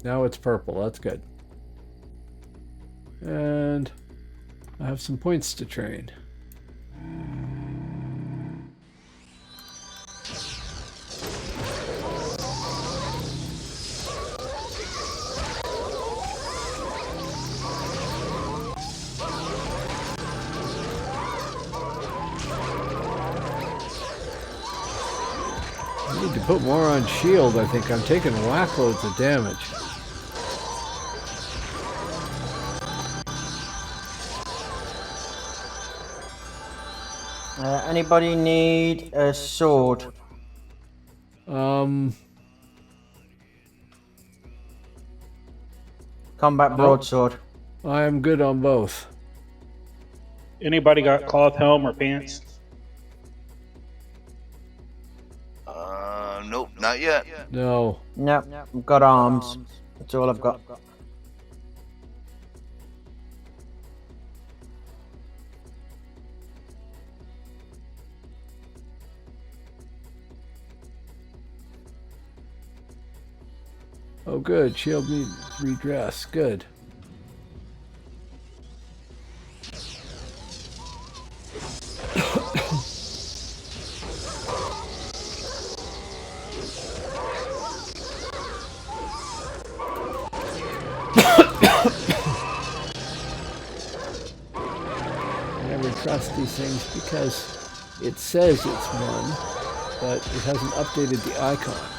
Now it's purple. That's good. And I have some points to train. put more on shield. I think I'm taking whack loads of damage. Anybody need a sword? Combat broadsword. I'm good on both. Anybody got cloth helm or pants? Nope, not yet. No. Nope, I've got arms. That's all I've got. Oh, good. Shield needs redress. Good. Never trust these things because it says it's one, but it hasn't updated the icon.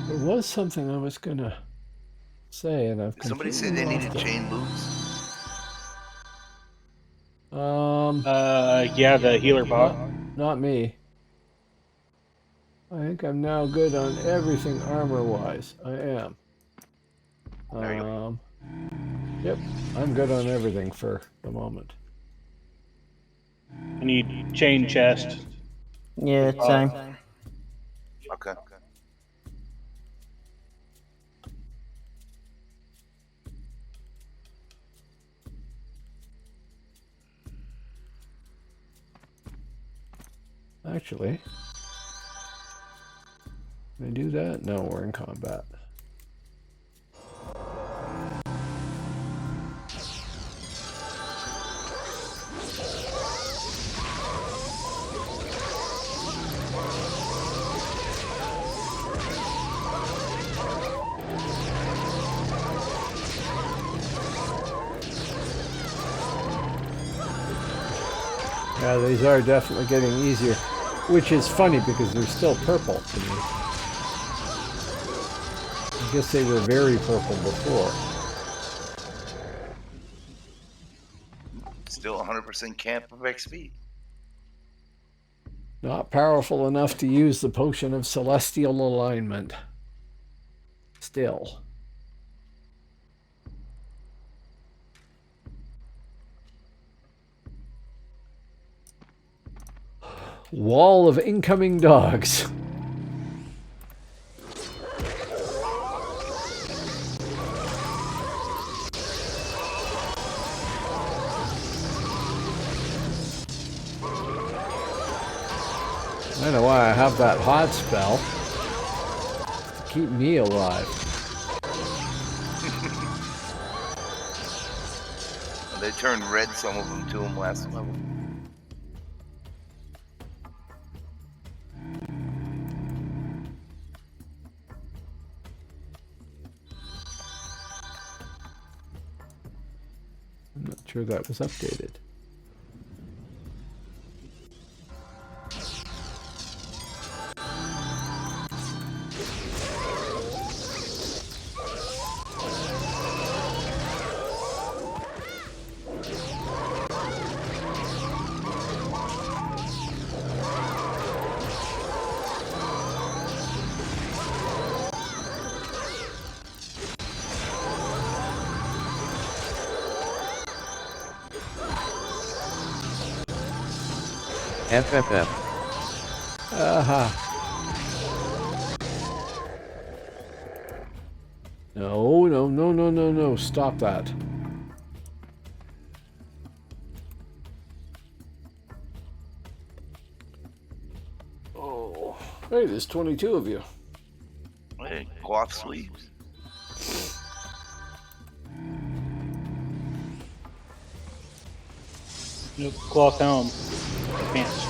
There was something I was gonna say, and I've Somebody said they needed completely chain boots. lost it. Yeah, the healer bot. Not me. I think I'm now good on everything armor-wise. I am. There you go. Yep, I'm good on everything for the moment. I need chain chest. Yeah, same. Okay. Actually, can I do that? No, we're in combat. Yeah, these are definitely getting easier, which is funny because they're still purple to me. I guess they were very purple before. Still 100% camp of XP. Not powerful enough to use the potion of celestial alignment. Still. Wall of incoming dogs. I don't know why I have that hot spell. To keep me alive. They turned red, some of them, to them last level. I'm not sure that was updated. FFF. Aha. No, no, no, no, no, no. Stop that. Oh. Hey, there's 22 of you. Hey, cloth sleeves. Nope, cloth helm. Pants.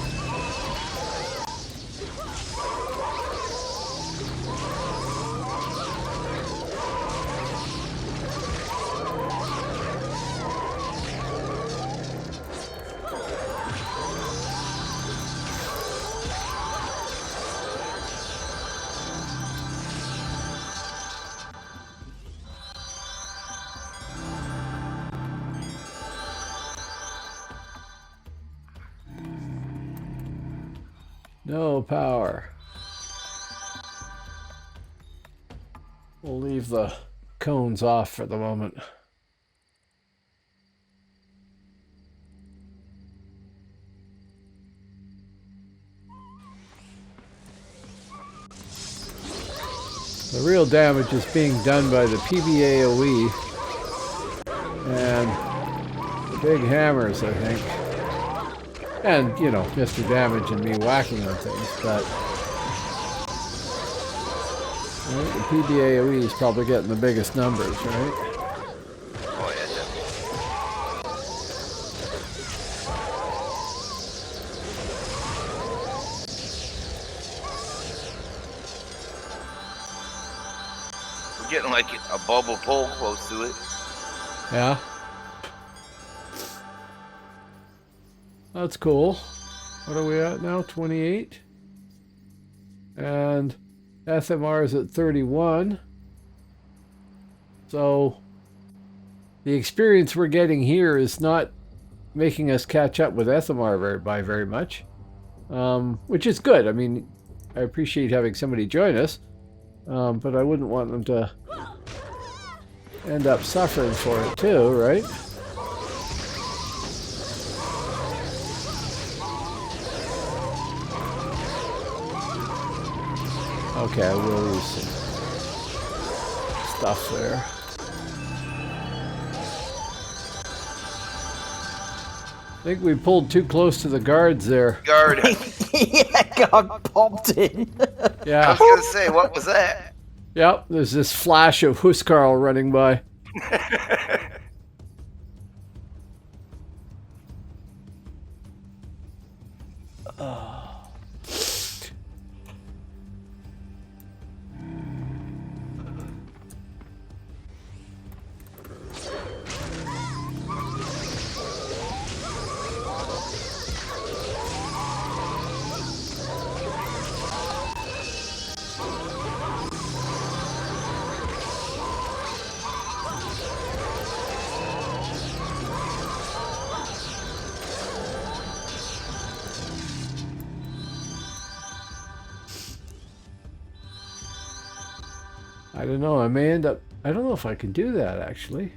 No power. We'll leave the cones off for the moment. The real damage is being done by the PBAOE and the big hammers, I think. And, you know, Mr. Damage and me whacking on things, but right, the PBAOE is probably getting the biggest numbers, right? Oh, yeah, definitely. We're getting like a bubble pole close to it. Yeah. That's cool. What are we at now? 28. And SMR is at 31. So the experience we're getting here is not making us catch up with SMR by very much, which is good. I mean, I appreciate having somebody join us, but I wouldn't want them to end up suffering for it too, right? Okay, I will use some stuff there. I think we pulled too close to the guards there. Guard. Yeah, got popped in. I Yeah. was gonna say, what was that? Yep, there's this flash of Huskarl running by. I don't know, I may end up... I don't know if I can do that, actually.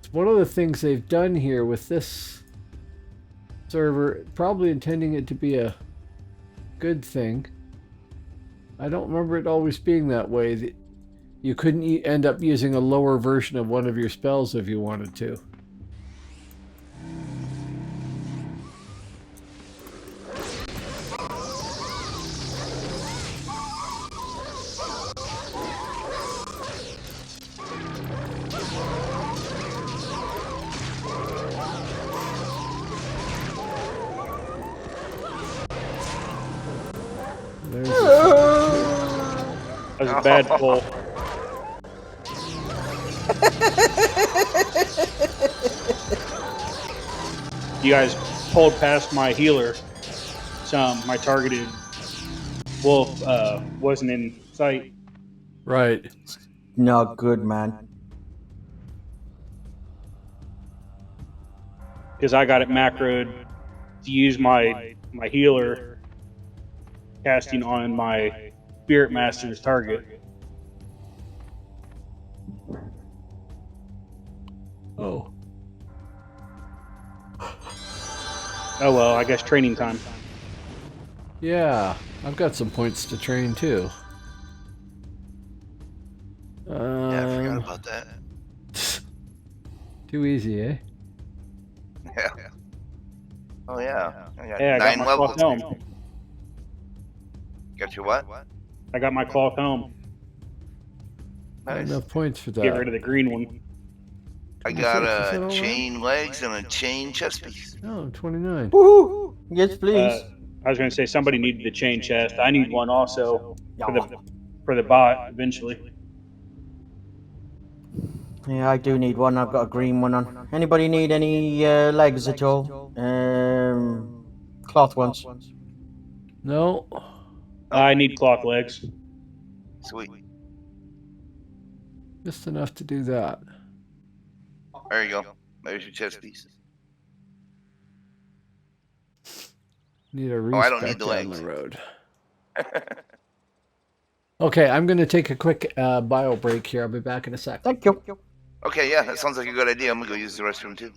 It's one of the things they've done here with this server, probably intending it to be a good thing. I don't remember it always being that way. You couldn't end up using a lower version of one of your spells if you wanted to. That was a bad pull. You guys pulled past my healer. My targeted wolf wasn't in sight. Right. Not good, man. Because I got it macroed to use my healer casting on my Spirit Master's target. Oh. Oh well, I guess training time. Yeah, I've got some points to train too. Yeah, I forgot about that. Too easy, eh? Yeah. Oh yeah. I got Hey, I got 9 my levels. cloth helm. Got your what? I got my cloth helm. Not Nice. enough points for that. Get rid of the green one. I got 26, is that a all chain legs and a chain chest piece. right? Oh, 29. Woohoo! Yes, please. I was going to say somebody needed the chain chest. I need one also Yeah. for the bot eventually. Yeah, I do need one. I've got a green one on. Anybody need any legs at all? Cloth ones. No. I need cloth legs. Sweet. Just enough to do that. There you go. There's your chest piece. Need a Oh, I don't respec need the down legs. the road. Okay, I'm going to take a quick bio break here. I'll be back in a sec. Thank you. Okay, yeah, that sounds like a good idea. I'm gonna go use the restroom too.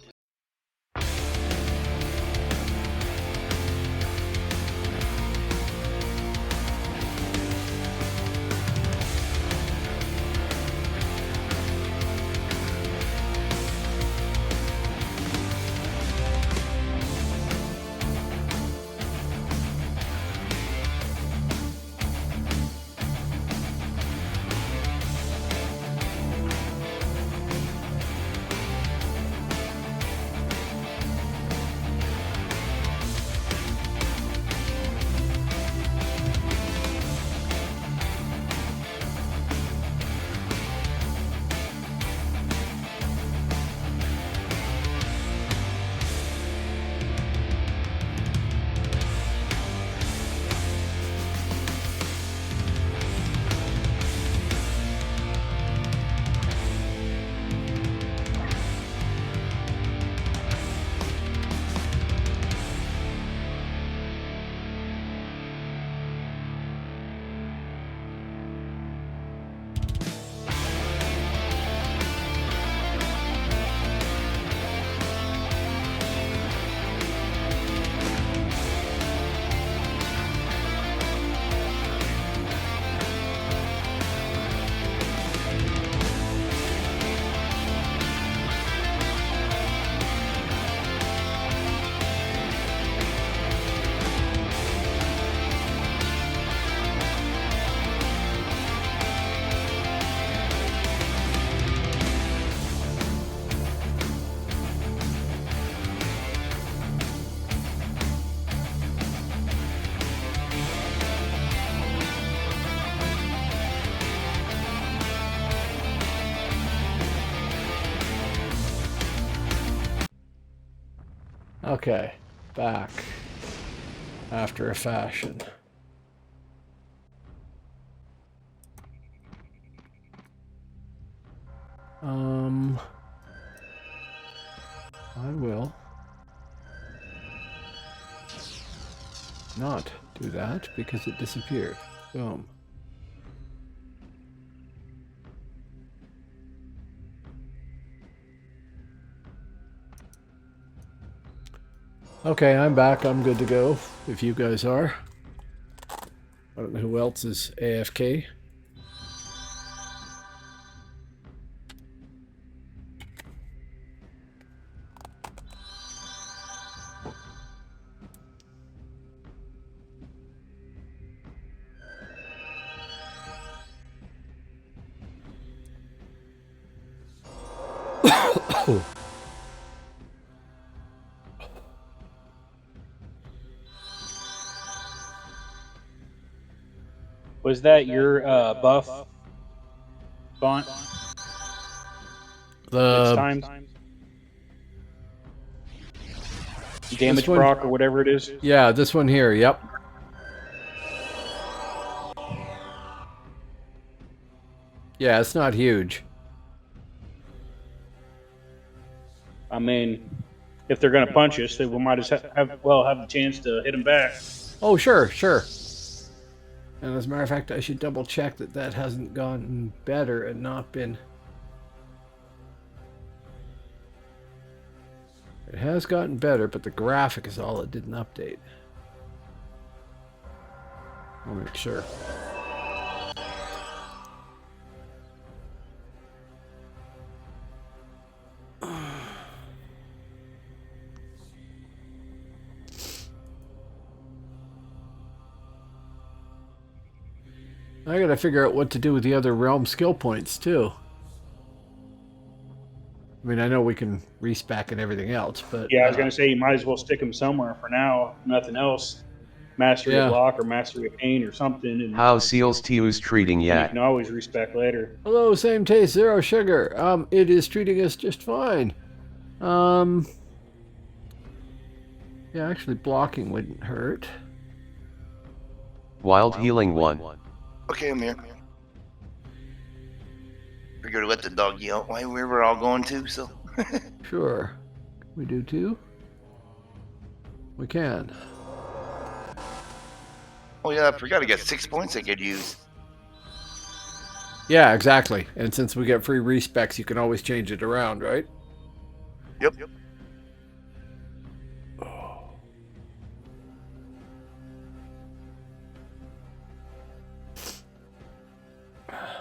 Okay, back after a fashion. I will not do that because it disappeared. Boom. Okay, I'm back. I'm good to go. If you guys are. I don't know who else is AFK. Was that your buff font? It's The time. Damage one- proc or whatever it is. yeah, this one here. Yep. Yeah, it's not huge. I mean, if they're gonna punch us, then we might as have a chance to hit them back. Oh, sure, sure. And as a matter of fact, I should double check that that hasn't gotten better and not been... It has gotten better, but the graphic is all it didn't update. I'll make sure. I gotta figure out what to do with the other realm skill points, too. I mean, I know we can respec and everything else, but... Yeah, I was going to say, you might as well stick them somewhere for now. If nothing else. Mastery of block or mastery of pain or something. And How's CELESTIUS treating you yet? can always respec later. Hello, same taste, zero sugar. It is treating us just fine. Yeah, actually blocking wouldn't hurt. Wild healing 1. Okay, I'm here. Figured to let the dog yell while we were all going to, so. Sure. We do too? We can. Oh yeah, I forgot I got 6 points I could use. Yeah, exactly. And since we get free respecs, you can always change it around, right? Yep.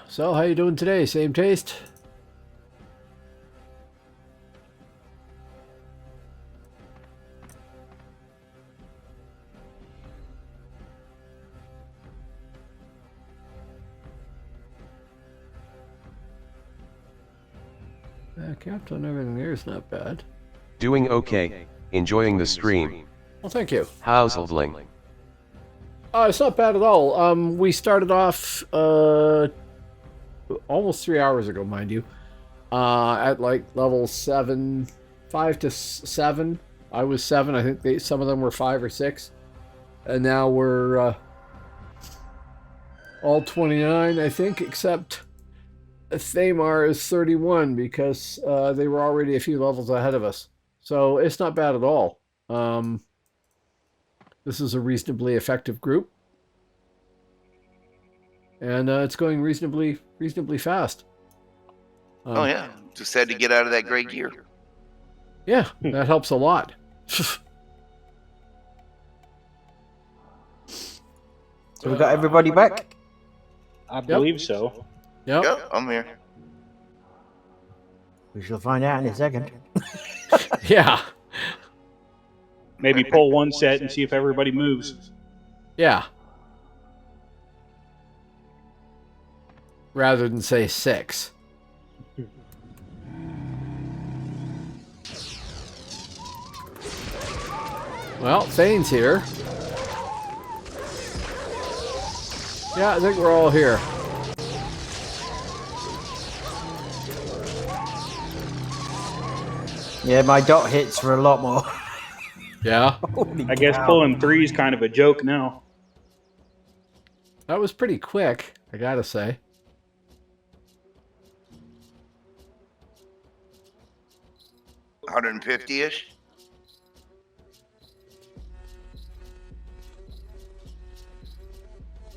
So, how you doing today? Same taste? Capped on everything there is not bad. Doing okay. Enjoying the stream. Well, thank you. How's Holdling? It's not bad at all. We started off almost 3 hours ago, mind you, at like level 7, 5 to 7. I was 7. I think some of them were 5 or 6, and now we're all 29, I think, except Thamar is 31 because they were already a few levels ahead of us. So it's not bad at all. This is a reasonably effective group. And it's going reasonably fast. Oh yeah, just had to get out of that gray gear. Yeah, that helps a lot. So we got everybody back? I believe so. Yep. Yep, I'm here. We shall find out in a second. Yeah. Maybe pull one set and see if everybody moves. Yeah. Rather than say 6. Well, Thane's here. Yeah, I think we're all here. Yeah, my dot hits for a lot more. Yeah. Holy I guess cow. pulling 3 is kind of a joke now. That was pretty quick, I gotta say. $150-ish.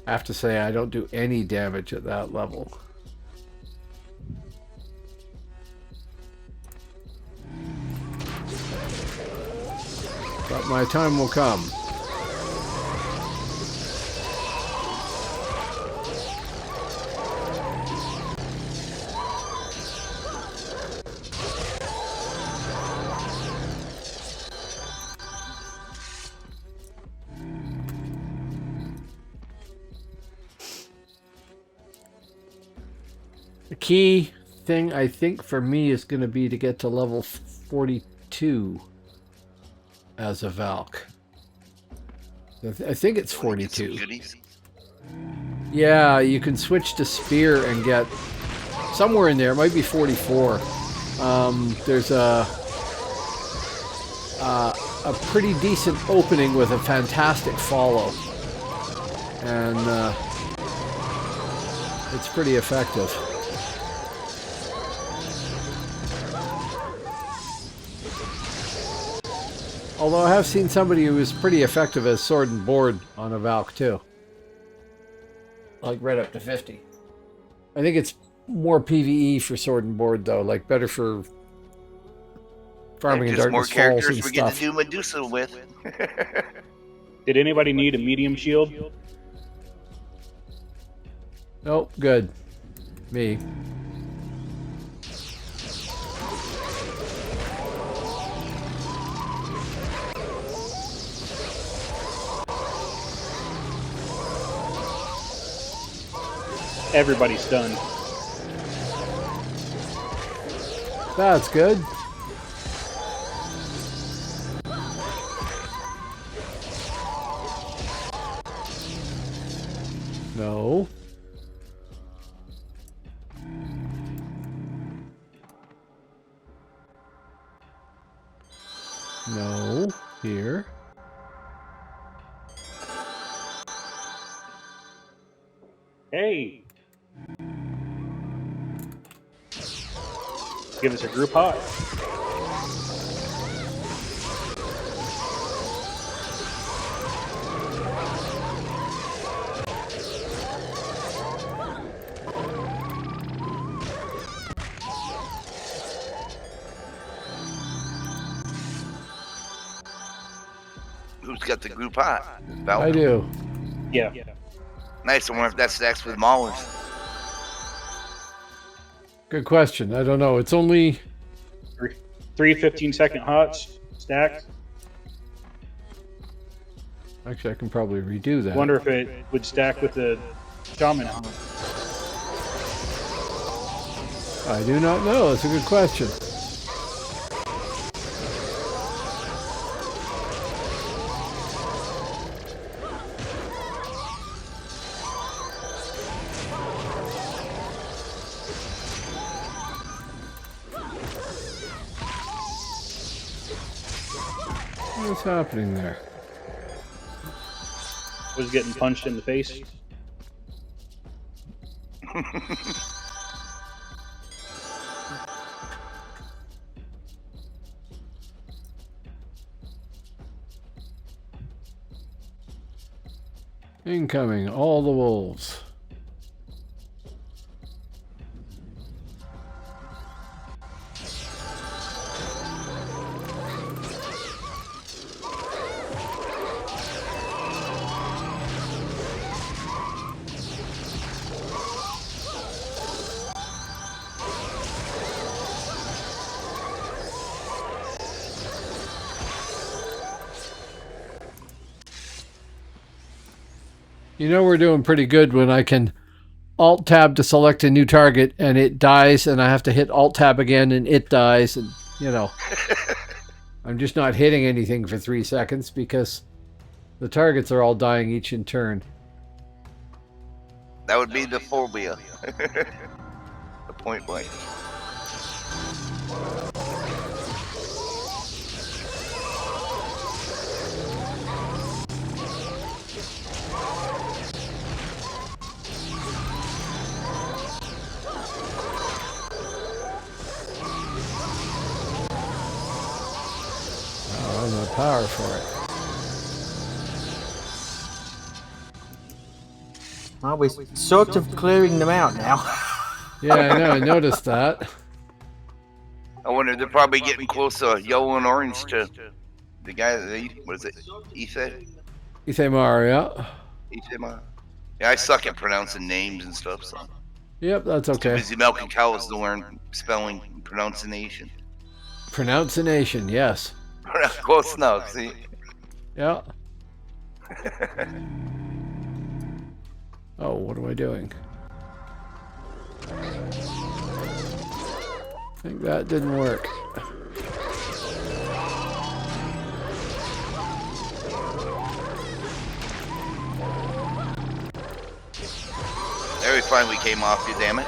I have to say I don't do any damage at that level. But my time will come. The key thing, I think, for me is going to be to get to level 42 as a Valk. I think it's 42. Yeah, you can switch to Spear and get somewhere in there. It might be 44. There's a pretty decent opening with a fantastic follow. And it's pretty effective. Although I have seen somebody who was pretty effective as sword and board on a Valk too. Like right up to 50. I think it's more PvE for sword and board though, like better for Farming in Just more Darkness Falls characters and we get to stuff. do Medusa with. Did anybody need a medium shield? Nope, good. Me. Everybody's done. That's good. No. No. Here. Hey. Give us a group hot. Who's got the group hot? I do. Yeah. Nice. I wonder if that stacks with Maulers. Good question. I don't know. It's only... Three 15-second hots stacked. Actually, I can probably redo that. Wonder if it would stack with the shaman hot. I do not know. That's a good question. What's happening there? Was getting punched in the face. Incoming, all the wolves. You know we're doing pretty good when I can Alt-Tab to select a new target and it dies and I have to hit Alt-Tab again and it dies and, you know. I'm just not hitting anything for 3 seconds because the targets are all dying each in turn. That would be the phobia. The point blank. Oh, I'm no power for it. Well, we're sort of clearing them out now. Yeah, I know. I noticed that. I wonder, they're probably getting close to yellow and orange to the guy that what is it? Ithamar, yeah. Ithamar. Yeah, I suck at pronouncing names and stuff, so. Yep, that's Too okay. busy milking cows to learn spelling and pronunciation. Pronunciation, yes. Close enough, see? Yeah. Oh, what am I doing? I think that didn't work. There we finally came off you, damn it.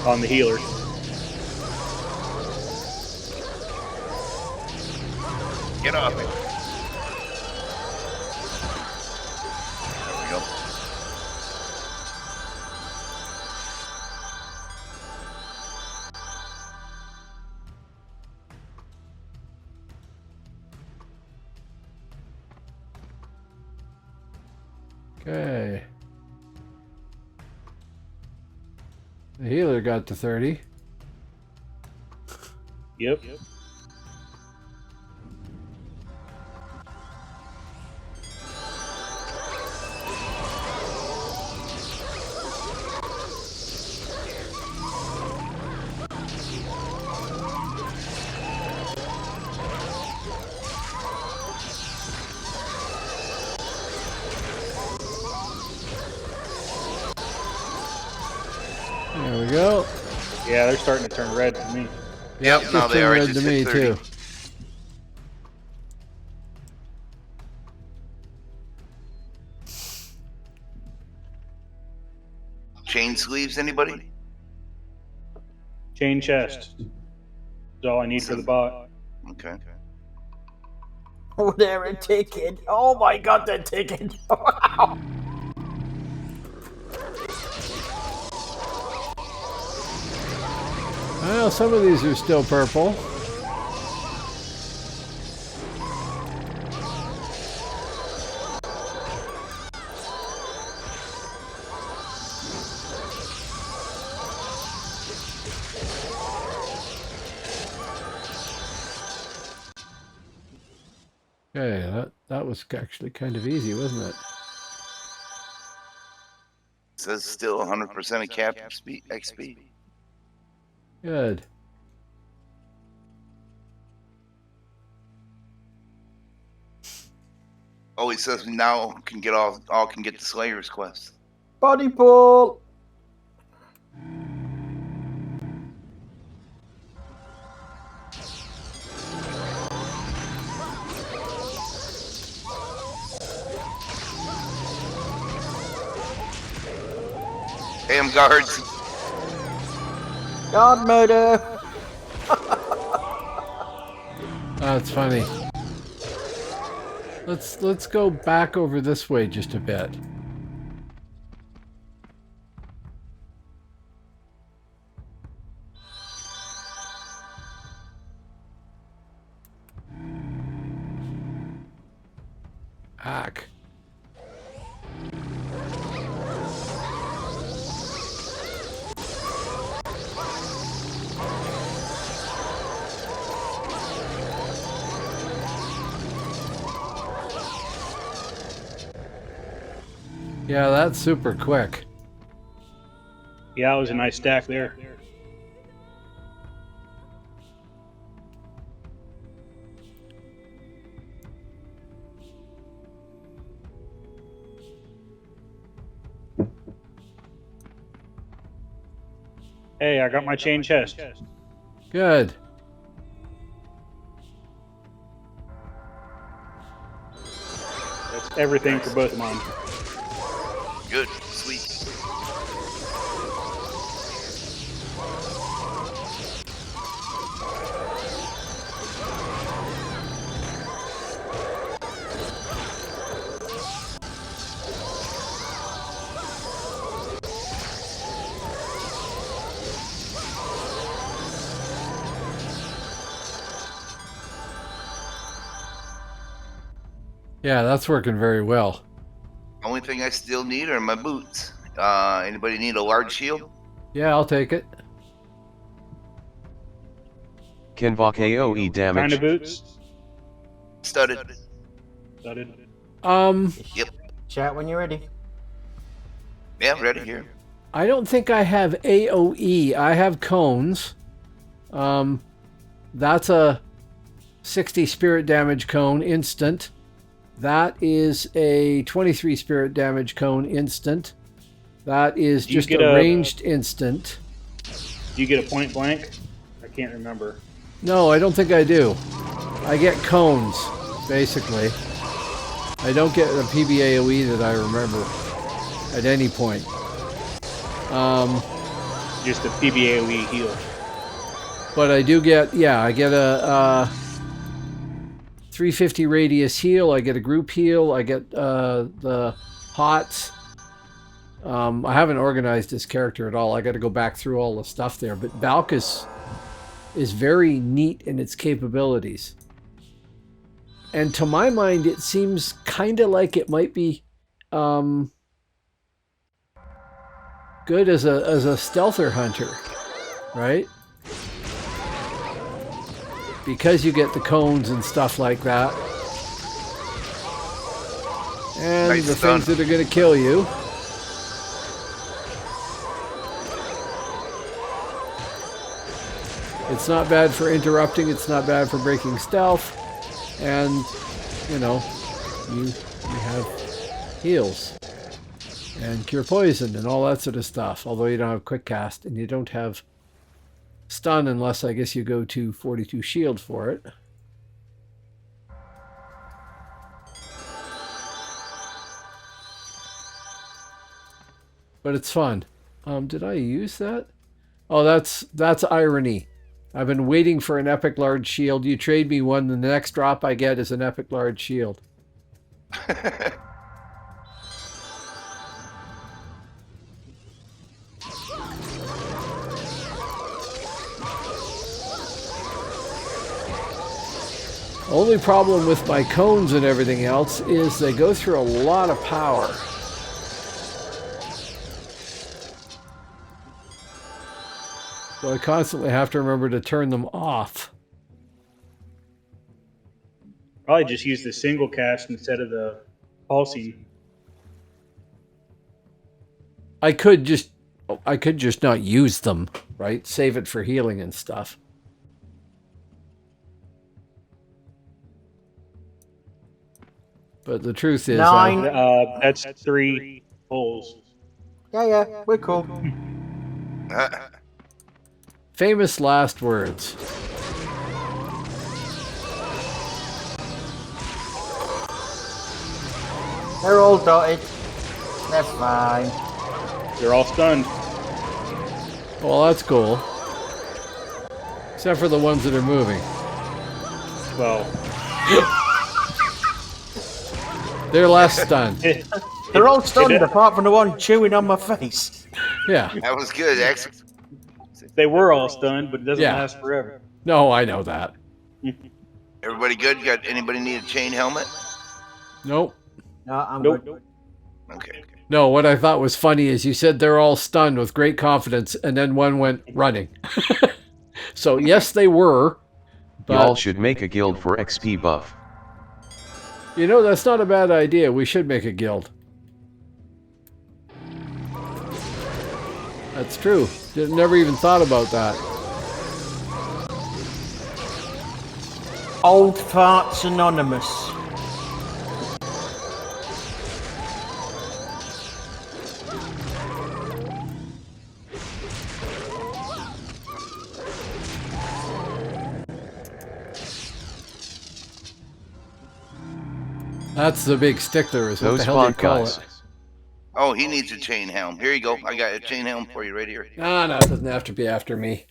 On the healer. Get off me. There we go. Okay. The healer got to 30. Yep. There we go. Yeah, they're starting to turn red for me. Yep, now Just they are. turned I red just to me hit 30. too. Chain sleeves, anybody? Chain chest. That's all I need for the bot. Okay. Oh, they're a ticket. Oh my god, they're ticket. Wow. Well, some of these are still purple. Okay, that was actually kind of easy, wasn't it? Says still 100% of cap XP. Good. Oh, he says we now can get all can get the Slayer's quest. Body pull. Damn guards. Guard murder. That's funny. Let's go back over this way just a bit. Hack. Yeah, that's super quick. Yeah, it was a nice stack there. Hey, I got my chain chest. Good. That's everything for both of mine. Good. Sweet. Yeah, that's working very well. Only thing I still need are my boots. Anybody need a large shield? Yeah, I'll take it. Kinvok AoE damage. Kind of boots. Studded. Studded. Yep. Chat when you're ready. Yeah, ready here. I don't think I have AoE. I have cones. That's a 60 spirit damage cone instant. That is a 23 spirit damage cone instant. That is just a ranged instant. Do you get a point blank? I can't remember. No, I don't think I do. I get cones, basically. I don't get a PBAOE that I remember at any point. Just a PBAOE heal. But I do get, yeah, I get a 350 radius heal. I get a group heal. I get the HOTS. I haven't organized this character at all. I got to go back through all the stuff there. But Valkyrie is very neat in its capabilities. And to my mind, it seems kind of like it might be good as a stealther hunter, right? Because you get the cones and stuff like that. And Nice the stun. things that are going to kill you. It's not bad for interrupting. It's not bad for breaking stealth. And, you know, you have heals. And cure poison and all that sort of stuff. Although you don't have quick cast and you don't have stun unless I guess you go to 42 shield for it. But it's fun. Did I use that? Oh, that's irony. I've been waiting for an epic large shield. You trade me one, and the next drop I get is an epic large shield. Only problem with my cones and everything else is they go through a lot of power. So I constantly have to remember to turn them off. Probably just use the single cast instead of the pulsing. I could just not use them, right? Save it for healing and stuff. But the truth is, Nine. That's 3 pulls. Yeah, we're cool. famous last words. They're all dotted. They're fine. They're all stunned. Well, that's cool. Except for the ones that are moving. Well, They're less stunned. They're all stunned apart from the one chewing on my face. Yeah. That was good. they were all stunned, but it doesn't Yeah. last forever. No, I know that. Everybody good? Got anybody need a chain helmet? Nope. No, I'm Nope. good. Okay. No, what I thought was funny is you said they're all stunned with great confidence, and then one went running. So, yes, they were. Y'all But, should make a guild for XP buff. you know, that's not a bad idea. We should make a guild. That's true. Never even thought about that. Old Farts Anonymous. That's the big stickler, is what Those the hell they font call guys. it. Oh, he needs a chain helm. Here you go. I got a chain helm for you right here. No, it doesn't have to be after me.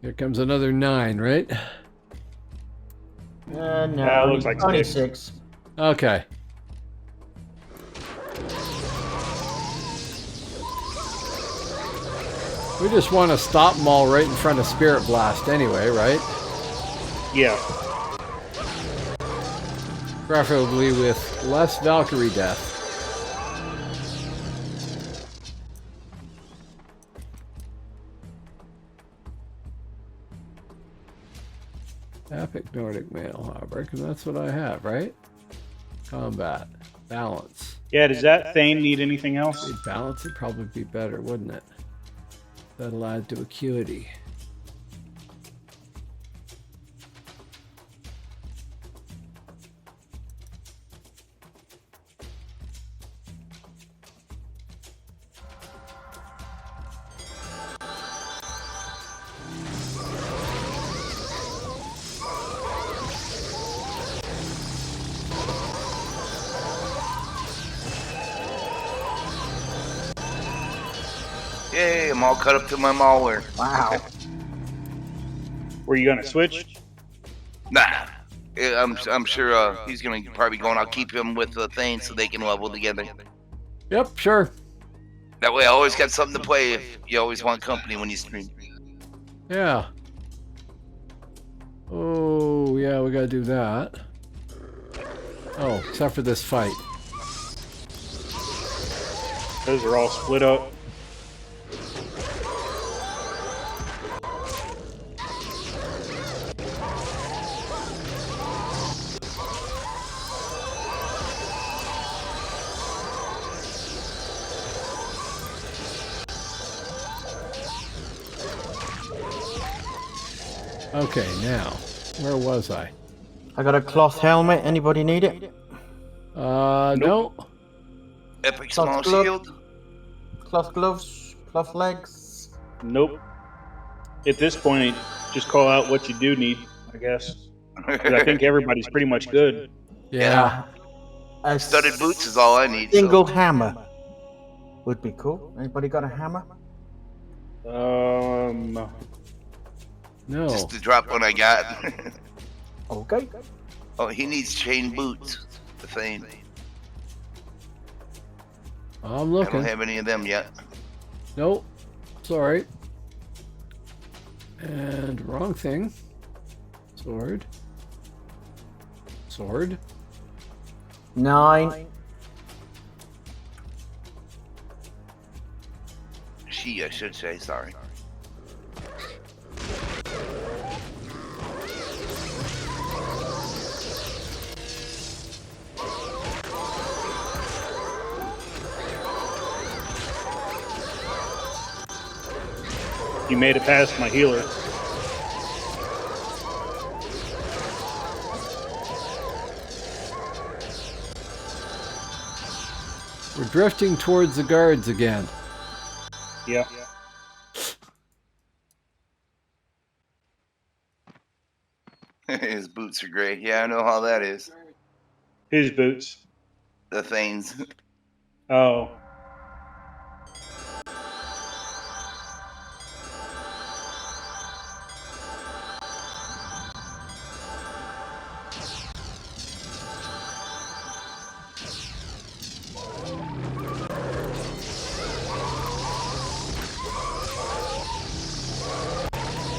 Here comes another 9, right? No, Yeah, it looks like only six. 6. Okay. We just want to stop them all right in front of Spirit Blast anyway, right? Yeah. Preferably with less Valkyrie death. Epic Nordic Mail, however, because that's what I have, right? Combat. Balance. Yeah, does that Thane need anything else? Balance would probably be better, wouldn't it? That'll add to acuity. Yay, I'm all cut up to my malware. Wow. Were you gonna switch? Nah. Yeah, I'm sure he's gonna probably going. I'll keep him with the Thane so they can level together. Yep, sure. That way, I always got something to play. If you always want company when you stream. Yeah. Oh, yeah, we gotta do that. Oh, except for this fight. Those are all split up. Okay, now, where was I? I got a cloth helmet. Anybody need it? No. Epic Cloth small glove. shield. Cloth gloves, cloth legs. Nope. At this point, just call out what you do need, I guess. 'Cause I think everybody's pretty much good. Yeah. A Studded boots is all I need. single So. hammer would be cool. Anybody got a hammer? No. Just to drop what I got. Okay. Oh, he needs chain boots. The thing. I'm I don't looking. have any of them yet. Nope. Sorry. And wrong thing. Sword. Sword. 9. She, I should say. Sorry. You made it past my healer. We're drifting towards the guards again. Yeah. His boots are great. Yeah, I know how that is. His boots. The things. Oh.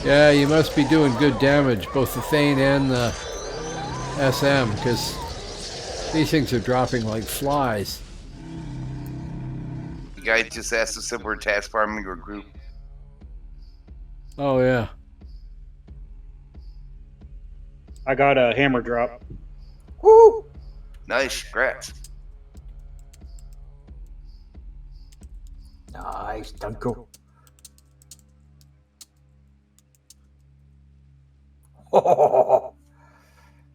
Yeah, you must be doing good damage, both the Thane and the SM, because these things are dropping like flies. The guy just asked us if we're task farming or group. Oh, yeah. I got a hammer drop. Woo! Nice, congrats. Nice, Dunko.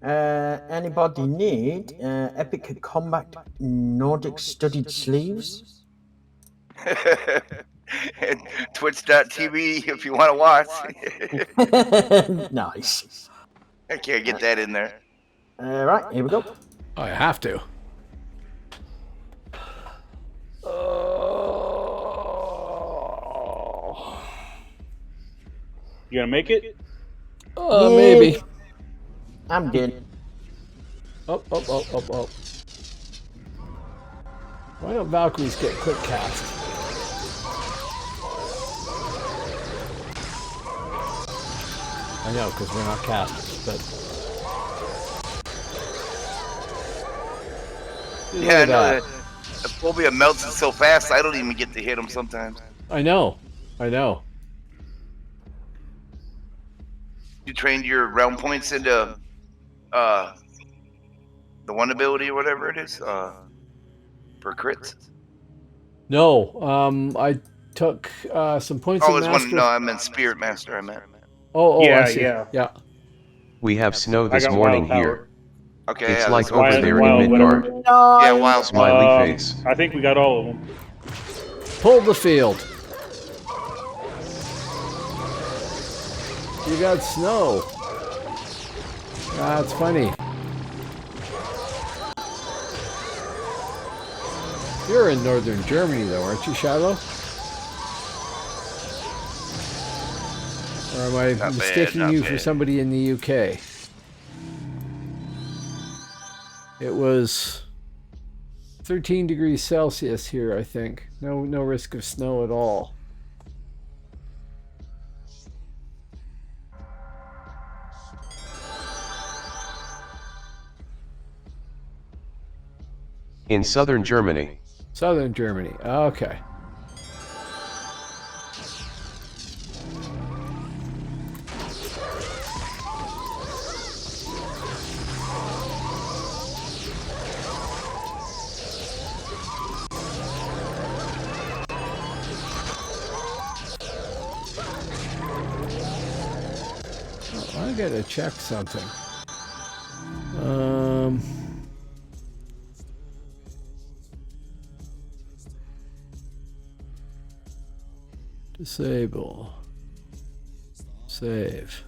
Anybody need epic combat Nordic studded sleeves? Twitch.tv if you want to watch. Nice. I can't get that in there. Right, here we go. I have to. You gonna make it? Maybe. I'm good. Up. Why don't Valkyries get quick cast? I know, because we're not casters, but... Yeah, I know. The phobia melts it so fast, I don't even get to hit him sometimes. I know. You trained your realm points into the one ability or whatever it is for crits. No, I took some points Oh, of it's master. one. No, I meant Spirit Master. I meant. Oh, Yeah, I see. yeah. We have snow I this got morning wild power. here. Okay. It's yeah, like that's over wild- there in wild Midgard. whatever. Yeah, wild. Smiley face. I think we got all of them. Pull the field. You got snow. That's funny. You're in northern Germany, though, aren't you, Shiloh? Or am I Not bad, mistaking not you for bad. somebody in the UK? It was 13 degrees Celsius here, I think. No risk of snow at all. In southern Germany. Southern Germany. Okay. I gotta check something. Disable. Save.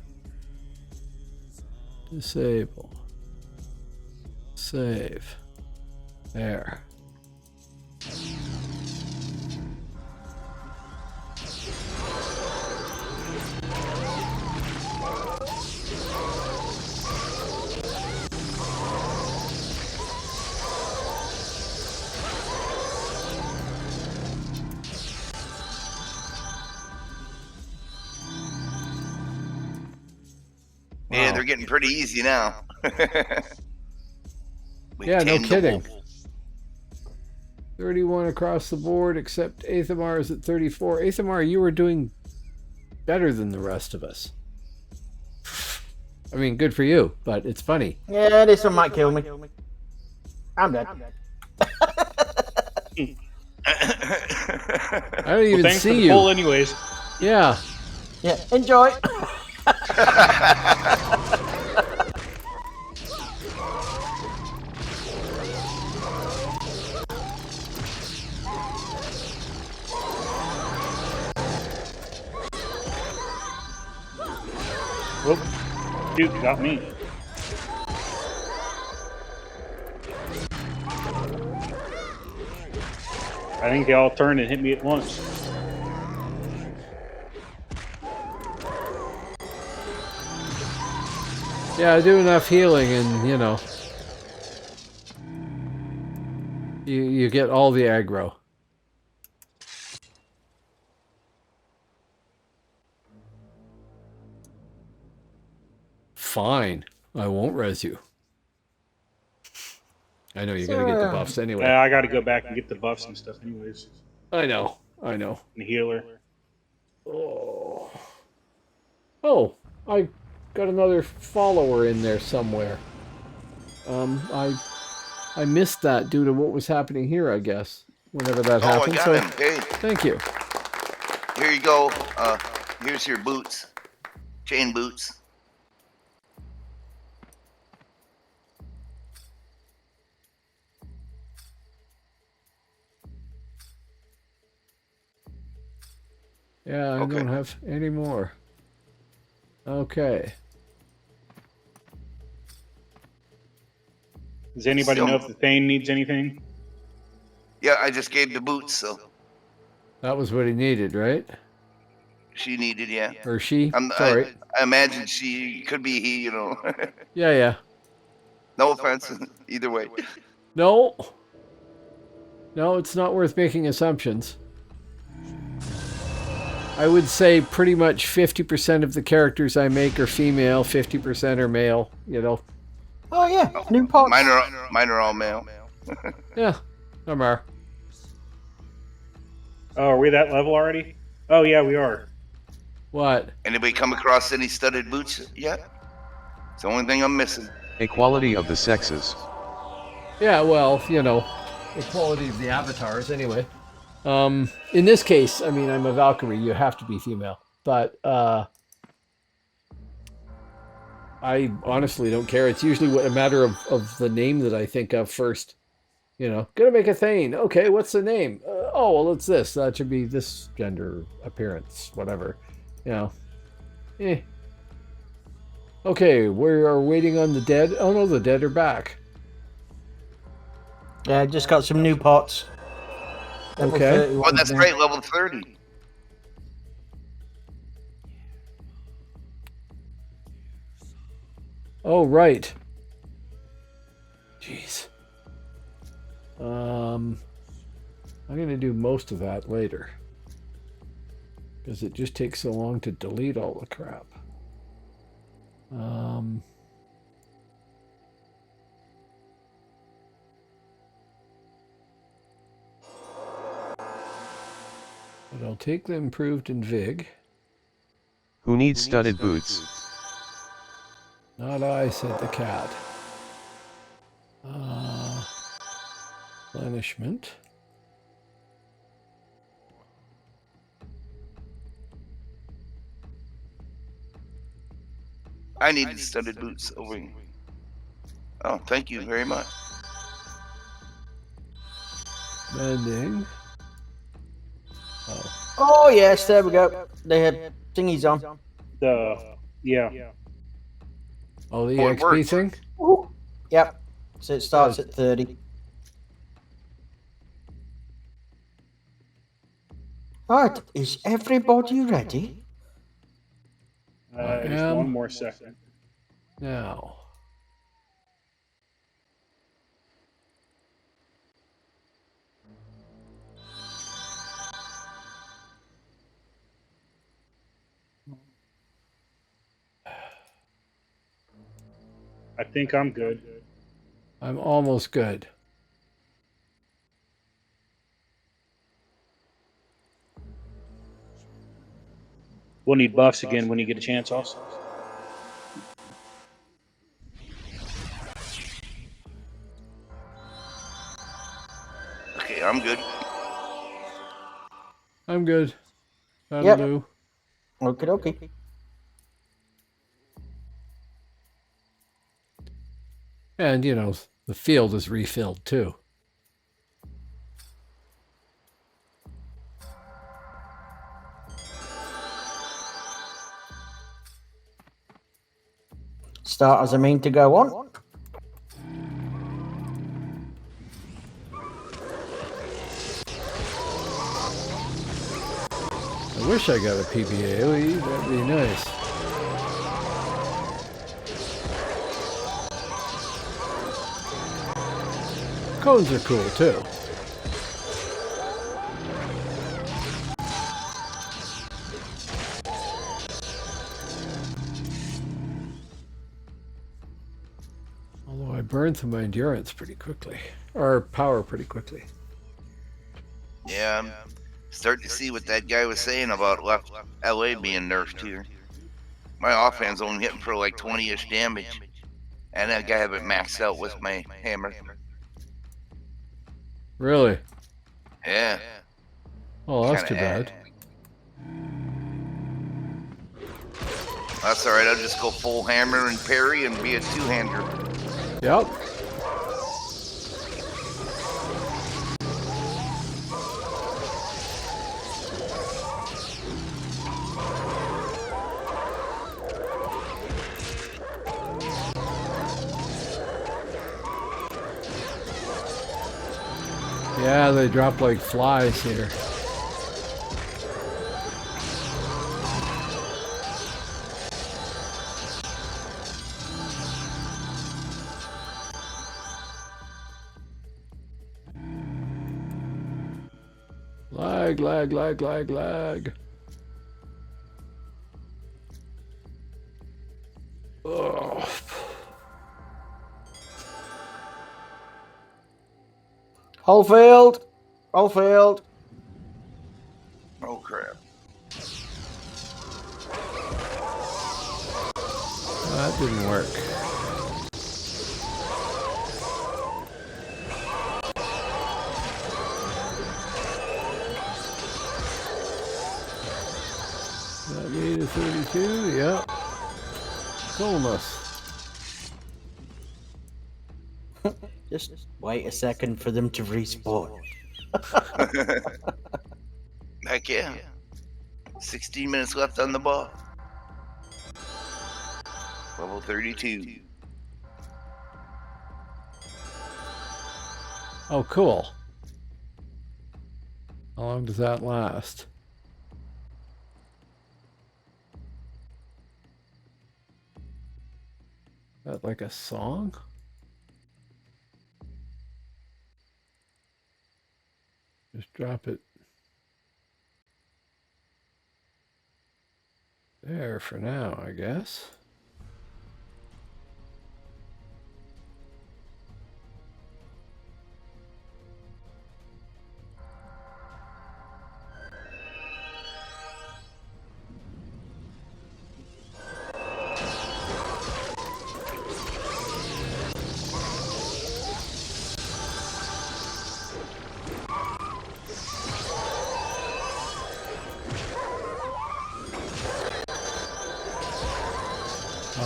Disable. Save. There. Yeah, they're getting pretty easy now. We Yeah, no tamed the kidding. wolf. 31 across the board, except Athamar is at 34. Athamar, you were doing better than the rest of us. I mean, good for you, but it's funny. Yeah, this one might kill me. I'm dead. I don't even Thanks for see the you. poll anyways. Yeah. Yeah, enjoy. Whoop. Dude, you got me. I think they all turned and hit me at once. Yeah, I do enough healing and, you know, you get all the aggro. Fine. I won't res you. I know you're going to get the buffs anyway. Yeah, I got to go back and get the buffs and stuff anyways. I know. I know. And the healer. Oh. Oh, I got another follower in there somewhere. I missed that due to what was happening here, I guess. Whenever that Oh, I happened. got So, him. Hey, thank you. here you go. Here's your boots. Chain boots. Yeah, I Okay. don't have any more. Okay. Does anybody know if the Thane needs anything? Yeah, I just gave the boots, so That was what he needed, right? she needed, yeah. Or she? I Sorry. imagine she could be he, you know. Yeah, yeah. No offense, either way. No. No, it's not worth making assumptions. I would say pretty much 50% of the characters I make are female, 50% are male, you know. Oh yeah, new pots. Mine are all male. Yeah, I'm are. Oh, are we that level already? Oh, yeah, we are. What? Anybody come across any studded boots yet? It's the only thing I'm missing. Equality of the sexes. Yeah, well, you know, equality of the avatars anyway. In this case, I mean, I'm a Valkyrie, you have to be female. But, I honestly don't care. It's usually a matter of the name that I think of first. You know, gonna make a Thane. Okay, what's the name? Oh, well, it's this. That should be this gender, appearance, whatever. You know. Eh. Okay, we are waiting on the dead. Oh no, the dead are back. Yeah, just got some new pots. Level Okay. 31 Oh, that's now. great, level 30. Oh, right. Jeez. I'm going to do most of that later. Because it just takes so long to delete all the crap. But I'll take the improved in Vig. Who needs studded boots? Not I, said the cat. Replenishment. I needed studded boots over. Oh, thank you very much. Mending. Oh, yes, there we go. They had thingies on. Yeah. Oh, the Oh, it EXP worked. thing? Woo. Yep. So it starts at 30. Right, is everybody ready? Just am. one more second. Now. I think I'm good. I'm almost good. We'll need buffs again when you get a chance also. Okay, I'm good. I'm good. That'll Yep. do. Okay, okay. And, you know, the field is refilled too. Starters are mean to go on. I wish I got a PBA. That'd be nice. Cones are cool too. Although I burned through my endurance pretty quickly. Or power pretty quickly. Yeah, I'm starting to see what that guy was saying about left LA being nerfed here. My offhand's only hitting for like 20-ish damage. And that guy have it maxed out with my hammer. Really? Yeah. Oh, that's too Kinda bad. That's alright, I'll just go full hammer and parry and be a two-hander. Yep. Yeah, they drop like flies here. Lag, lag, lag, lag, lag. Ugh. Whole field. Whole field. Oh crap. That didn't work. That made a 32, yep. Coolness. Just wait a second for them to respawn. Heck yeah. 16 minutes left on the ball. Level 32. Oh, cool. How long does that last? Is that like a song? Just drop it there for now, I guess.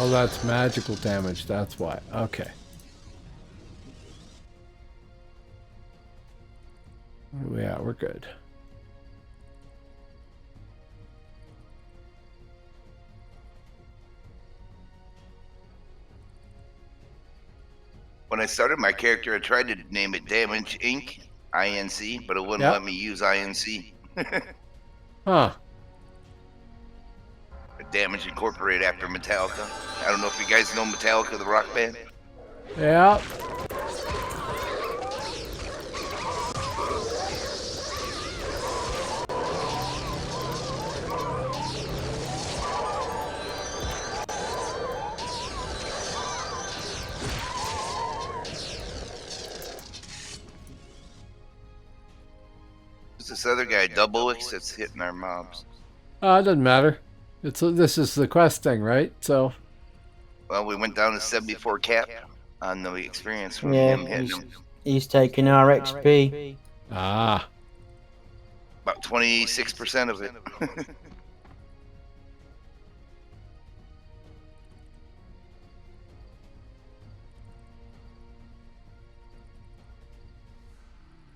Oh, that's magical damage. That's why. Okay. Yeah, we're good. When I started my character, I tried to name it Damage Inc. INC, but it wouldn't Yep. let me use INC. Huh. Damage Incorporated after Metallica. I don't know if you guys know Metallica, the rock band. Yeah. Who's this other guy, Double X, that's hitting our mobs? It doesn't matter. This is the quest thing, right? So. Well, we went down to 74 cap on the experience from Yeah, him hitting him. he's taking our XP. Ah. About 26% of it.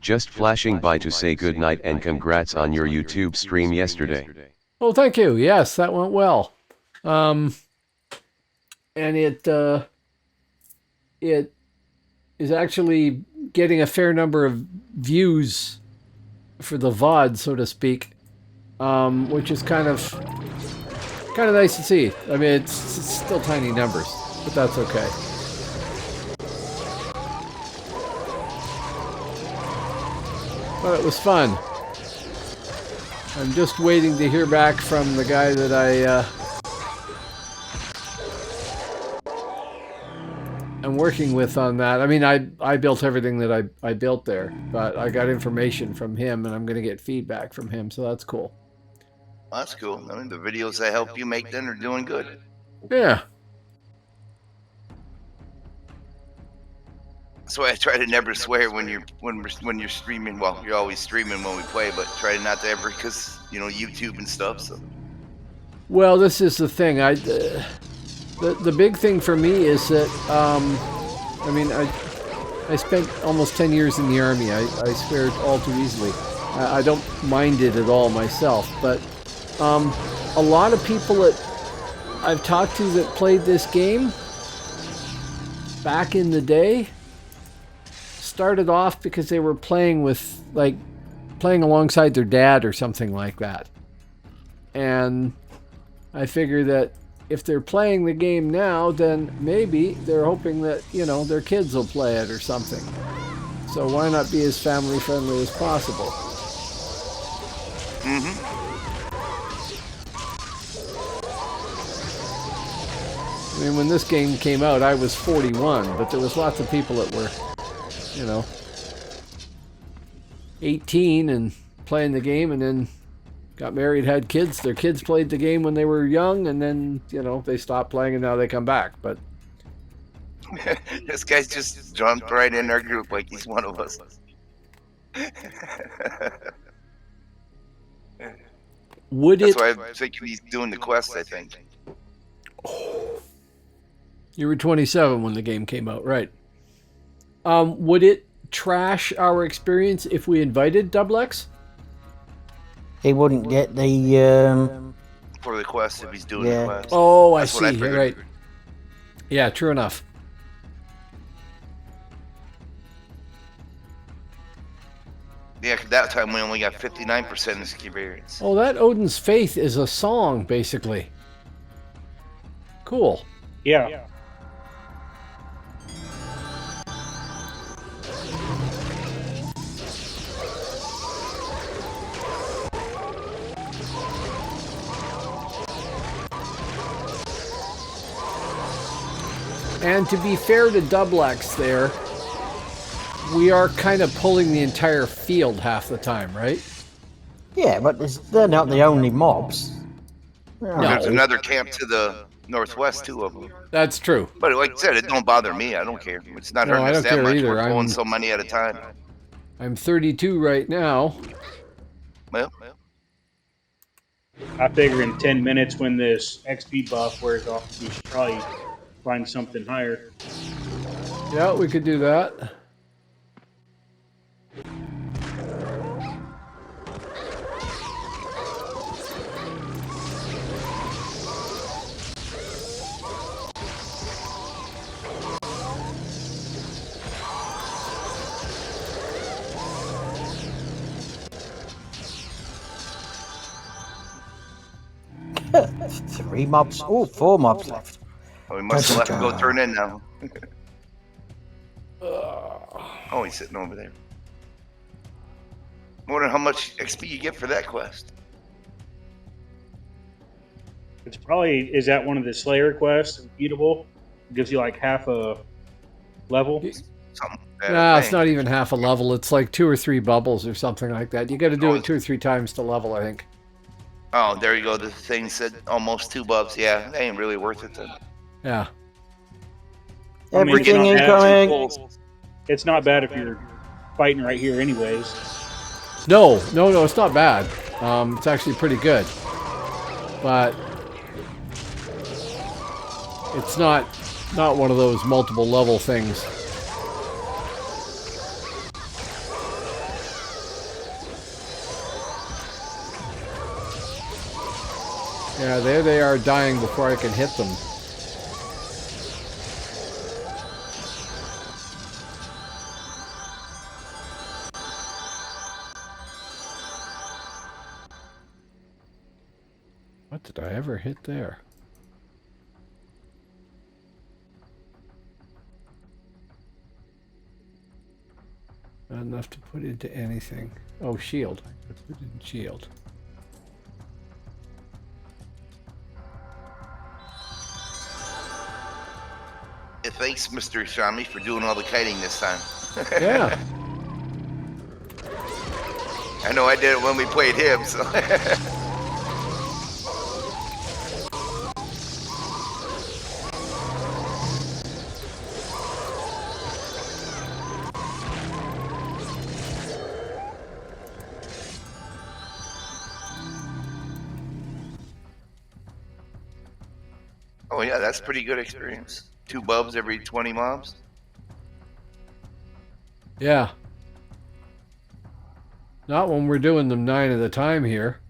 Just flashing by to say good night and congrats on your YouTube stream yesterday. Oh, thank you. Yes, that went well. And it is actually getting a fair number of views for the VOD, so to speak, which is kind of nice to see. I mean, it's still tiny numbers, but that's okay. But it was fun. I'm just waiting to hear back from the guy that I'm working with on that. I mean, I built everything that I built there, but I got information from him, and I'm going to get feedback from him, so that's cool. Well, that's cool. I mean, the videos I help you make then are doing good. Yeah. That's why I try to never swear when you're streaming. Well, you're always streaming when we play, but try not to ever, because YouTube and stuff. So. Well, this is the thing. The big thing for me is that I mean, I spent almost 10 years in the Army. I swear all too easily. I don't mind it at all myself, but a lot of people that I've talked to that played this game back in the day started off because they were playing alongside their dad or something like that. And I figure that if they're playing the game now, then maybe they're hoping that, their kids will play it or something. So why not be as family friendly as possible? Mm-hmm. I mean, when this game came out, I was 41, but there was lots of people that were, 18 and playing the game, and then got married, had kids. Their kids played the game when they were young, and then, they stopped playing, and now they come back. But this guy's just jumped right in our group like he's one of us. That's why I'm thinking he's doing the quest, I think. You were 27 when the game came out, right? Would it trash our experience if we invited Double X? He wouldn't get the for the quest if he's doing the quest. Oh, That's I see. You're right. Yeah, true enough. Yeah, 'cause that time we only got 59% experience. Oh, that Odin's Faith is a song, basically. Cool. Yeah. And to be fair to Double X there, we are kind of pulling the entire field half the time, right? Yeah, but they're not the only mobs. No. There's another camp to the northwest, two of them. That's true. But like I said, it don't bother me. I don't care. It's not No, hurting I us don't that care much. either. We're pulling so many at a time. I'm 32 right now. Well, I figure in 10 minutes when this XP buff wears off, we should probably find something higher. Yeah, we could do that. Three mobs. Oh, 4 mobs left. Oh, we must have left him go turn in now. Oh, he's sitting over there. Wonder how much XP you get for that quest. It's probably, is that one of the Slayer quests, repeatable? It gives you like half a level. Something. Nah, it's not even half a level. It's like 2 or 3 bubbles or something like that. You got to do it 2 or 3 times to level, I think. Oh, there you go. The thing said almost 2 bubs. Yeah, they ain't really worth it then. Yeah. Everything incoming. It's not bad if you're fighting right here anyways. No, it's not bad. It's actually pretty good. But it's not one of those multiple level things. Yeah, there they are dying before I can hit them. What did I ever hit there? Not enough to put into anything. Oh, shield. I could put in shield. Yeah, thanks, Mr. Shami, for doing all the kiting this time. Yeah. I know I did it when we played him, so. Oh yeah, that's pretty good experience. 2 bubs every 20 mobs. Yeah. Not when we're doing them 9 at a time here.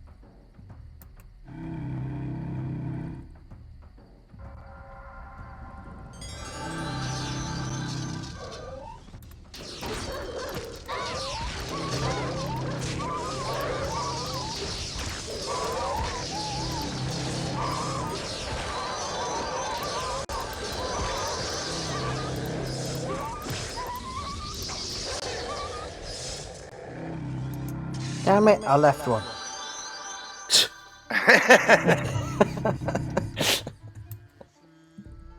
Damn it, I left one.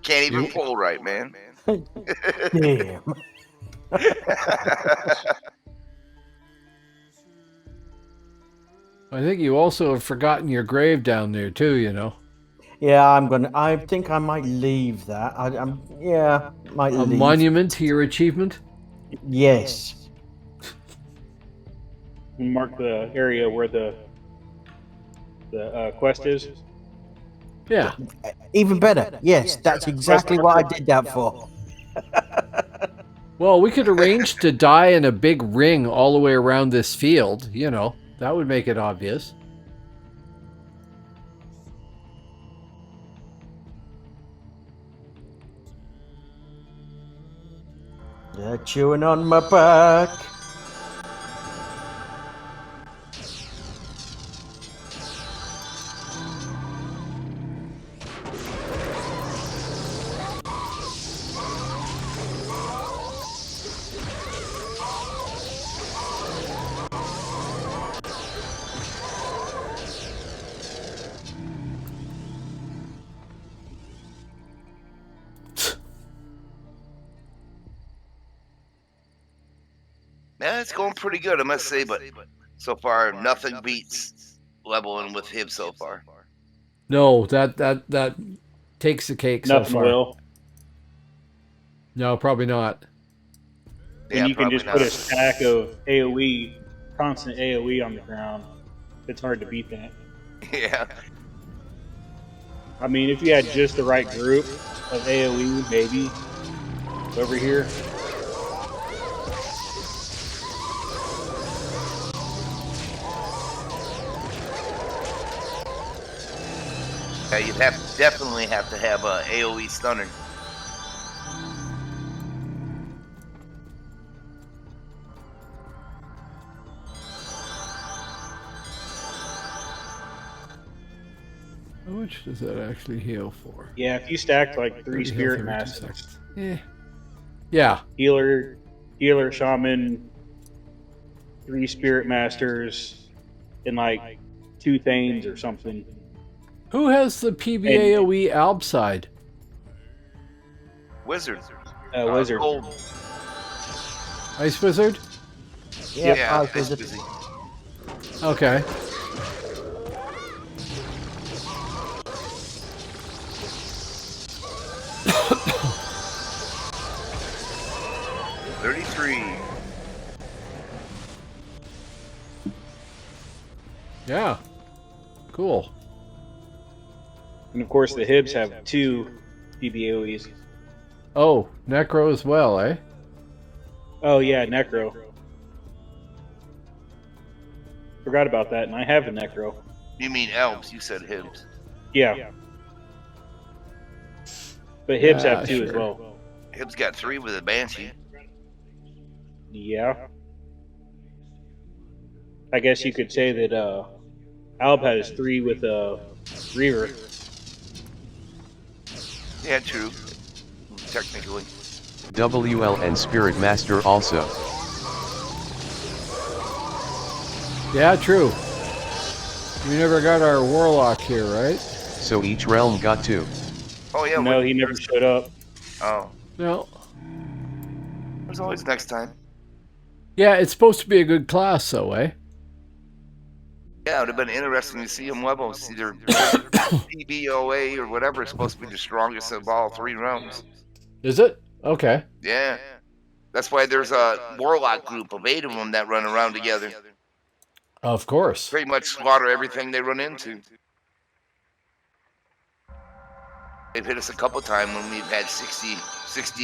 Can't even pull right, man. Damn. I think you also have forgotten your grave down there too, you know. Yeah, I think I might leave that. Yeah, might A leave. monument to your achievement? Yes. Mark the area where the quest is. Yeah. Even better. Yes, that's exactly what I did that for. Well, we could arrange to die in a big ring all the way around this field, you know. That would make it obvious. They're chewing on my back. Yeah, it's going pretty good, I must say, but so far nothing beats leveling with him so far. No, that takes the cake Nothing so far. will. No, probably not. Yeah, And you can probably just put a not. stack of AoE, constant AoE on the ground. It's hard to beat that. Yeah. I mean, if you had just the right group of AoE, maybe over here. Yeah, you'd definitely have to have a AoE stunner. How much does that actually heal for? Yeah, if you stacked like 3 30 health spirit every 2 masters, seconds. Yeah. healer, shaman, 3 spirit masters, and like 2 thanes or something. Who has the PBAOE Alb side? Wizard. Wizard. Gold. Ice Wizard? Yep, Yeah, Ice it's Wizard. busy. Okay. Yeah. Cool. And of course, the Hibs have 2 PBAOEs. Oh, Necro as well, eh? Oh yeah, Necro. Forgot about that, and I have a Necro. You mean elves? You said Hibs. Yeah. But Hibs Yeah, have 2 as sure. well. Hibs got 3 with a Banshee. Yeah. I guess you could say that Alb has 3 with a Reaver. Yeah, true. Technically. WL and Spirit Master also. Yeah, true. We never got our Warlock here, right? So each realm got 2. Oh yeah. No, he never showed up. Oh, No. there's always next time. Yeah, it's supposed to be a good class, though, eh? Yeah, it would have been interesting to see him level. It's either PBOA or whatever is supposed to be the strongest of all 3 realms. Is it? Okay. Yeah. That's why there's a Warlock group of 8 of them that run around together. Of course. Pretty much slaughter everything they run into. They've hit us a couple times when we've had 60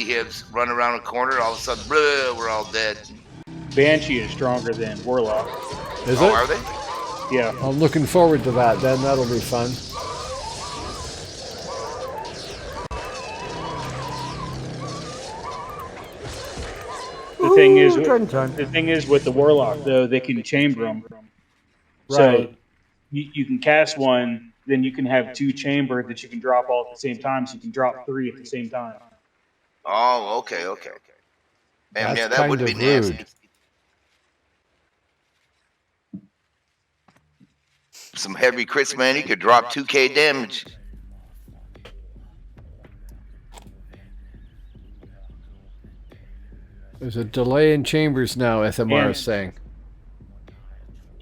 Hibs run around a corner. All of a sudden, bruh, we're all dead. Banshee is stronger than Warlock. Is Oh, it? are they? Yeah. I'm looking forward to that, then. That'll be fun. The thing is, Dragon time. the thing is with the Warlock though, they can chamber them. So Right. you can cast one, then you can have 2 chambered that you can drop all at the same time. So you can drop 3 at the same time. Oh, okay. Damn, That's yeah, that kind would be of nasty. rude. Some heavy crits, man. He could drop 2K damage. There's a delay in chambers now, FMR is Yeah. saying.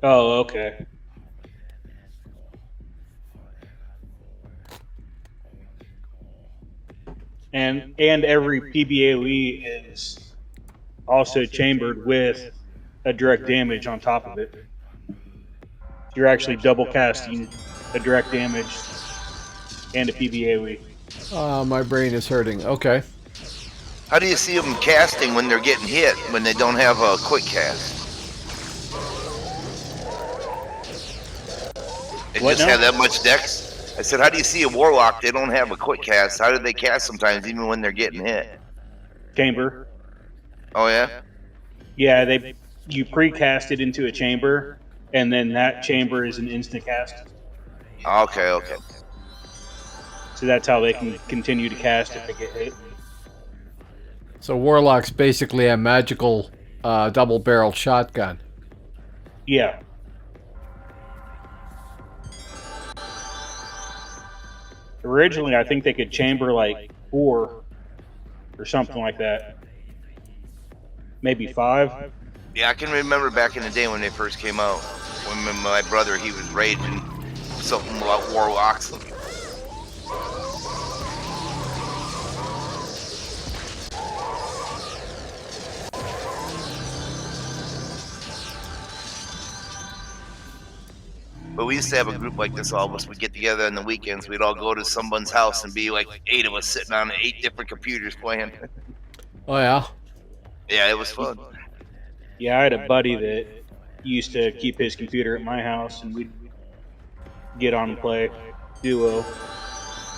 Oh, okay. And every PBAOE is also chambered with a direct damage on top of it. You're actually double casting a direct damage and a PBAOE. My brain is hurting. Okay. How do you see them casting when they're getting hit, when they don't have a quick cast? They What just now? have that much dex? I said, how do you see a Warlock? They don't have a quick cast. How do they cast sometimes, even when they're getting hit? Chamber. Oh, yeah? Yeah, you pre-cast it into a chamber, and then that chamber is an instant cast. Okay. So that's how they can continue to cast if they get hit. So Warlock's basically a magical double-barreled shotgun. Yeah. Originally, I think they could chamber like 4 or something like that. Maybe 5. Yeah, I can remember back in the day when they first came out. When my brother, he was raging something about Warlocks. But we used to have a group like this. All of us would get together on the weekends. We'd all go to someone's house and be like 8 of us sitting on 8 different computers playing. Oh yeah. Yeah, it was fun. Yeah, I had a buddy that used to keep his computer at my house, and we'd get on and play duo.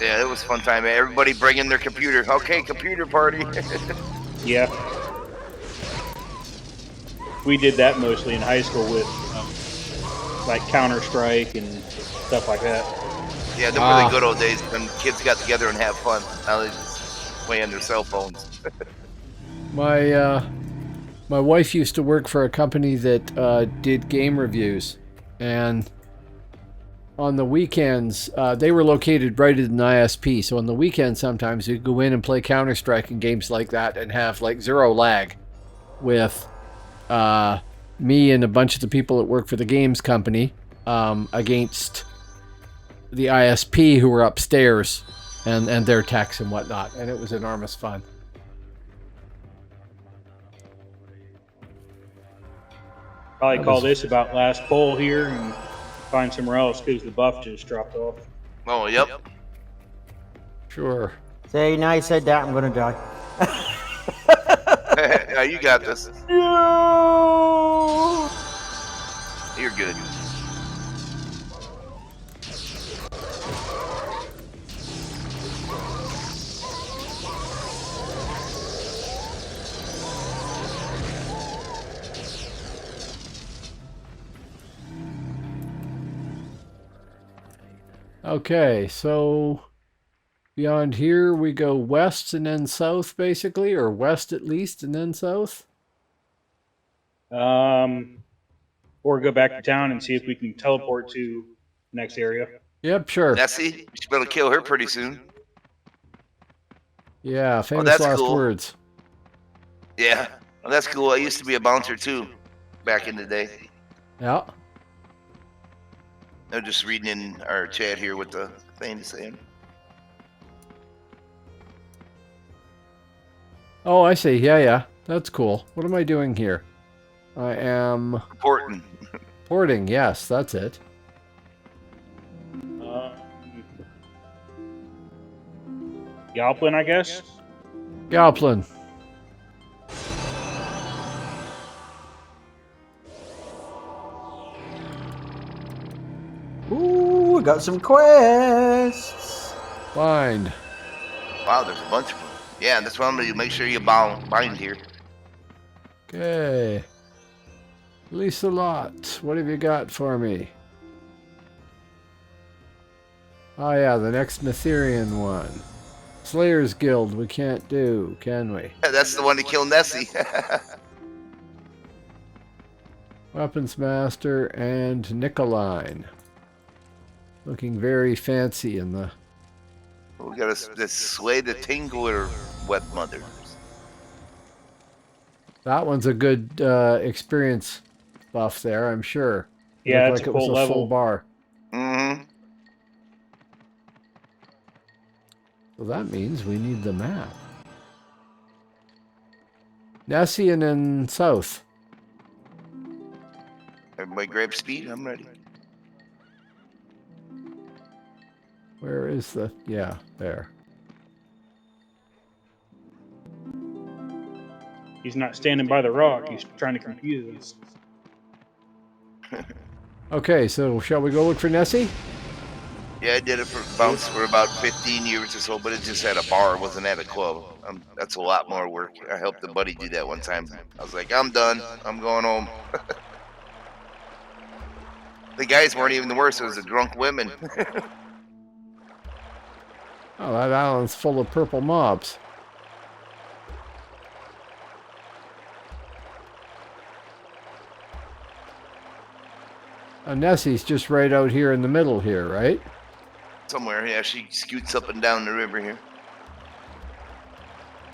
Yeah, it was a fun time. Everybody bringing their computer. Okay, computer party. Yeah. We did that mostly in high school with like Counter-Strike and stuff like that. Yeah, them were the good old days when kids got together and have fun. Now they just play on their cell phones. My wife used to work for a company that did game reviews, and on the weekends, they were located right in an ISP, so on the weekends sometimes you go in and play Counter-Strike and games like that and have like zero lag with me and a bunch of the people that work for the games company against the ISP who were upstairs and their techs and whatnot, and it was enormous fun. Probably call this about last poll here and find somewhere else because the buff just dropped off. Oh, yep. Sure. See, now you said that, I'm gonna die. Yeah, you got this. No! You're good. Okay, so beyond here we go west and then south, basically, or west at least and then south. Or go back to town and see if we can teleport to the next area. Yep, sure. Nessie, you should be able to kill her pretty soon. Yeah, famous that's last cool. words. Yeah, well, that's cool. I used to be a bouncer too, back in the day. Yeah. I'm just reading in our chat here what the thing is saying. Oh, I see. Yeah. That's cool. What am I doing here? I am Important. porting. Yes, that's it. Galplin, I guess. Galplin. Ooh, we got some quests. Bind. Wow, there's a bunch of them. Yeah, that's what I'm gonna do. Make sure you bind here. Okay. Lisa Lot, what have you got for me? Oh yeah, the next Mytherian one. Slayer's Guild we can't do, can we? That's the one to kill Nessie. Weapons Master and Nicoline. Looking very fancy in the... We got this Slay the Tingler Wet Mother. That one's a good experience buff there, I'm sure. Yeah, Looked it's like a it was full a level. full bar. Mm-hmm. So that means we need the map. Nessie and then south. Everybody grab speed. I'm ready. Where is the... Yeah, there. He's not standing by the rock. He's trying to confuse us. Okay, so shall we go look for Nessie? Yeah, I did it for about 15 years or so, but it just had a bar. It wasn't at a club. That's a lot more work. I helped a buddy do that one time. I was like, I'm done. I'm going home. The guys weren't even the worst. It was the drunk women. Oh, that island's full of purple mobs. Nessie's just right out here in the middle here, right? Somewhere, yeah, she scoots up and down the river here.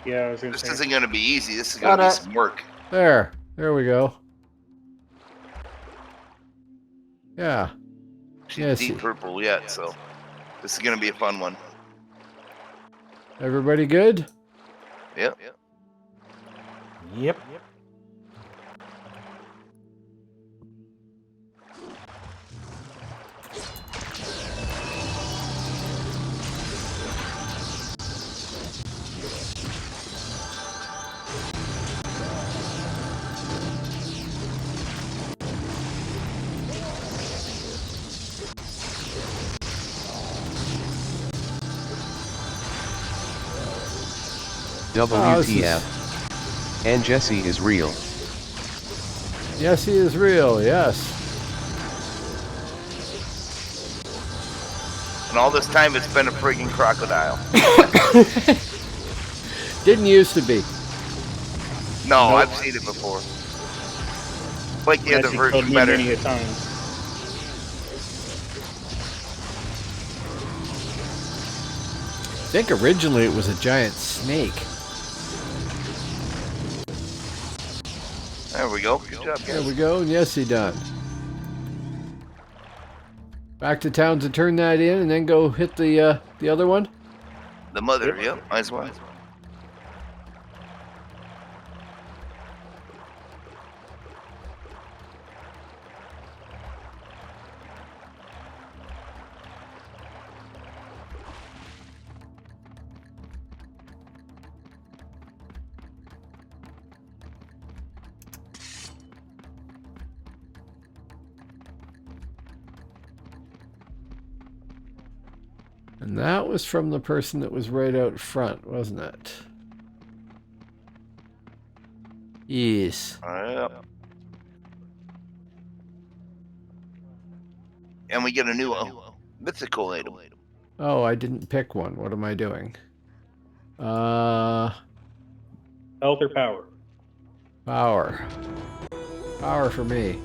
Yeah, I was gonna This say. isn't going to be easy. This is going to be some work. There we go. Yeah. She's Nessie. deep purple yet, so this is going to be a fun one. Everybody good? Yep. Yep. WTF. And Jesse is real. Yes, he is real. Yes. And all this time it's been a friggin' crocodile. Didn't used to be. No, I've seen it before. Like the other Jesse killed version me better. many a time. I think originally it was a giant snake. There we go. Good job, There guys. we go. And yes, he done. Back to town to turn that in, and then go hit the other one. The mother, yep, might as well. And that was from the person that was right out front, wasn't it? Yes. Yep. And we get a new mythical item. Oh, I didn't pick one. What am I doing? Health or power? Power. Power for me.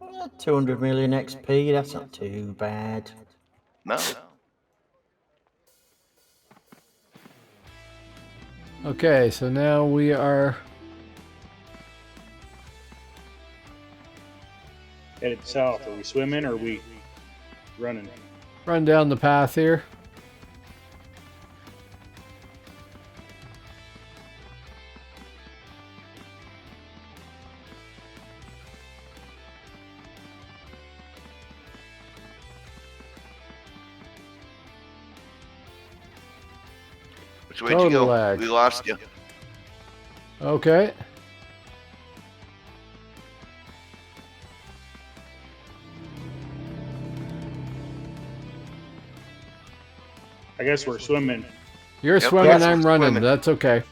Yeah, 200 million XP, that's not too bad. No. Okay, so now we are... Headed south. Are we swimming or are we running? run down the path here. Which way did you Total go? lag. We lost you. Okay. I guess we're swimming. You're Yep, swimming, yes, I'm we're running. swimming. That's okay.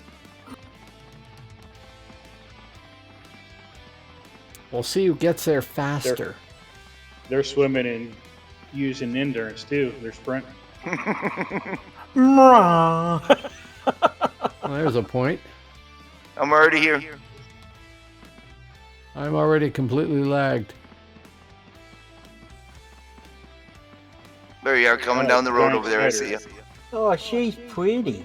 We'll see who gets there faster. They're swimming and using endurance too. They're sprinting. Well, there's a point. I'm already here. I'm already completely lagged. There you are, coming down the road over there. I see you. Oh, she's pretty.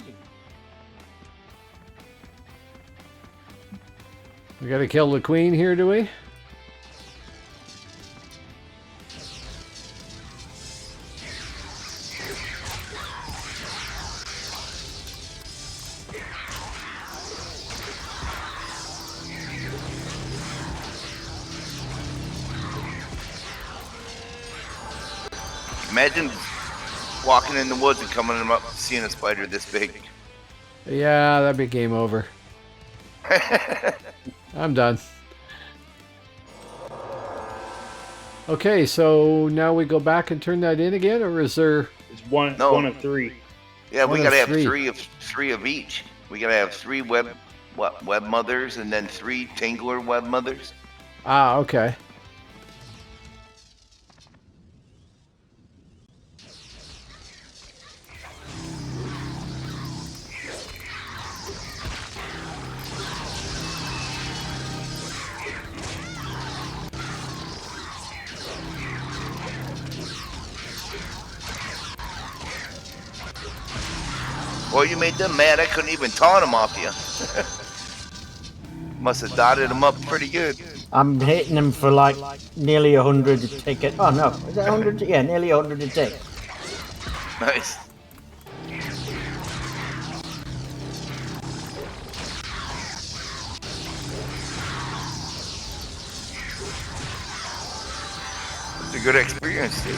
We gotta kill the queen here, do we? Imagine walking in the woods and coming up seeing a spider this big. Yeah, that'd be game over. I'm done. Okay, so now we go back and turn that in again, or is there... It's one No. one of three. Yeah, One we of gotta have three. three of each. We gotta have three web mothers and then three tingler web mothers. Ah, okay. Well, you made them mad. I couldn't even taunt them off you. Must have dotted them up pretty good. I'm hitting them for like nearly 100 a ticket. Oh no, is that 100? Yeah, nearly 100 a ticket. Nice. It's a good experience, dude.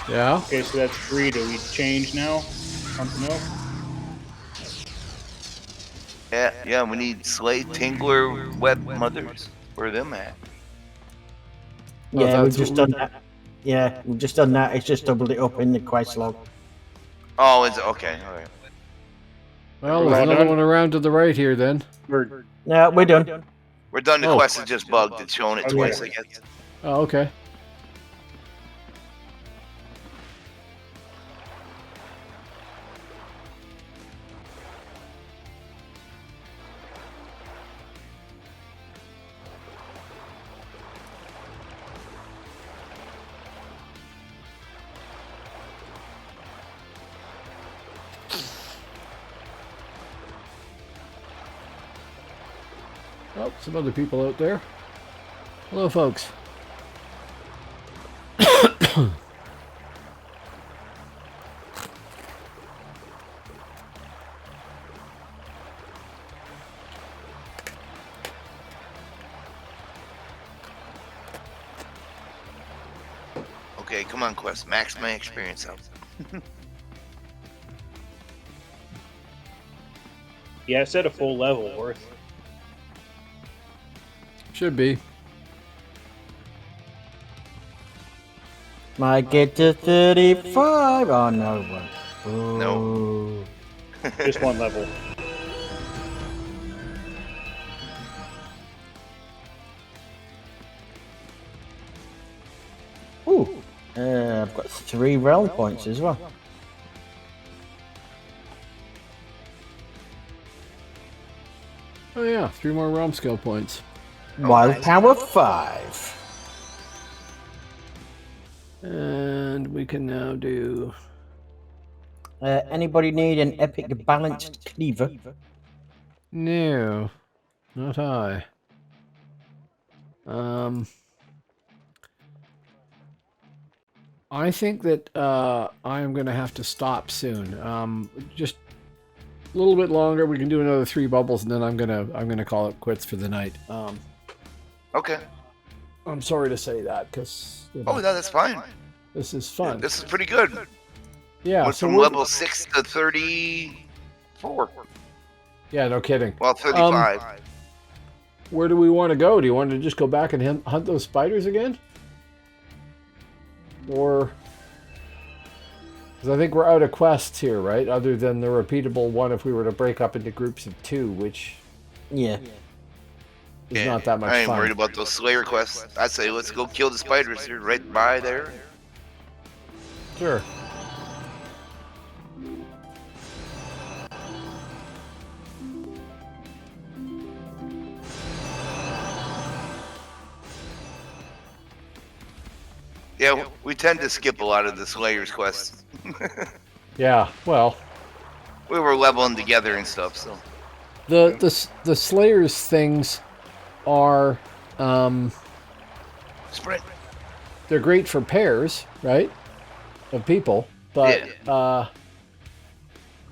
Yeah. Okay, so that's three. Do we change now? Something else? Yeah, we need slay tingler web mothers. Where are them at? Well, Yeah, we've that's just what done that. Yeah, we've just done that. It's just doubled it up in the quest log. Oh, it's okay. All right. Well, We're there's all another done? one around to the right here then. No, we're done. We're done. The Oh. quest is just bugged. It's showing it Okay. twice, I guess. Oh, okay. Oh, some other people out there. Hello, folks. Okay, come on, quest. Max my experience out. Yeah, I said a full level worth. Should be. Might get to 35. Oh, no one. No. Just one level. Ooh. I've got 3 realm points as well. Oh yeah, 3 more realm skill points. Wild power 5. And we can now do... Anybody need an epic balanced cleaver? No, not I. I think that I'm going to have to stop soon. Just a little bit longer. We can do another 3 bubbles, and then I'm gonna call it quits for the night. Okay. I'm sorry to say that because Oh, no, that's fine. this is fun. This is pretty good. Yeah, Went so from we're- level 6 to 34. yeah, no kidding. Well, 35. Where do we want to go? Do you want to just go back and hunt those spiders again? Or... because I think we're out of quests here, right? Other than the repeatable one if we were to break up into groups of 2, which Yeah. is not that much I ain't fun. worried about those Slayer quests. I say let's go kill the spiders. They're right by there. Sure. Yeah, we tend to skip a lot of the Slayers quests. Yeah, well, We were leveling together and stuff, so. the Slayers things are Sprint. they're great for pairs, right? Of people, but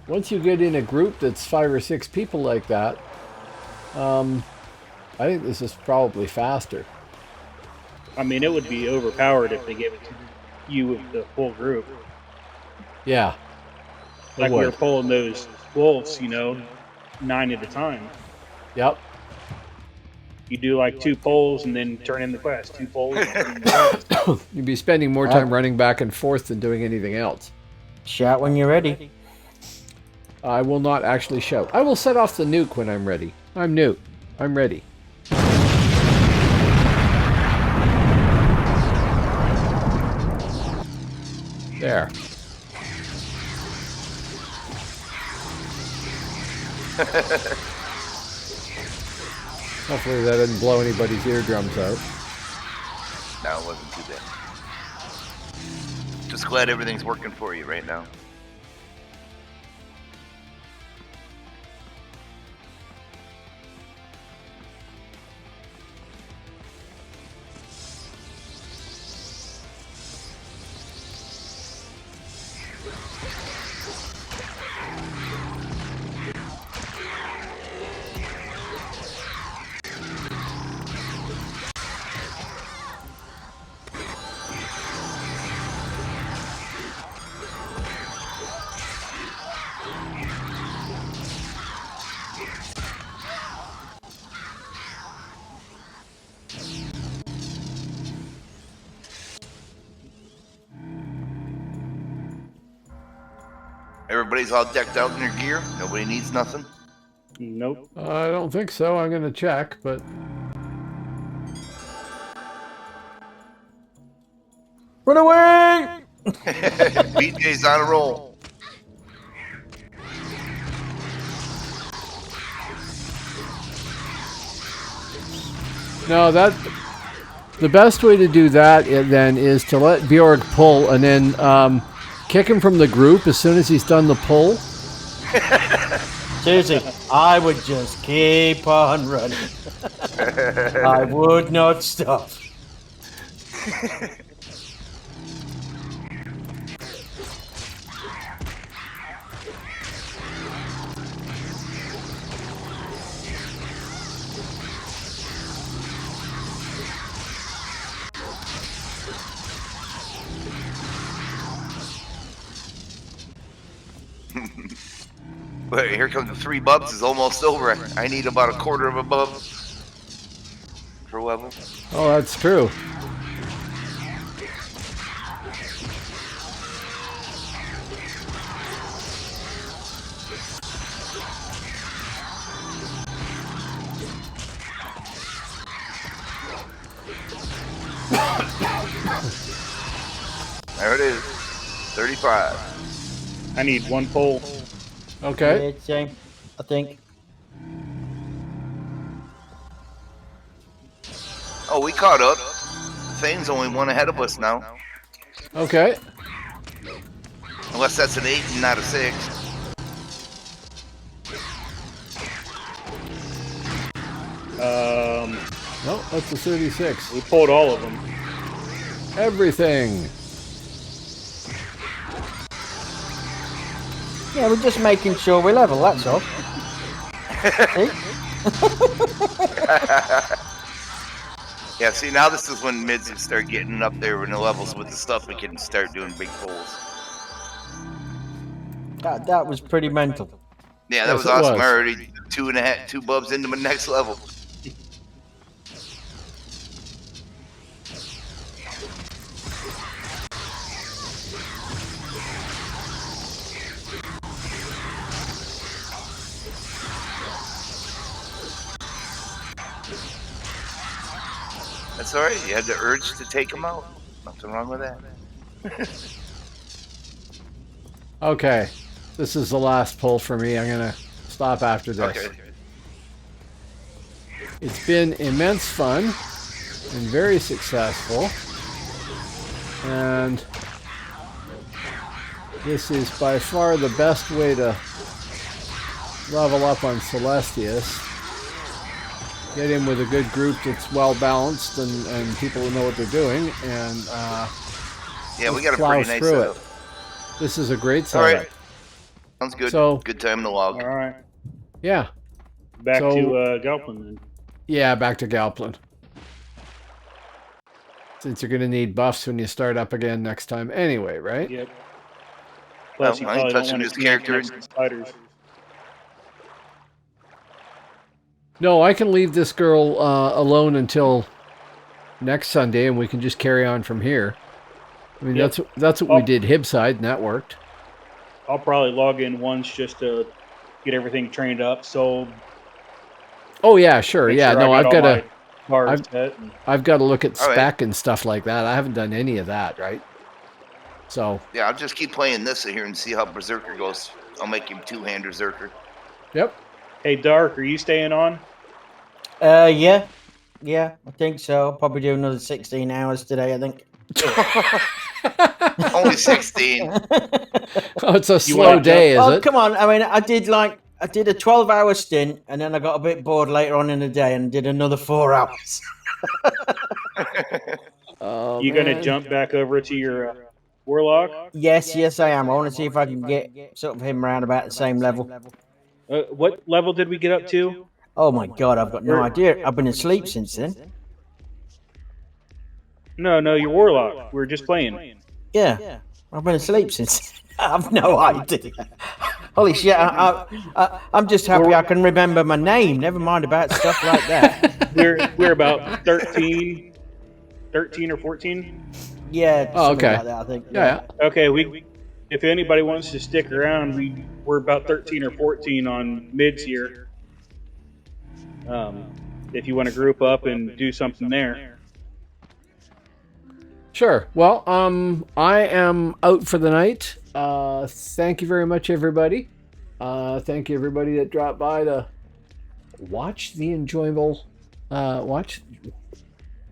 once you get in a group that's 5 or 6 people like that, I think this is probably faster. I mean, it would be overpowered if they gave it to you with the full group. Yeah. it Like we were would. pulling those wolves, 9 at a time. Yep. You do like 2 polls and then turn in the quest. 2 polls. And turn in the quest. You'd be spending more time running back and forth than doing anything else. Shout when you're ready. I will not actually shout. I will set off the nuke when I'm ready. I'm Newt. I'm ready. There. Hopefully that didn't blow anybody's eardrums out. No, it wasn't too bad. Just glad everything's working for you right now. Everybody's all decked out in their gear. Nobody needs nothing. Nope. I don't think so. I'm going to check, but... Run away! BJ's on a roll. No, the best way to do that then is to let Bjorg pull and then kick him from the group as soon as he's done the pull. Seriously, I would just keep on running. I would not stop. But here comes the 3 bubs. It's almost over. I need about a quarter of a bub per level. Oh, that's true. There it is. 35. I need 1 pole. Okay. Yeah, same, I think. Oh, we caught up. Thane's only 1 ahead of us now. Okay. Unless that's an 8 and not a 6. No, that's a 36. We pulled all of them. Everything. Yeah, we're just making sure we're level, that's all. Yeah, see, now this is when mids can start getting up there in the levels with the stuff we can start doing big pulls. That was pretty mental. Yeah, that Yes, was it awesome. was. I already 2 bubs into my next level. That's alright. You had the urge to take them out. Nothing wrong with that. Okay. This is the last pull for me. I'm going to stop after this. Okay. It's been immense fun and very successful. And this is by far the best way to level up on Celestius. Get in with a good group that's well balanced and people who know what they're doing, and Yeah, we just got a plow pretty nice through setup. it. This is a great All setup. right. Sounds good. So- Good time to log. All right. Yeah, Back So- to Galpin then. yeah. Back to Galplin. Since you're going to need buffs when you start up again next time, anyway, right? Yep. Plus, you I ain't probably don't touching want this to camp character. next to spiders. No, I can leave this girl alone until next Sunday, and we can just carry on from here. I mean, Yep. that's what we did Hibside, and that worked. I'll probably log in once just to get everything trained up. So Oh yeah, sure. make Yeah, sure no, I I've all got my to. cards set and- I've got to look at All right. spec and stuff like that. I haven't done any of that, right? So, Yeah, I'll just keep playing this here and see how Berserker goes. I'll make him 2-hand Berserker. yep. Hey, Dark, are you staying on? Yeah, I think so. I'll probably do another 16 hours today, I think. Only 16. Oh, it's a You slow wanna day, is Oh, it? come on. I mean, I did a 12-hour stint, and then I got a bit bored later on in the day and did another 4 hours. Oh, You gonna man. jump back over to your Warlock? Yes, I am. I want to see if I can get sort of him around about the same level. What level did we get up to? Oh my god, I've got no idea. I've been asleep since then. No, your Warlock. We were just playing. Yeah, I've been asleep since. I have no idea. Holy shit! I'm just happy I can remember my name. Never mind about stuff like that. We're about 13 or 14. Yeah. Oh, something okay. Like that, I think. Yeah, Okay, we if anybody wants to stick around, we're about 13 or 14 on mids here. If you want to group up and do something there. Sure. Well, I am out for the night. Thank you very much, everybody. Thank you, everybody that dropped by to watch the enjoyable, watch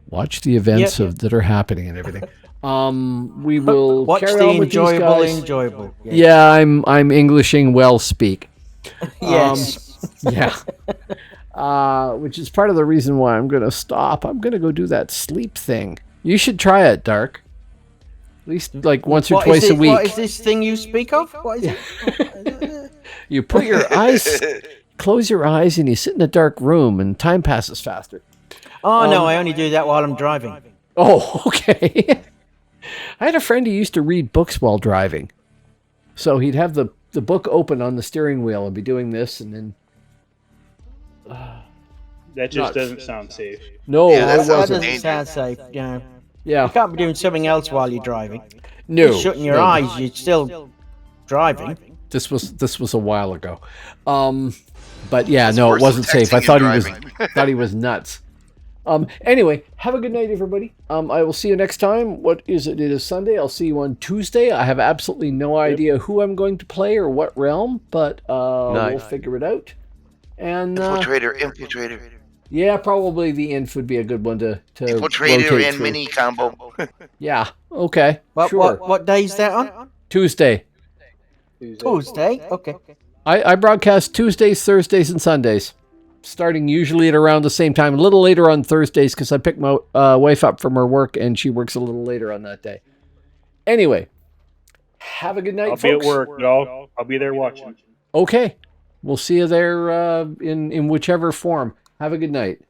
the events that are happening and everything. We will watch carry the on with these guys. enjoyable. Yeah, I'm Englishing well speak. Yes. Yeah. Which is part of the reason why I'm going to stop. I'm going to go do that sleep thing. You should try it, Dark. At least like once or twice a week. What is this thing you speak of? What is it? You put your eyes, close your eyes, and you sit in a dark room, and time passes faster. Oh, no, I only do that while I'm driving. Oh, okay. I had a friend who used to read books while driving. So he'd have the book open on the steering wheel and be doing this, and then... that just doesn't sound safe. No, Yeah, it That wasn't. doesn't sound safe. You Yeah. can't be doing something else while you're driving. No. You're shutting your eyes, you're still driving. This was a while ago. But yeah, It's no, it worse wasn't than safe. I texting and thought he was nuts. Anyway, have a good night, everybody. I will see you next time. What is it? It is Sunday. I'll see you on Tuesday. I have absolutely no idea who I'm going to play or what realm, but we'll figure it out. And Infiltrator. yeah, probably the inf would be a good one to Infiltrator rotate and through. mini combo. Yeah. Okay. Sure. What day is that on? Tuesday. Tuesday? Okay. I broadcast Tuesdays, Thursdays, and Sundays, starting usually at around the same time. A little later on Thursdays because I pick my wife up from her work and she works a little later on that day. Anyway, have a good night, I'll folks. be at work, but I'll be there watching. Okay. We'll see you there in whichever form. Have a good night.